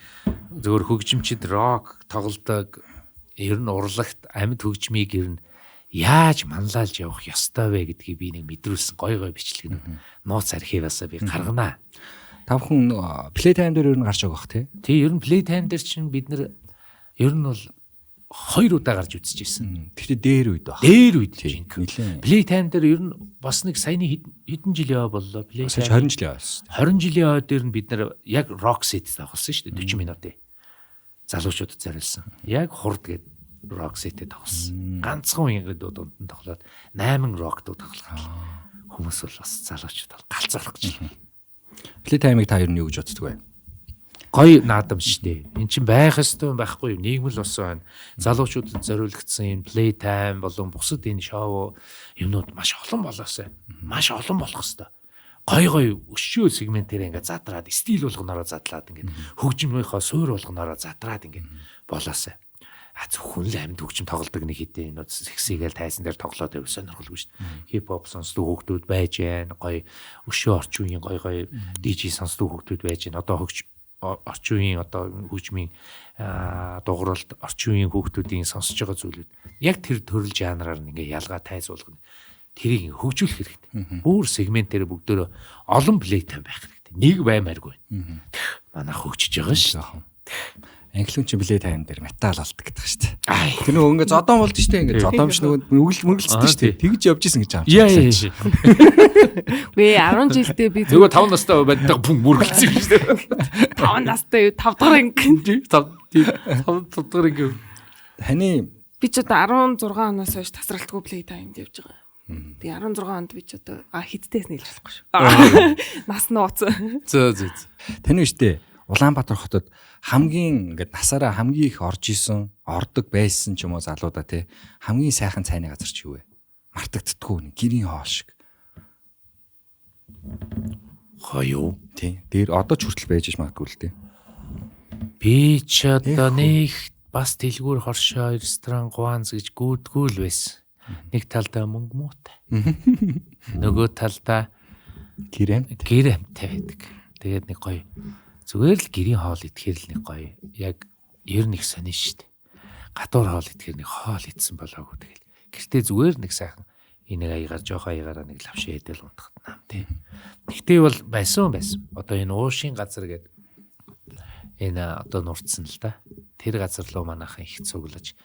зөвөр хөгжимчид рок тоглодог ер нь урлагт амьд хөгжмийг ер нь яаж манлайлж явах ёстой вэ гэдгийг би нэг мэдрүүлсэн гой бичлэг нууц архиваасаа би гарганаа. Тавхан Playtime дээр ер нь гарч байгаа бах тий. Тий ер нь Playtime дээр чинь бид нэр ер нь бол 2 удаа гарч үзэж ирсэн. Гэхдээ дээр үед баг. Дээр үед чинь. Playtime дээр ер нь бас нэг саяны хэдэн жил яваа боллоо. Playtime 20 жил яваасан. 20 жилийн яваа дээр нь бид нар яг rock set тоглосон шүү дээ 40 минутын. Залуучуудад зориулсан. Яг хурд гээд rock set-тэй тоглосон. Ганцхан ингээд дунд нь тоглоод 8 rock дуу тоглох. Хүмүүс бол бас залуучууд бол галзуурах гэж байна. Playtime-ыг та ер нь юу гэж боддог вэ? Гоё наадам шүү дээ. Эн чинь байх ёстой байхгүй юу? Нийгмэл бас байна. Залуучуудад зориулагдсан энэ Playtime болон бусад энэ шоу юмнууд маш олон болоосай. Маш олон болох ёстой. Гоё өшөө сегментээр ингээд задраад, стил болгоноороо задлаад ингээд хөгжмийнхөө суур болгоноороо задраад ингээд болоосай. Зөвхөн л амьд хөгжим тоглодог нэг хэдийн энэ сексигээл тайзан дээр тоглоод байв сонирхолгүй шүү дээ. Хип хоп сонсдог хүүхдүүд байж байна. Гоё өшөө орчин үеийн гоё DJ сонсдог хүүхдүүд байж байна. Одоо орчин үеийн одоо хөгжмийн дугуйлт орчин үеийн хүүхдүүдийн сонсож байгаа зүйлүүд яг тэр төрөл жанраар ингээ ялгаа тайз болгоно. Тэрийг хөгжүүлэх хэрэгтэй. Бүр сегментээр бүгдөө олон Playtime байх хэрэгтэй. Нэг баймааргүй. Манай хөгжиж байгаа шүү дээ. Англиун чи Playtime дээр метал алдаг гэдэг шүү дээ. Тэр нөгөө ингээ зодон болж штэ ингээ зодон биш нөгөө мөргөлцдөг штэ. Тэгж явж исэн гэж аамч. Яа. Вэ 10 жилдээ би нөгөө 5 настай байдаг бүм мөргөлцсөн юм штэ. 5 настай 5 дахь анги. 5 дахь анги. Таны би ч одоо 16 оноос хойш тасралтгүй Playtime явж байгаа. Тэгээ 16 онд би ч одоо хитдээс нийлж болохгүй шүү. Нас нууц. Зөө. Таны үстэй Улаанбаатар хотод хамгийн ингээд насаараа хамгийн их орж исэн, ордог байсан ч юм уу залуудаа тий хамгийн сайхан цайны газар ч юу вэ? Мартагддаггүй гэрийн хоол шиг. Хоёо тий. Дээр одоо ч хүртэл байж магадгүй л тий. Би ч одоо нэг бас дэлгүүр хоршоо ресторан гуанз гэж гүйдгүү л байсан. Нэг талдаа мөнгө муутай. Нөгөө талдаа гэр амтай байдаг. Тэгээд нэг гоё зүгээр л гэрийн хоол идэхээр л нэг гоё. Яг ер нь их сонин шүү дээ. Гадуур хоол идэхээр нэг хоол идсэн болоогүй тэгэл. Гэртээ зүгээр нэг сайхан энийг аягаар жоохоо аягаараа нэг лавшаа идэл унтахад нам тий. Тэгтээ бол байсан. Одоо энэ уушийн газар гэдэг энэ одоо нурцсан л да. Тэр газар руу манайхан их цуглаж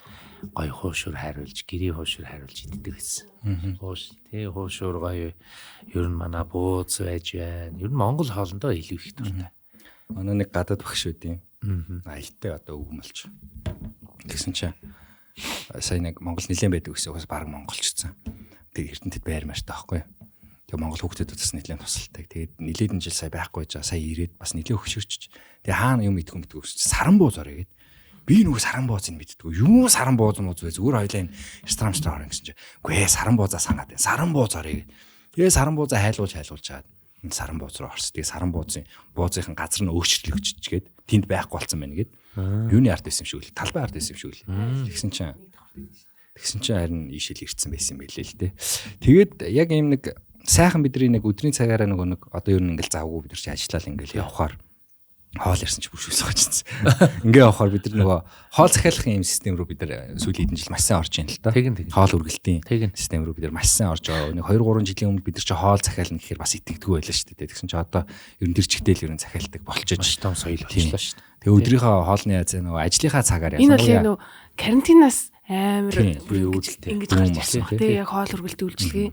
гоё хуушур хайруулж, гэрийн хуушур хайруулж иддэг байсан. Хууш тий хуушур гоё ер нь манай бууз байж байна. Ер нь Монгол хоолндоо илүү их дуртай. Манай нэг гадаад багш үүдийн. Аялтай одоо өгмөлч. Тэгсэн чинь сая нэг Монгол нэлээд байдаг гэсэн бас баг монголчсан. Тэг Эрдэнэтэд байр мартай байхгүй. Тэг Монгол хүүхдүүдэд бас нэлээд тусалдаг. Тэгээд нэлээдэн жил сая байхгүй жаа сая ирээд бас нэлээд хөшөрч. Тэг хаана юм мэдгүй саран бууз орё гэд. Би нөгөө саран бууцыг мэддэггүй. Юу саран бууз юм уу зүгээр хоёлаа энэ ресторан орно гэсэн чинь. Үгүй ээ саран буузаа санаад байна. Саран бууз орё гэд. Тэгээ саран буузаа хайлуулж чаад. энэ саран бууз руу орс. Тэгээ саран буузын газар нь өөрчлөгдөж гээд тэнд байхгүй болсон байна гэд. Юуны ард байсан юм шиг л талбай ард байсан юм шиг л. Тэгсэн чинь харин ишэл ирсэн байсан юм билээ л дээ. Тэгээд яг ийм нэг сайхан бидний нэг өдрийн цагаараа нэг одоо ер нь ингээл завгүй бид нар чи ажиллаад ингээл явхаар хоол ярьсан ч бүршүүлж байгаа ч. Ингээ явахаар бид нар нөгөө хоол захиалгын юм систем рүү бид нар сүүлийн хэдэн жил маш сайн орж ийн л та. Хоол үргэлтийн систем рүү бид нар маш сайн орж байгаа. Нэг 2-3 жилийн өмнө бид нар чи хоол захиална гэхээр бас итгэдэггүй байлаа шүү дээ. Тэгсэн чи одоо ер нь тэр чигтэл ер нь захиалдаг болчихож том соёл болчихлоо шүү дээ. Тэгээ өдрийнхөө хоолны нөгөө ажлынхаа цагаар энэ бол яг нөгөө карантинаас амар үйлдэлтэй ингэж гарч ирсэн баг. Тэгээ яг хоол үргэлт үйлчлэгээ.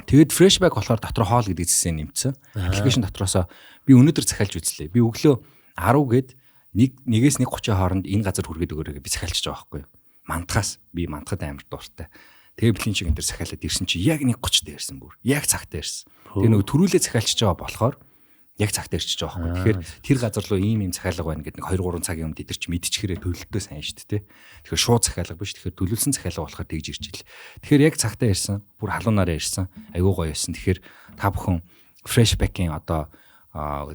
Тэгээд Freshback болохоор дотор хоол гэдэг зэсээ нэмсэн. Аппликейшн дотроосоо би өнөөдөр захиалж үзлээ. Би өглөө 10 гээд 1-ээс 1:30 хооронд энэ газар хүргээд өгөөрэй би захиалчихж байгаа байхгүй юу. Мантахаас би мантахад амар дууртай. Тэгээ бэлэн шиг энэ төр захиалаад ирсэн чи яг 1:30 дээр ирсэн бүр. Яг цагтаа ирсэн. Тэгээ нөгөө төрүүлээ захиалчихж байгаа болохоор яг цагтаа ирчихэж байгаа байхгүй. Тэгэхээр тэр газар руу ийм захиалга байна гэдэг нэг 2-3 цагийн өмнө дидэрч мэдчихээрээ төлөлтөө сайн шүү дээ. Тэгэхээр шууд захиалга биш. Тэгэхээр төлөвлөсөн захиалга болохоор тэгж ирж ил. Тэгэхээр яг цагтаа ирсэн. Бүр халуунаараа ирсэн. Айгуу гоё байсан. Тэгэхээр та бүхэн Freshback-ийн одоо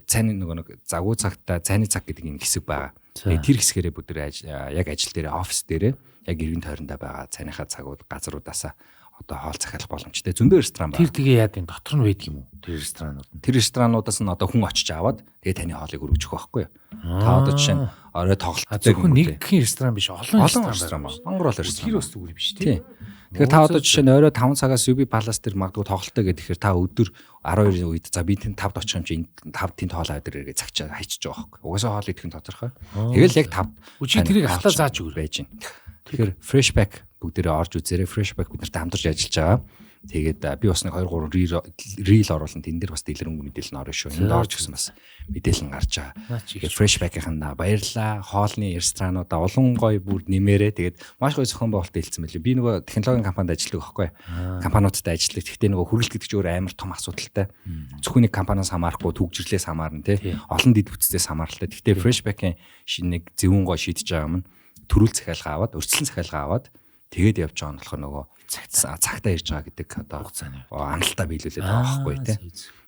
цайны нэг загвуу цагтаа цайны цаг гэдэг энэ хэсэг байгаа. Тэгээ тэр хэсгээрээ бүдэр яг ажил дээрээ офис дээрээ яг эргэн тойрондоо байгаа цайныхаа цагууд газруудаасаа одоо хоол захиалах боломжтой зөндөө ресторан байна. Тэр тэгээ яа гэв дотор нь байдаг юм уу? Тэр ресторанууд нь. Тэр ресторануудаас нь одоо хүн очиж аваад тэгээ таны хоолыг өргөжих байхгүй юу? Та одоо жишээ нь орой тоглолттой зөвхөн нэгэн ресторан биш олон ресторан байна. Монгол ресторан. Тэр бас зүгээр биш тийм. Тэгэхээр та одоо жишээ нь орой 5 цагаас UB Palace дээр магадгүй тоглолттой гэдэг тэгэхээр та өдөр 12-ийн үед за би тэнд 5-д очих юм чи 5 тэнд хоол аваад ирээ гэж цагчаа хайчиж байгаа байхгүй. Угаасаа хоол идэх нь тодорхой. Тэгэл яг 5. Үгүй тэрийг хатаа зааж өгөр байж гин. Тэгэхээр Freshback бүгдээрээ орж үзээрэй. Freshback бид нартай хамтарч ажиллаж байгаа. Тэгээд би бас нэг 2-3 reel оруулсан. Тэн дээр бас дэлгэрэнгүй мэдээлэл нь орно шүү. Энд орж гисэн бас мэдээлэл нь гарч байгаа. Тэгээд Freshback-ийнхаа баярлаа. Хоолны ресторануудаа улан гоё бүр нэмээрээ. Тэгээд маш гоё зохион байгуулалт хэлсэн мэлээ. Би нөгөө технологийн компанид ажилладаг байхгүй. Компаниудтай ажилладаг. Гэхдээ нөгөө хүрээлт гэдэг чинь өөр амар том асуудалтай. Зөвхөн нэг компаниас хамаарахгүй төгжрлээс хамаарна тий. Олон дэд бүтцээс хамааралтай. Гэхдээ Freshback-ийн шинэ нэг зөвүүн гоё шийдэж байгаа юм. Төрүүл захиалга аваад, урьдчилан захиалга аваад тэгээд явж байгаа нь болохоор нөгөө цагтаа ирж байгаа гэдэг одоо амлалтаа биелүүлээд байгаа байхгүй тий.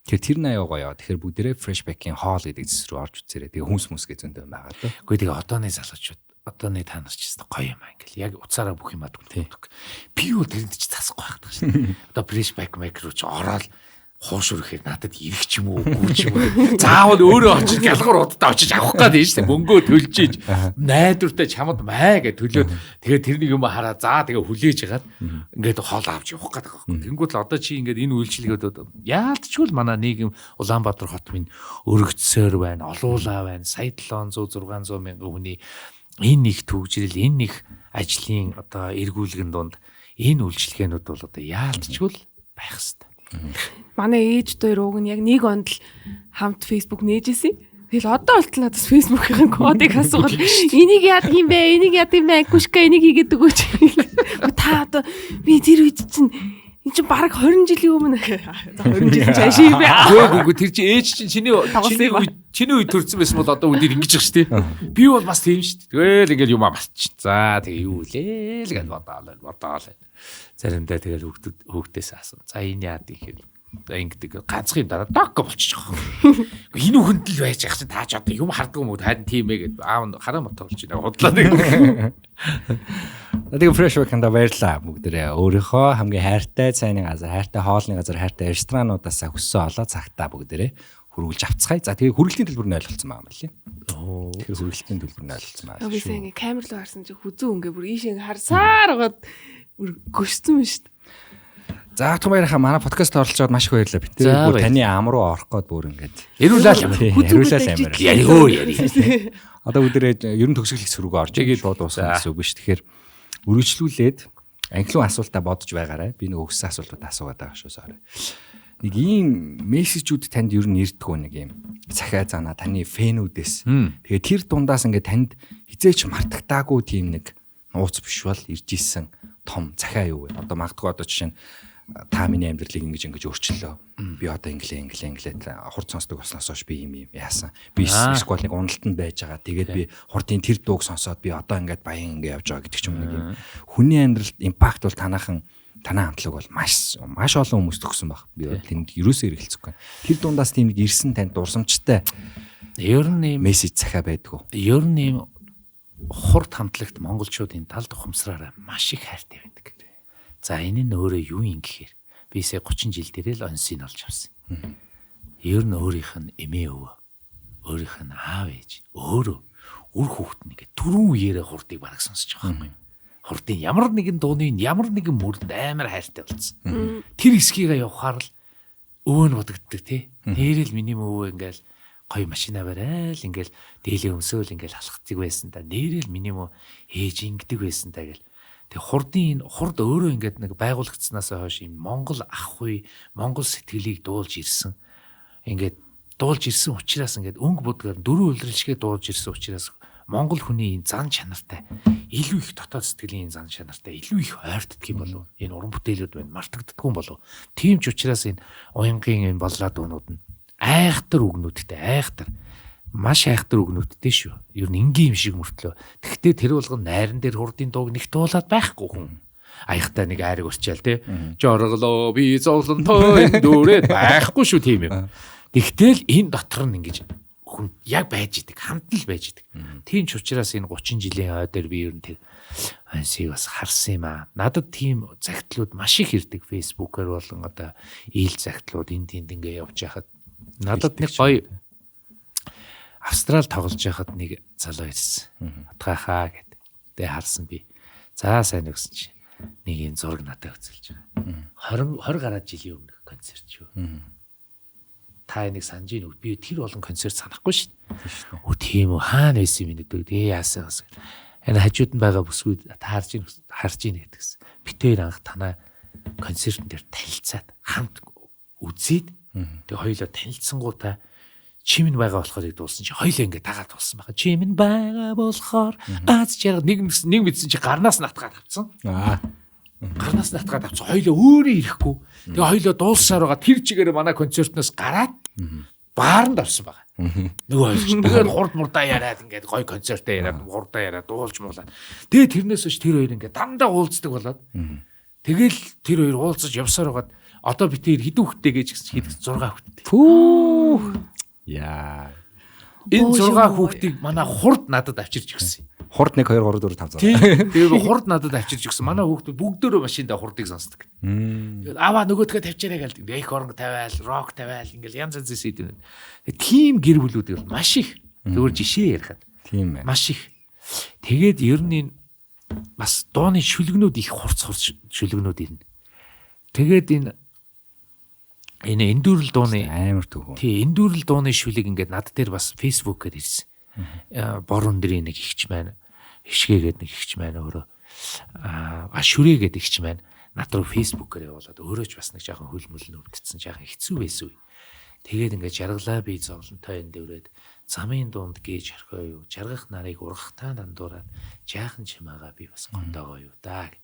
Тэгэхээр тэр нь аяа гоё. Тэгэхээр бүгдээрээ Freshback-ийн хоол гэдэг зэс рүү орж үзээрэй. Тэгээ хүнс мүсгээ зөндөө байгаа даа. Үгүй тэгээ одооны залуучууд одооны та нар ч гэсэн гоё юм аа ингээл яг уцаараа бүх юм адгүй. Би юу тэрэнд ч засахгүй байх таа шин. Одоо Freshback maker руу ч ороод хуушуурхээр надад ирэх ч юм уу үгүй ч юм уу заавал өөрөө очиж гялгуур удаа очиж авах гээд байна шүү дээ мөнгөө төлж ийж найдвартай чамд маа гэж төлөөд тэгээд тэрнийг юм хараа за тэгээ хүлээж хагаад ингээд хоол авч явах гээд байгаа байхгүй. Тэнгүүд л одоо чи ингээд энэ үйлчлэгээд яалтчгүй л манай нийгэм Улаанбаатар хот минь өргөцсөөр байна, олуулаа байна, сая 700-600 мянган хүний энэ их төвжрэл энэ их ажлын одоо эргүүлгэн дунд энэ үйлчлэгээнүүд бол одоо яалтчгүй л байх хэвээр. Манай ээж дээр уг нь яг нэг онд л хамт Facebook нээжсэн. Тэгэл одоо болтол надаас Facebook-ийн кодыг асуугаад энийг яадаг юм бэ? Энийг яадаг юм бэ? Гүшка энийг хийгээд өгөөч. Та одоо би тэр үед чинь энэ чинь бараг 20 жилийн өмнө 20 жил цааш юм бэ? Үгүй тэр чинь ээж чинь чиний үед төрсэн байсан бол одоо үдээр ингэж их штий. Би бол бас тийм штий. Тэгэл ингээл юм басч. За тэгээ юу лээ л гэж бодоолаа. Заримдаа тэгэл хүүхдээс асуу. За энэ яад ихээр ингэдэг ганцхан дараа докко болчих жоох. Энэ хүнд л байж ах чинь таа ч одоо юм харддаг юм уу хайд тийм ээ гэд аав хараа мото болж байна худлаа нэг. Тэгээ Freshback-анда баярлаа бүгдээрээ өөрийнхөө хамгийн хайртай цайны газар, хайртай хоолны газар, хайртай ресторануудаас хөссөн олоо цагтаа бүгдээрээ хөрвүүлж авцгаая. За тэгээ хүргэлтийн төлбөр нь ойлголцсон байгаа юм байна лээ. Тэгэхээр хүргэлтийн төлбөр нь ойлголцсон байгаа. Би сая ингээ камер руу харсан чи хүзүү ингээ бүр ийш ингээ харсаар гоод гөшсөн юм шүү дээ. За том баярхаа манай подкаст оролцоод маш их баярлалаа. Би тэр таны ам руу орох гээд бүр ингээд яриулаа амар. Яри. Одоо өдөрөө ерөн төгсгөл хэсэг рүү орж игээд шууд дуусгах гэсэн үг биш. Тэгэхээр үргэлжлүүлээд англиун асуултаа бодож байгаарай. Би нэг өгсөн асуултууд асуугаад байгаа шүү сарай. Нэг ийм мессежүүд танд ер нь ирдэггүй нэг юм захиа заана таны фэнүүдээс. Тэгээ тэр дундаас ингээд танд хизээч мартагдаагүй тийм нэг нууц биш бол ирж исэн том захиа юу вэ? Одоо магадгүй одоо жишээ нь та миний амьдралыг ингэж өөрчлөлөө. Би одоо инглээ хурд сонсдог болсноос хойш би юм яасан. Би сквал нэг уналтанд байж байгаа. Тэгээд би хурдын тэр дууг сонсоод би одоо ингээд баян ингэ явж байгаа гэдэг ч юм нэг юм. Хүний амьдралд импакт бол танаахан танай хамтлаг бол маш олон хүмүүст өгсөн баг. Би тэнд ерөөсөө эргэлцэхгүй. Тэр дундаас тийм нэг ирсэн танд дурсамжтай ер нь мессеж цахаа байдгүй. Ер нь хурд хамтлагт монголчуудын талд ухамсараараа маш их хайртай байдаг. За энэ нь өөрөө юу юм гэхээр бисээ 30 жил дээрээ л онсыг олж авсан. Ер нь өөрийнх нь эмээ өвөө, өөрийнх нь аав ээж, өөрөө үр хүүхэд нэгэ түрүүн үеэрээ хурдыг бараг сонсож байгаа юм. Хурдын ямар нэгэн дууны ямар нэгэн мөрөнд амар хайртай болсон. Тэр хэсгийг явахаар л өвөө нь бодогддог тий. Нэрэл миний өвөө ингээл гоё машина барайл ингээл дээлийн өмсөөл ингээл алхацдаг байсан та. Нэрэл миний мөө ээж ингэдэг байсан та гэл. Тэг хурд өөрөө ингээд нэг байгуулагдсанаас хойш юм Монгол ах хуй Монгол сэтгэлийг дуулж ирсэн. Ингээд дуулж ирсэн учраас ингээд өнгө будгаар дөрөв үлрэлшгээ дуулж ирсэн учраас Монгол хүний энэ зан чанартай илүү их дотоод сэтгэлийн зан чанартай илүү их ойртдог юм болов. Энэ уран бүтээлүүд байна мартагддаг юм болов. Тийм ч учраас энэ уянгийн энэ боллаад дуунууд нь айхтар үгнүүдтэй маш айхтар үгнүүдтэй шүү. Ер нь энгийн юм шиг мөртлөө. Тэгвэл тэр болгон найран дээр хурдын дууг нэг дуулаад байхгүй хүн. Аяхтай нэг айрыг өрчээл те. Жорглоо би зовлонтой дүүрээд байхгүй шүү тийм юм. Тэгтэл энэ дотор нь ингэж хүн яг байж идэг, хамтал байж идэг. Тийм ч учраас энэ 30 жилийн хойд дээр би ер нь тэр ансиг бас харсан юм аа. Надад тийм загтлууд маш их ирдэг. Facebook-оор болон одоо ийл загтлууд энд тэнд ингээ явж байхад надад нэг гоё Австрал тоглож байхад нэг залуу ирсэн. Утгахаа гэдэг. Тэгээ харсан би. За сайн өгсөн чи. Нэг юм зураг надад үзүүлж байгаа. 20 гаруй жилийн өмнөх концерт шүү. Та энийг санаж ийн үү? Би тэр болон концерт санахгүй шүү. Өө тийм үү хаана байсан юм бэ? Яасан гэсэн. Энэ хажууд нь байгаа бүсгүүд та харж ийн гэдгсэн. Битээр анх танаа концертн дээр танилцаад хамт үзээд тэгээ хоёулаа танилцсангуудаа чимэн байгаа болохоор дуулсан чи хоёулаа ингээд тагаад дуулсан байгаа. Чимэн байгаа болохоор аз жаргал нэг мэдсэн чи гарнаас натгаад авцсан. Гарнаас натгаад авцсан. Хоёулаа өөрөө ирэхгүй. Тэгээ хоёулаа дуулсаар байгаа тэр чигээр манай концертноос гараад бааранд авсан байгаа. Нөгөө хоёр. Тэгээд хурд мурдаа яриад ингээд гоё концертаа яриад хурдаа яриад дуулж муулаад. Тэгээ тэрнээс ч тэр хоёр ингээд дандаа уулздаг болоод. Тэгэл тэр хоёр уулзаж явсаар байгаад одоо би тэр хэдэн хүүхдтэй гэж хэд 6 хүүхдтэй. Пүү. Яа. Энэ 6 хүүхдийг манай хурд надад авчирч өгсөн. Хурд 1 2 3 4 5 6. Тэгээ хурд надад авчирч өгсөн. Манай хүүхдүүд бүгдөө машинда хурдыг сонсдог. Аваа нөгөөдгөө тавьчаарай гэлдэг. Их оронго тавиал, рок тавиал ингээл янз янз сэдв. Тим гэр бүлүүд маш их. Зөвхөн жишээ ярихад. Тийм ээ. Маш их. Тэгээд ер нь бас дууны шүлгнүүд их хурц шүлгнүүд ирнэ. Тэгээд энэ эндүрэл дууны амар төвөө. Тий, эндүрэл дууны шүлэг ингээд над дээр бас Facebook-ээр ирсэн. Борон дэрийн нэг ихч маань, хишгээгээд нэг ихч маань өөрөө шүрээгээд ихч маань над руу Facebook-ээр явуулаад өөрөө ч бас нэг жоохон хөлмөл нүвдсэн, жоохон хэцүү байсан үе. Тэгээд ингээд жаргалаа би зовлонтой энэ дэврээд замын дунд гээж орхио юу, жаргах нарыг ургахтаа дандуураад жаахан чимээгаа би бас гондоогоо юу даа.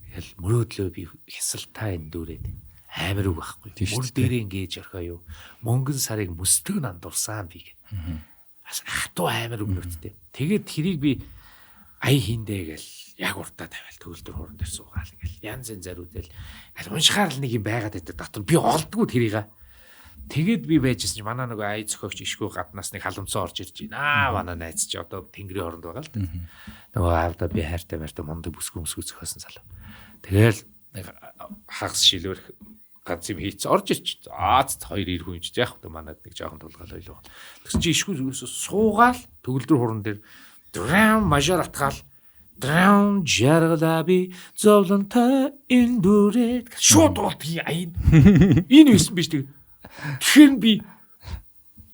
Тэгэл мөрөөдлөө би хясалтаа энэ дүүрээд амар үг байхгүй. Мөр дээрээ ингэж орхио юу. Мөнгөн сарыг мөстөг нандурсан би гэв. Бас хатуу амар үг нүттэй. Тэгээд тэрийг би ая хиндэ гэл яг уртаа тавиал төгөлдөр хууран дээр суугаал ингээл янз янз зариудэл аль уншихаар л нэг юм байгаад байдаг дотор би олдгүй тэрийг. Тэгээд би байжсэн чи манай нөгөө ая зөхөгч ишгүй гаднаас нэг халамцсан орж ирж байна. Манай найз чи одоо тэнгэрийн оронд байгаа л да. Нөгөө аавда би хайртай байртай мундаг бүсгүй зөхөөсөн залуу. Тэгэл нэг хагас шилвэр ганц юм хийц орж ирч. Хоёр ир хүн ч яах вэ манад нэг жоохон тулгаал ойлоо. Тэгсэн чи ишгүй суугаал төгөлдөр хуран дээр драм мажор атгаал драм жаргалаа би зовлонтой эндүрээд шууд болт аян. Энэ байсан биш тэг. Тэгэхээр би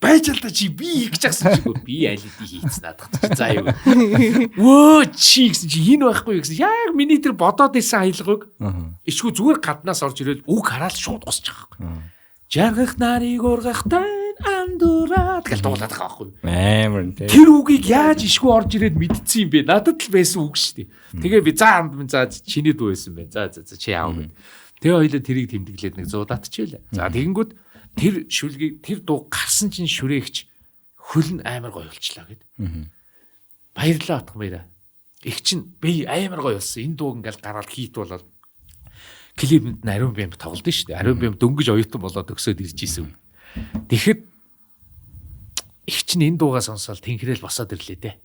байж л та чи би их жагсан чи би алидий хийцэн надад чи заа юу. Вөө чи гэсэн чи хин байхгүй гэсэн яг миний тэр бодоод исэн аялгыг ишгүй зүгээр гаднаас орж ирэл үг хараал шууд госч байгаа байхгүй. Жаргах нарыг ургахтай андуураад гэл дуулаад байгаа байхгүй. Амар тийм. Тэр үгийг яаж ишгүй орж ирээд мэдсэн юм бэ? Надад л байсан үг шүү дээ. Тэгээ би за чиний дүү байсан бэ. За чи яав бэ? Тэгээ хоёлоо тэрийг тэмдэглээд нэг 100 татчихвээ. За тэгэнгүүт тэр шүлгийг тэр дуу гарсан чинь шүрээгч хөл нь амар гоё болчлаа гэд. Баярлалаа атгамаараа. Их чинь би амар гоё болсон. Энэ дууг ингээл гараад хийт болоод клипэнд ариун бямд тоглолт шүү дээ. Ариун бямд дөнгөж оюутан болоод өксөд ирж исэн. Тэгэхэд их чинь энэ дуугаа сонсоод тэнхрэл босоод ирлээ дээ.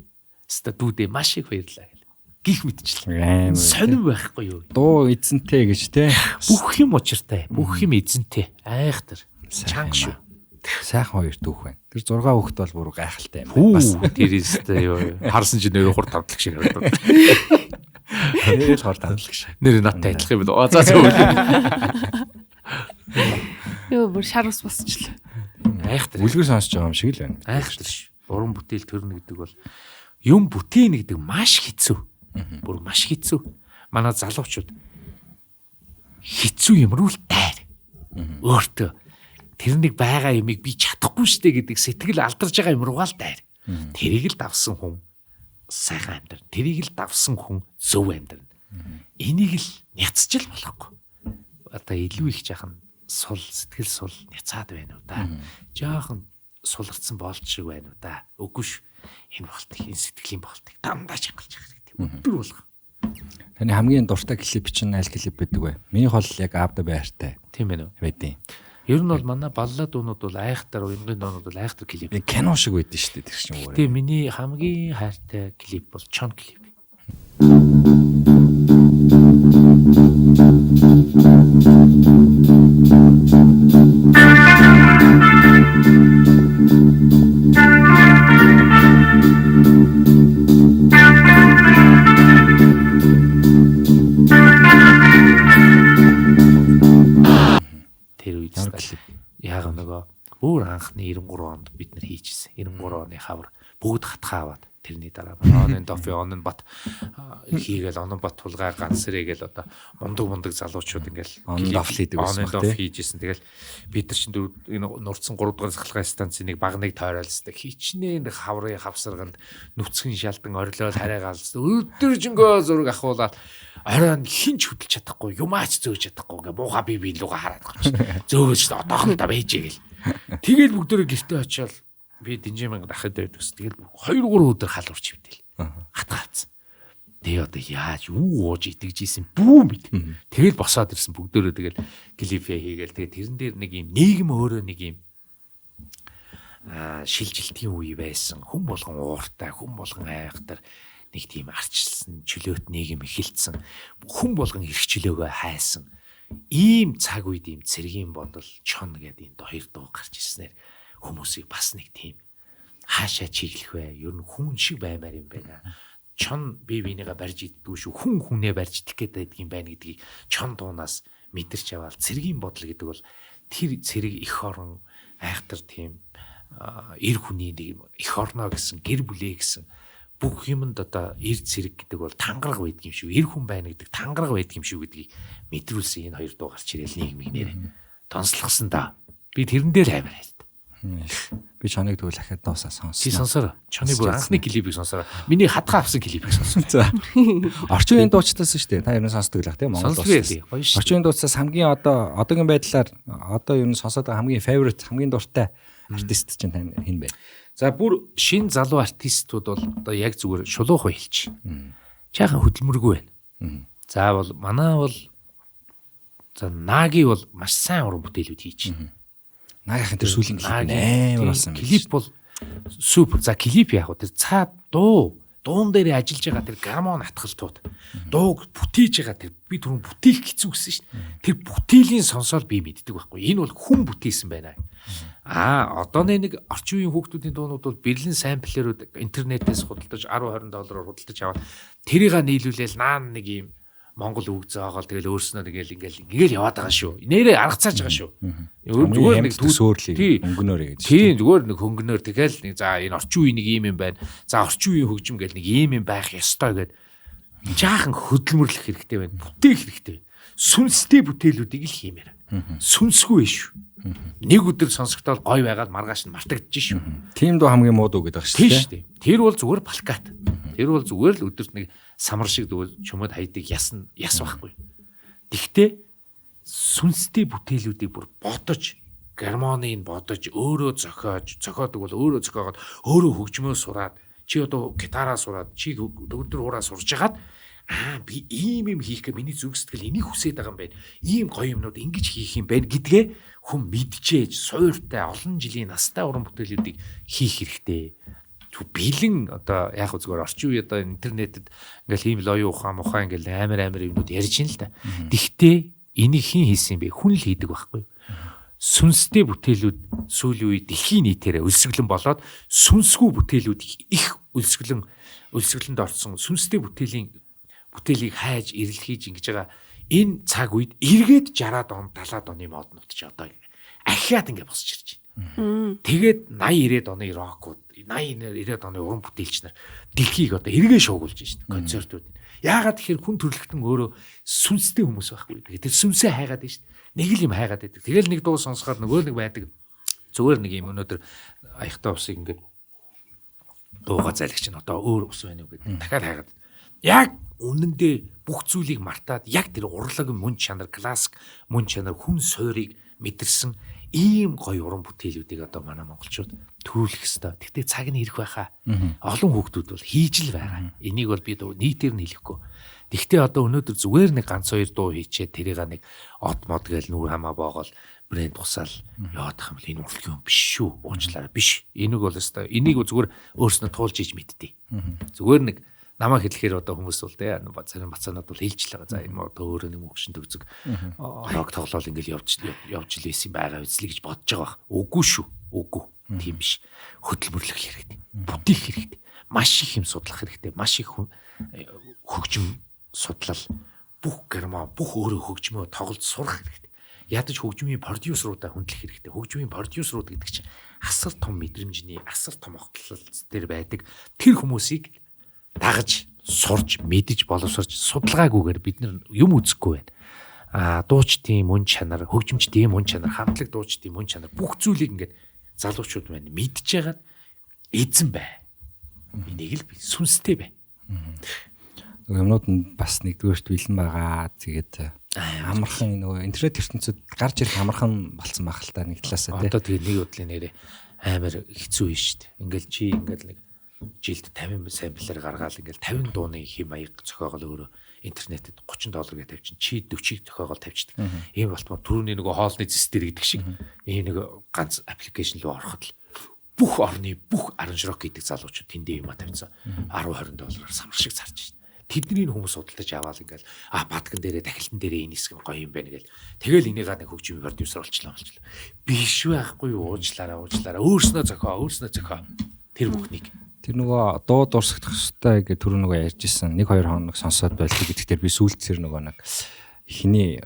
Хэвээ дүүдээ маш их баярлаа гэл. Гих мэдчихлээ. Сонирн байхгүй юу? Дуу эзэнтэй гэж те. Бүх юм учиртай. Бүх юм эзэнтэй. Айхтар. Чанга шүү. Сайхан хоёр дүүх байна. Тэр 6 хүүхэд бол бүр гайхалтай юм. Бас тэрээстэй юу. Харсан чинь нэр хур тавдлах шиг харагдав. Нэрэл хор тавдлах шиг. Нэр надтай адилах юм байна. За зөв. Йоо бүр шар ус босчлаа. Айхтар. Үлгэр сонсож байгаа юм шиг л байна. Айхтар ш. Уран бүтээл төрнө гэдэг бол юм бүтээн гэдэг маш хэцүү. Бүр маш хэцүү. Манай залуучууд хэцүү юмруу л тайр. Өөртөө тэрнийг байгаа юмыг би чадахгүй штэ гэдэг сэтгэл алдарж байгаа юм руугаа л тайр. Тэрийг л давсан хүн сайхан амьдрал. Тэрийг л давсан хүн зөв амьдрал. Энийг л няцчил болохгүй. Одоо илүү их жаахан сул сэтгэл сул няцаад байна уу да. Жаахан суларцсан болч шиг байна уу да. Үгүй ш. Энэ болтыг энэ сэтгэлийн болтыг дандаа чангалж байгаа гэдэг. Өдөр болго. Таны хамгийн дуртай клип чинь аль клип байдаг вэ? Минийх бол яг Авда байртай. Тийм ээ. Байдیں۔ Ер нь бол манай баллад дуунууд бол айхтар, уянгын дуунууд бол айхтар клип. Кино шиг байдэн шүү дээ тэр чинь өөрөө. Тийм миний хамгийн хайртай клип бол Чон клип. Яг нөгөө бүр анхны 93 онд бид нар хийжсэн. 93 оны хавар бүгд хатгаа аваад тэрний дараа онын дофи онын бат хийгээл онон бат тулгаа ганцрээгээл одоо мундаг залуучууд ингээл онын доф хийдэг байсан онын доф хийжсэн. Тэгэл бид нар чинь энэ нурцсан 3 дугаар сахалгын станцыг багныг тойролсдаг. Хичнээн хаврын хавсарганд нүцгэн шалдан орилол хараагаалс өдөржингөө зураг ахуулаад оройн хинч хөдөлж чадахгүй юмаач зөөж чадахгүй ингээ муухай би луга хараад байгаа. Зөөгөөч одоохон та байжээ гэл. Тэгэл бүгдөө гэртээ очиод би динжимэн дахад байдагс. Тэгэл 2-3 өдөр халуурч ивдэл. Хатгаалцсан. Тэгээ одоо яаж юу ууж итгэжсэн бүү мэд. Тэгэл босоод ирсэн бүгдөө тэгэл клипээ хийгээл тэгээ тэрэн дээр нэг юм нийгэм өөрөө нэг юм шилжилтийн үе байсан. Хүн болгон ууртай, хүн болгон айхтар нэг тийм арчилсан, чөлөөт нийгэм эхэлсэн. Хүн болгон эрх чөлөөгөө хайсан. Ийм цаг үед ийм цэргийн бодол чон гэдэг энэ хоёр дуу гарч ирснээр хүмүүсийг бас нэг тийм хаашаа чиглэх вэ? Ер нь хүн шиг баймаар юм байна. Чон бие бинийгээ барьж иддгүү шүү. Хүн хүнээ барьж идэх гэдэг юм байна гэдгийг чон дуунаас мэдэрч аваад цэргийн бодол гэдэг бол тэр цэрэг их орон айхтар тийм эр хүний нэг их орноо гэсэн гэр бүлээ гэсэн бүх юмд одоо эр цэрэг гэдэг бол тангараг байдаг юм шүү. Эр хүн байна гэдэг тангараг байдаг юм шүү гэдгийг мэдрүүлсэн энэ хоёр дуу гарч ирээл нийгмийн нэрээ тонслогсон да. Би тэрэн дээр амар хайртай. Би чоныг тэгвэл ахад доосаа сонсон. Чи сонсороо. Чоны бүр анхны клипийг сонсороо. Миний хатгаа авсан клипийг сонсоо. За. Орчин үеийн дуучдаас шүү дээ. Та ер нь сонсдог л ах тийм Монгол дуучдаас. Орчин үеийн дуучдаас хамгийн одоогийн байдлаар одоо ер нь сонсоод байгаа хамгийн favorite хамгийн дуртай артист чинь тань хэн бэ? За бүр шин залуу артистууд бол одоо яг зүгээр шулуухан хэлчих. Чаахан хөдөлмөргүй байна. За бол манай бол за Наги бол маш сайн уран бүтээлүүд хийж байна. Наагийнхын тэр сүүлийн клип амар болсон юм. Клип бол супер. За клип яг тэр цаад дуун дээр ажиллаж байгаа тэр гармон атгалтууд дууг бүтээж байгаа тэр би түрүүн бүтээх хэцүү гэсэн шүү дээ. Тэр бүтээлийн сонсоод би мэддэг байхгүй. Энэ бол хүн бүтээсэн байна. Одооны нэг орчин үеийн хүүхдүүдийн дуунууд бол берлин самплерүүд интернетээс худалдаж 10-20 доллараар худалдаж аваад тэрийг нийлүүлээл наан нэг юм Монгол үг зоогоол тэгэл өөрснөө ингээл яваад байгаа шүү. Нэрээ аргацааж байгаа шүү. Зүгээр нэг төсөөрлийг өнгөнөөр гэж. Тийм зүгээр нэг хөнгөнөөр тэгэл нэг за энэ орчин үеийн нэг юм байна. За орчин үеийн хөгжим гэл нэг юм байх ёстой гэд жаахан хөдөлмөрлөх хэрэгтэй байна. Бүтээх хэрэгтэй байна. Сүнстэй бүтээлүүдийг л хиймээр. Сүнсгүй шүү. Нэг өдөр сонсогдоод гой байгаад маргааш нь мартагдаж шүү. Тийм дуу хамгийн муу дуу гэдэг шүү дээ. Тэр бол зүгээр плакат. Тэр бол зүгээр л өдөрт нэг самар шиг чумод хайдаг яс байхгүй. Тэгтээ сүнстэй бүтээлүүдийг бүр бодож, гармоныг бодож, өөрөө зохиодог бол өөрөө зохиогоод, өөрөө хөгжмөө сураад, чи одоо гитараа сураад, чи өдөр хураа сурж хагаад би ийм хийх гэ миний зүрх сэтгэл энийг хүсэж байгаа юм байна. Ийм гоё юмнууд ингэж хийх юм байна гэдгээ хүн мэдчихээж суйртай олон жилийн настай уран бүтээлүүдийг хийх хэрэгтэй. Бэлэн одоо яг зүгээр орчин үе одоо интернетэд ингээл ийм л оюун ухаан ингээл амар юмнууд ярьж ин л да. Тэгтээ энийг хэн хийсэн бэ? Хүн л хийдэг байхгүй юу? Сүнстэй бүтээлүүд сүүлийн үе дэлхийн нийтээрээ өлсгөлэн болоод сүнсгүй бүтээлүүд их өлсгөлөнд орсон сүнстэй бүтээлийг хайж эрэлхийж ингэж байгаа энэ цаг үед эргээд 60-аад он 70-аад оны моднууд ч одоо ахиад ингэ босч ирж байна. Тэгээд 80-90-ад оны рокууд 80-90-ад оны уран бүтээлч нар дэлхийг одоо эргээ шуугуулж байна концертууд. Яагаад тэгэхээр хүн төрөлхтөн өөрөө сүнстэй хүмүүс байхгүй. Тэгээд сүнсээ хайгаад байна шүү дээ. Нэг л юм хайгаад байдаг. Тэгэл нэг дуу сонсохоор нөгөө нэг байдаг. Зүгээр нэг юм өнөөдөр аягтай усыг ингээд дууга залгич нь одоо өөр ус байна уу гэдэг. Дахиад хайгаад. Яг үнэндээ бүх зүйлийг мартаад яг тэр урлаг мөн чанар классик мөн чанар хүн суурийг мэдэрсэн ийм гоё уран бүтээлүүдийг одоо манай монголчууд төрүүлэх ёстой. Тэгтээ цаг нь ирэх байхаа. Олон хүүхдүүд бол хийж л байгаа. Энийг бол би нийтээр нь хэлэхгүй. Тэгтээ одоо өнөөдөр зүгээр нэг ганц хоёр дуу хийчээ тэрийг нэг од мод гээл нүүр хамаа боогол брэнд тусаал яваадах юм л энэ урлагийн юм биш шүү. Уучлаарай биш. Энийг бол өстой энийг зүгээр өөрснөө туулж иж мэдтий. Зүгээр нэг намаа хэлэхээр одоо хүмүүс бол зарим бацаанууд бол хэлж л байгаа. За энэ одоо өөрөө нэг мөгшин төгзөг рок тоглоал ингээл явж л байсан байгаа үзлээ гэж бодож байгаа. Үгүй шүү. Үгүй. Тийм биш. Хөдөлмөрлөх хэрэгтэй. Бүтээх хэрэгтэй. Маш их юм судлах хэрэгтэй. Маш их хөгжим судлал бүх герман бүх өөрөө хөгжмөө тоглож сурах хэрэгтэй. Ядаж хөгжмийн продюсеруудаа хөндлөх хэрэгтэй. Хөгжмийн продюсерууд гэдэг чинь асар том мэдрэмжний асар том огтлол дээр байдаг. Тэр хүмүүсийг дагаж сурж мэдэж боловсрч судалгаагүйгээр бид нар юм үзэхгүй байна. Дуучдын мөн чанар, хөгжимчдийн мөн чанар, хамтлаг дуучдын мөн чанар бүх зүйлийг ингээд залуучууд байна мэдж яагаад эзэн бай. Энийг л би сүнстэй бай. Юмнууд нь бас нэгдүгээрт бэлэн байгаа. Тэгээд амархан нөгөө интернет ертөнцид гарч ирэх амархан болсон байх л та нэг талаасаа тий. Одоо тэгээд нэг бодлын нэрээ амар хэцүү юм шүү дээ. Ингээл чи ингээл нэг жилд 50 самплер гаргаал ингээл 50 дууны хэм маяг зохиогол өөрөө интернетэд $30 гэж тавьчин чи 40-ийг зохиогол тавьчихдаг. Ийм болтмоор түрүүний нөгөө хоолны зэстэр гэдэг шиг ийм нэг ганц аппликейшн руу ороход л бүх орны бүх аранжрок гэдэг залуучууд тэндээ юма тавьсан $10-20 самар шиг зарж байна. Тэдний хүмүүс судалдаж аваад ингээл бадган дээрээ дахилтан дээрээ энэ хэсэг нь гоё юм байна гээл. Тэгэл энийгээ нэг хөгжмийн продюсер болчихлоо. Биш байхгүй юу уучлаарай өөрснөө зохио. Тэр бүхнийг тэр нөгөө дуу дурсах хөстэй гэж түрүү нөгөө ярьж исэн 1-2 хоног сонсоод байлгүй гэдэгтэр би сүүлдсэр нөгөө нэг ихний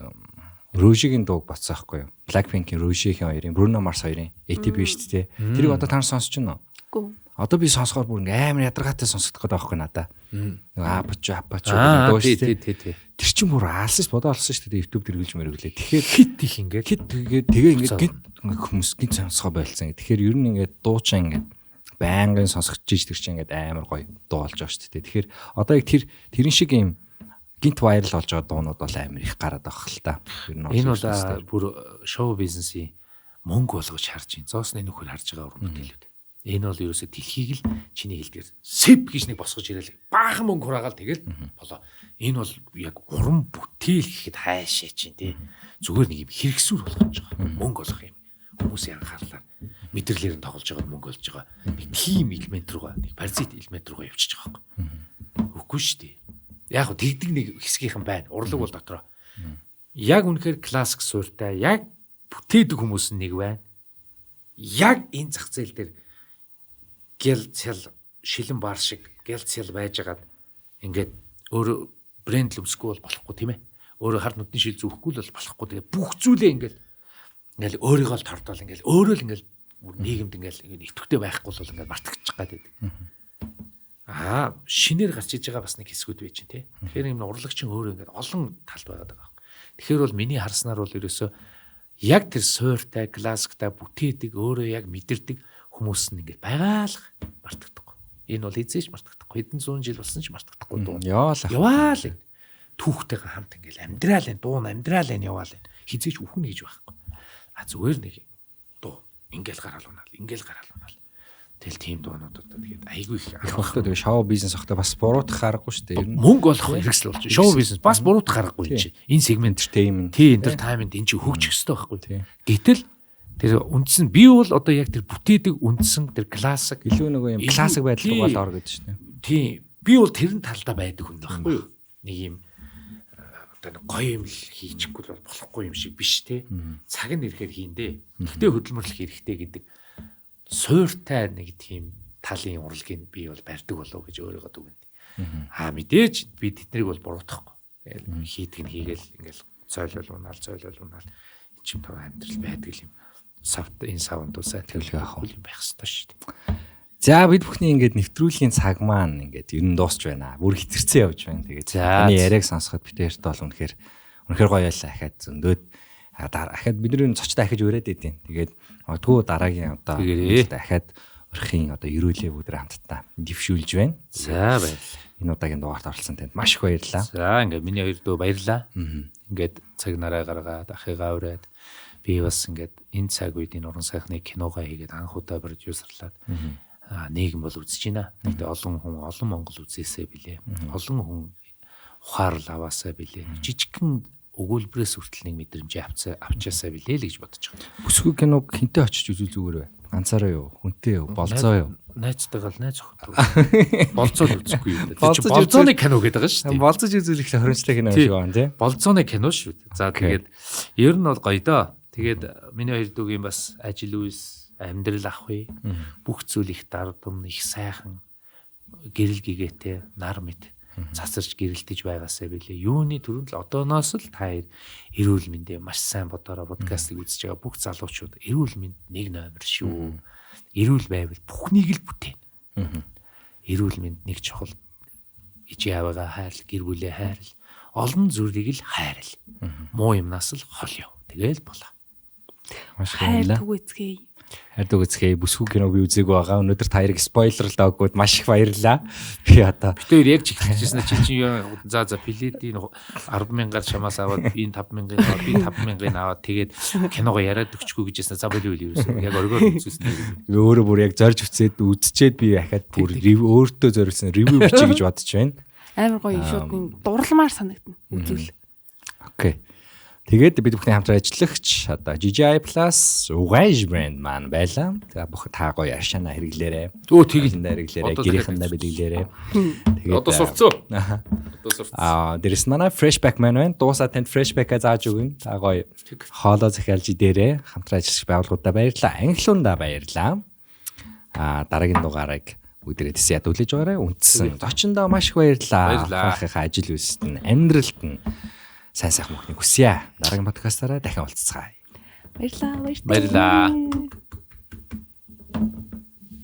Rouge-ийн дууг батсан байхгүй юу? Blackpink-ийн Rouge-ийн хоёрын Bruno Mars хоёрын ATB шүү дээ. Тэрийг одоо та нар сонсож байна уу? Үгүй. Одоо би сонсохоор бүр амар ядаргаатай сонсогдох гэдэг байхгүй надаа. Нөгөө апач дуу шүү дээ. Тэр чинь бүр аалсаж бодоолсон шүү дээ. YouTube дээр гэлж мэргэлээ. Тэгэхээр хит их ингээд тэгээ ингээд хүмүүс гинт сонсгоо байлцсан. Тэгэхээр ер нь ингээд дуучаа ингээд байнгын сонсогдож иж тэр чинь ингээд амар гоё дуу болж байгаа шүү дээ. Тэгэхээр одоо яг тэрэн шиг юм гинт вайрал болж байгаа дуунууд бол амар их гараад байгаа хэл та. Энэ бол бүр шоу бизнесийн мөнгө болгож харж ин зоосны нөхөр харж байгаа уран бүтээлүүд. Энэ бол ерөөсө дэлхийг л чиний хэлдгээр сэп гэж нэг босгож ирээл баахан мөнгө хураагаал тэгэл болоо. Энэ бол яг уран бүтээл гэхэд хайшаа чинь тий. Зүгээр нэг юм хэрэгсүүр болгож байгаа. Мөнгө олох юм. Хүмүүсийн анхаарлаар мэдрэлээр нь тоглож байгаа мөнгө олж байгаа. Нэг тим элемент руугаа, нэг паразит элемент руугаа явчихж байгаа байхгүй. Үгүй шүү дээ. Яг гоо тэгдэг нэг хэсгийнхэн байна. Урлаг бол дотроо. Яг үнэхээр классик суурьтай, яг бүтээдэг хүмүүс нэг байна. Яг энэ зах зээл дээр гэл цэл шилэн баар шиг гэл цэл байжгаад ингээд өөрөө брэнд л өмсөхгүй бол болохгүй тийм ээ. Өөрөө хард нүдний шил зүүхгүй л бол болохгүй. Тэгээ бүх зүйлээ ингээд өөрийгөө л тордоол ингээд өөрөө л ингээд нийгэмд ингээд идэвхтэй байхгүй бол ингээд мартагчих гад байдаг. Шинээр гарч иж байгаа бас нэг хэсгүүд байж чинь тий. Тэгэхээр юм урлагчин өөрөө ингээд олон талд байгаад байгаа. Тэгэхээр бол миний харснаар бол ерөөсөө яг тэр суурьтай, классиктай бүтээдэг, өөрөө яг мэдэрдэг хүмүүс нь ингээд байгаалах мартагдахгүй. Энэ бол эзэж мартагдахгүй. Хэдэн зуун жил болсон ч мартагдахгүй дуу. Яваал. Түүхтэйгээ хамт ингээд амьдрал энэ дуун амьдрал энэ яваал энэ. Хизээч үхэн гэж байхгүй. Зүгээр нэг дуу ингээл гараал унаал. Тэгэл тийм дуунуудад тэгээд айгүй их Ахтаа тэгээ шоу бизнес ахтаа бас буруутах аргагүй шүү дээ. мөнгө олох хэрэгсэл болж байна. Шоу бизнес бас буруутах аргагүй юм чи. Энэ сегмент entertainment энэ чи хөгжих хэрэгтэй байхгүй. Гэтэл тэр үндс нь би бол одоо яг тэр бүтээдэг үндсэн тэр классик илүү нөгөө юм классик байдал руу бол орох гэдэг шүү дээ. Тийм. Би бол тэрэн талдаа байдаг хүн байхгүй юу? Нэг юм одоо гоё юм л хийчихгүй бол болохгүй юм шиг биш те. Цаг нь ирэхээр хийндээ. Гэхдээ хөдөлмөрлөх хэрэгтэй гэдэг суйртай нэг тийм талын урлагийг би бол барьдаг болов гэж өөрийгөө дүгнэв. Мэдээж би тэднийг бол буруутгахгүй. Тэгэл хийдэг нь хийгээл ингээл цойлол унаал эн чим тав амьдрал байдаг юм. Энэ саундусаа төлөв авах юм байх ёстой шүү дээ. За бид бүхний ингээд нэвтрүүлгийн цаг маань ингээд ер нь дуусч байна. Бүр хитэрсэн явж байна. Тэгээд таны яриаг сонсоход битээрт бол үнэхээр гоё байлаа. Ахаад зөндөөд ахаад бидний цочтой ахиж өрөөд идэв. Тэгээд магадгүй дараагийн одоо дахиад өрхийн одоо ерөөлөө бүгд хамтдаа дэвшүүлж байна. За баярлалаа. Энэ удаагийн дугаарт оролцсон танд маш их баярлалаа. За ингээд миний хоёр дөө баярлалаа. Ингээд цаг нараа гаргаад ахыгаа ураад би бас ингээд энэ цаг үед энэ уран сайхны киногоо хийгээд анх удаа продюсерлаад нийгэм бол үзэж байна. Тэгтээ олон Монгол үзээсэй билээ. Олон хүн ухаарл аваасаа билээ. Жижигхэн өгүүлбэрээс хүртэл нэг мэдрэмж авчаасаа билээ л гэж бодож байгаа. Бүсгүй киног хинтээ очиж үзүүл зүгээр бай. Ганцаараа юу? Хүнтэй юу? Болцоо юу? Найзтайгаа л найз охин. Болцоо үзэхгүй юу? Тэр чинь болцооны кино гэдэг байгаа шүү дээ. Болцож үзүүлэх тохиромжтой кино шиг байна тий. Болцооны кино шүү дээ. За тэгээд ер нь бол гоё доо. Тэгээд миний хоёр дүүгийн бас ажил үйс амьдрал авах вэ? Бүх зүйл их дардам, их сайхан гэрэл гэгээтэй нар мэд цацарч гэрэлтэж байгаасаа билээ. Юуны төрөнд л одооноос л та эрүүл мэндэ маш сайн бодороо подкастыг үзэж байгаа бүх залуучууд эрүүл мэнд нэг номер шүү. Эрүүл байвал бүхнийг л бүтээн. Эрүүл мэнд нэг чухал ижи аваагаа хайрл, гэр бүлээ хайрл, олон зүйлийг л хайрл. Муу юмнаас л хол яв. Тэгээл болоо. Маш баярлалаа. Хайрдаг үзэхээ бүсгүй киног би үзээгүй байгаа. Өнөөдөр та хоёрыг спойлер л даагууд маш их баярлалаа. Би одоо битээр яг чиглэжсэн чи чинь за пилетийн 10,000-аар чамаас аваад энэ 5,000-ыг аваад би 5,000-ыг аваад тэгээд киногоо яриад өгчгүй гэжсэн. За болов уу ерөөсөө яг оргоор үзсэн. Би өөрөө бүр яг зорж үзчихэд би ахаад бүр өөртөө зориулсан ревю бичих гэж бодож байна. Амар гоё шууд дурламаар санагдана. Үзүүл. Окей. Тэгээд бид бүхний хамтран ажиллагч одоо GGI Plus Uwage brand маань байлаа. Тэгээ бүх та гоё аршаана хэрэглээрээ. Тэгэлэндээ хэрэглээрээ, гэрийнхэндээ бэлгэлээрээ. Тэгээд одоо сурцсан. Дэрэс манай Freshback маань байна. Дуусаад танд Freshback-а зааж өгнө. Та гоё хоолоо захиалж идээрээ хамтран ажиллах байгууллагуудаа баярлалаа. Англиундаа баярлалаа. Дараагийн дугаарыг бүгдээ тэсээ ядуулж байгаарай. Үндсэн зочиндоо маш их баярлалаа. Ахийнхаа ажил үйлсэд нь амьдралд нь сайн сайхан мөхнийг хүсье. Дараагийн подкастаараа дахин уулзцгаая. Баярлалаа. Баярлалаа.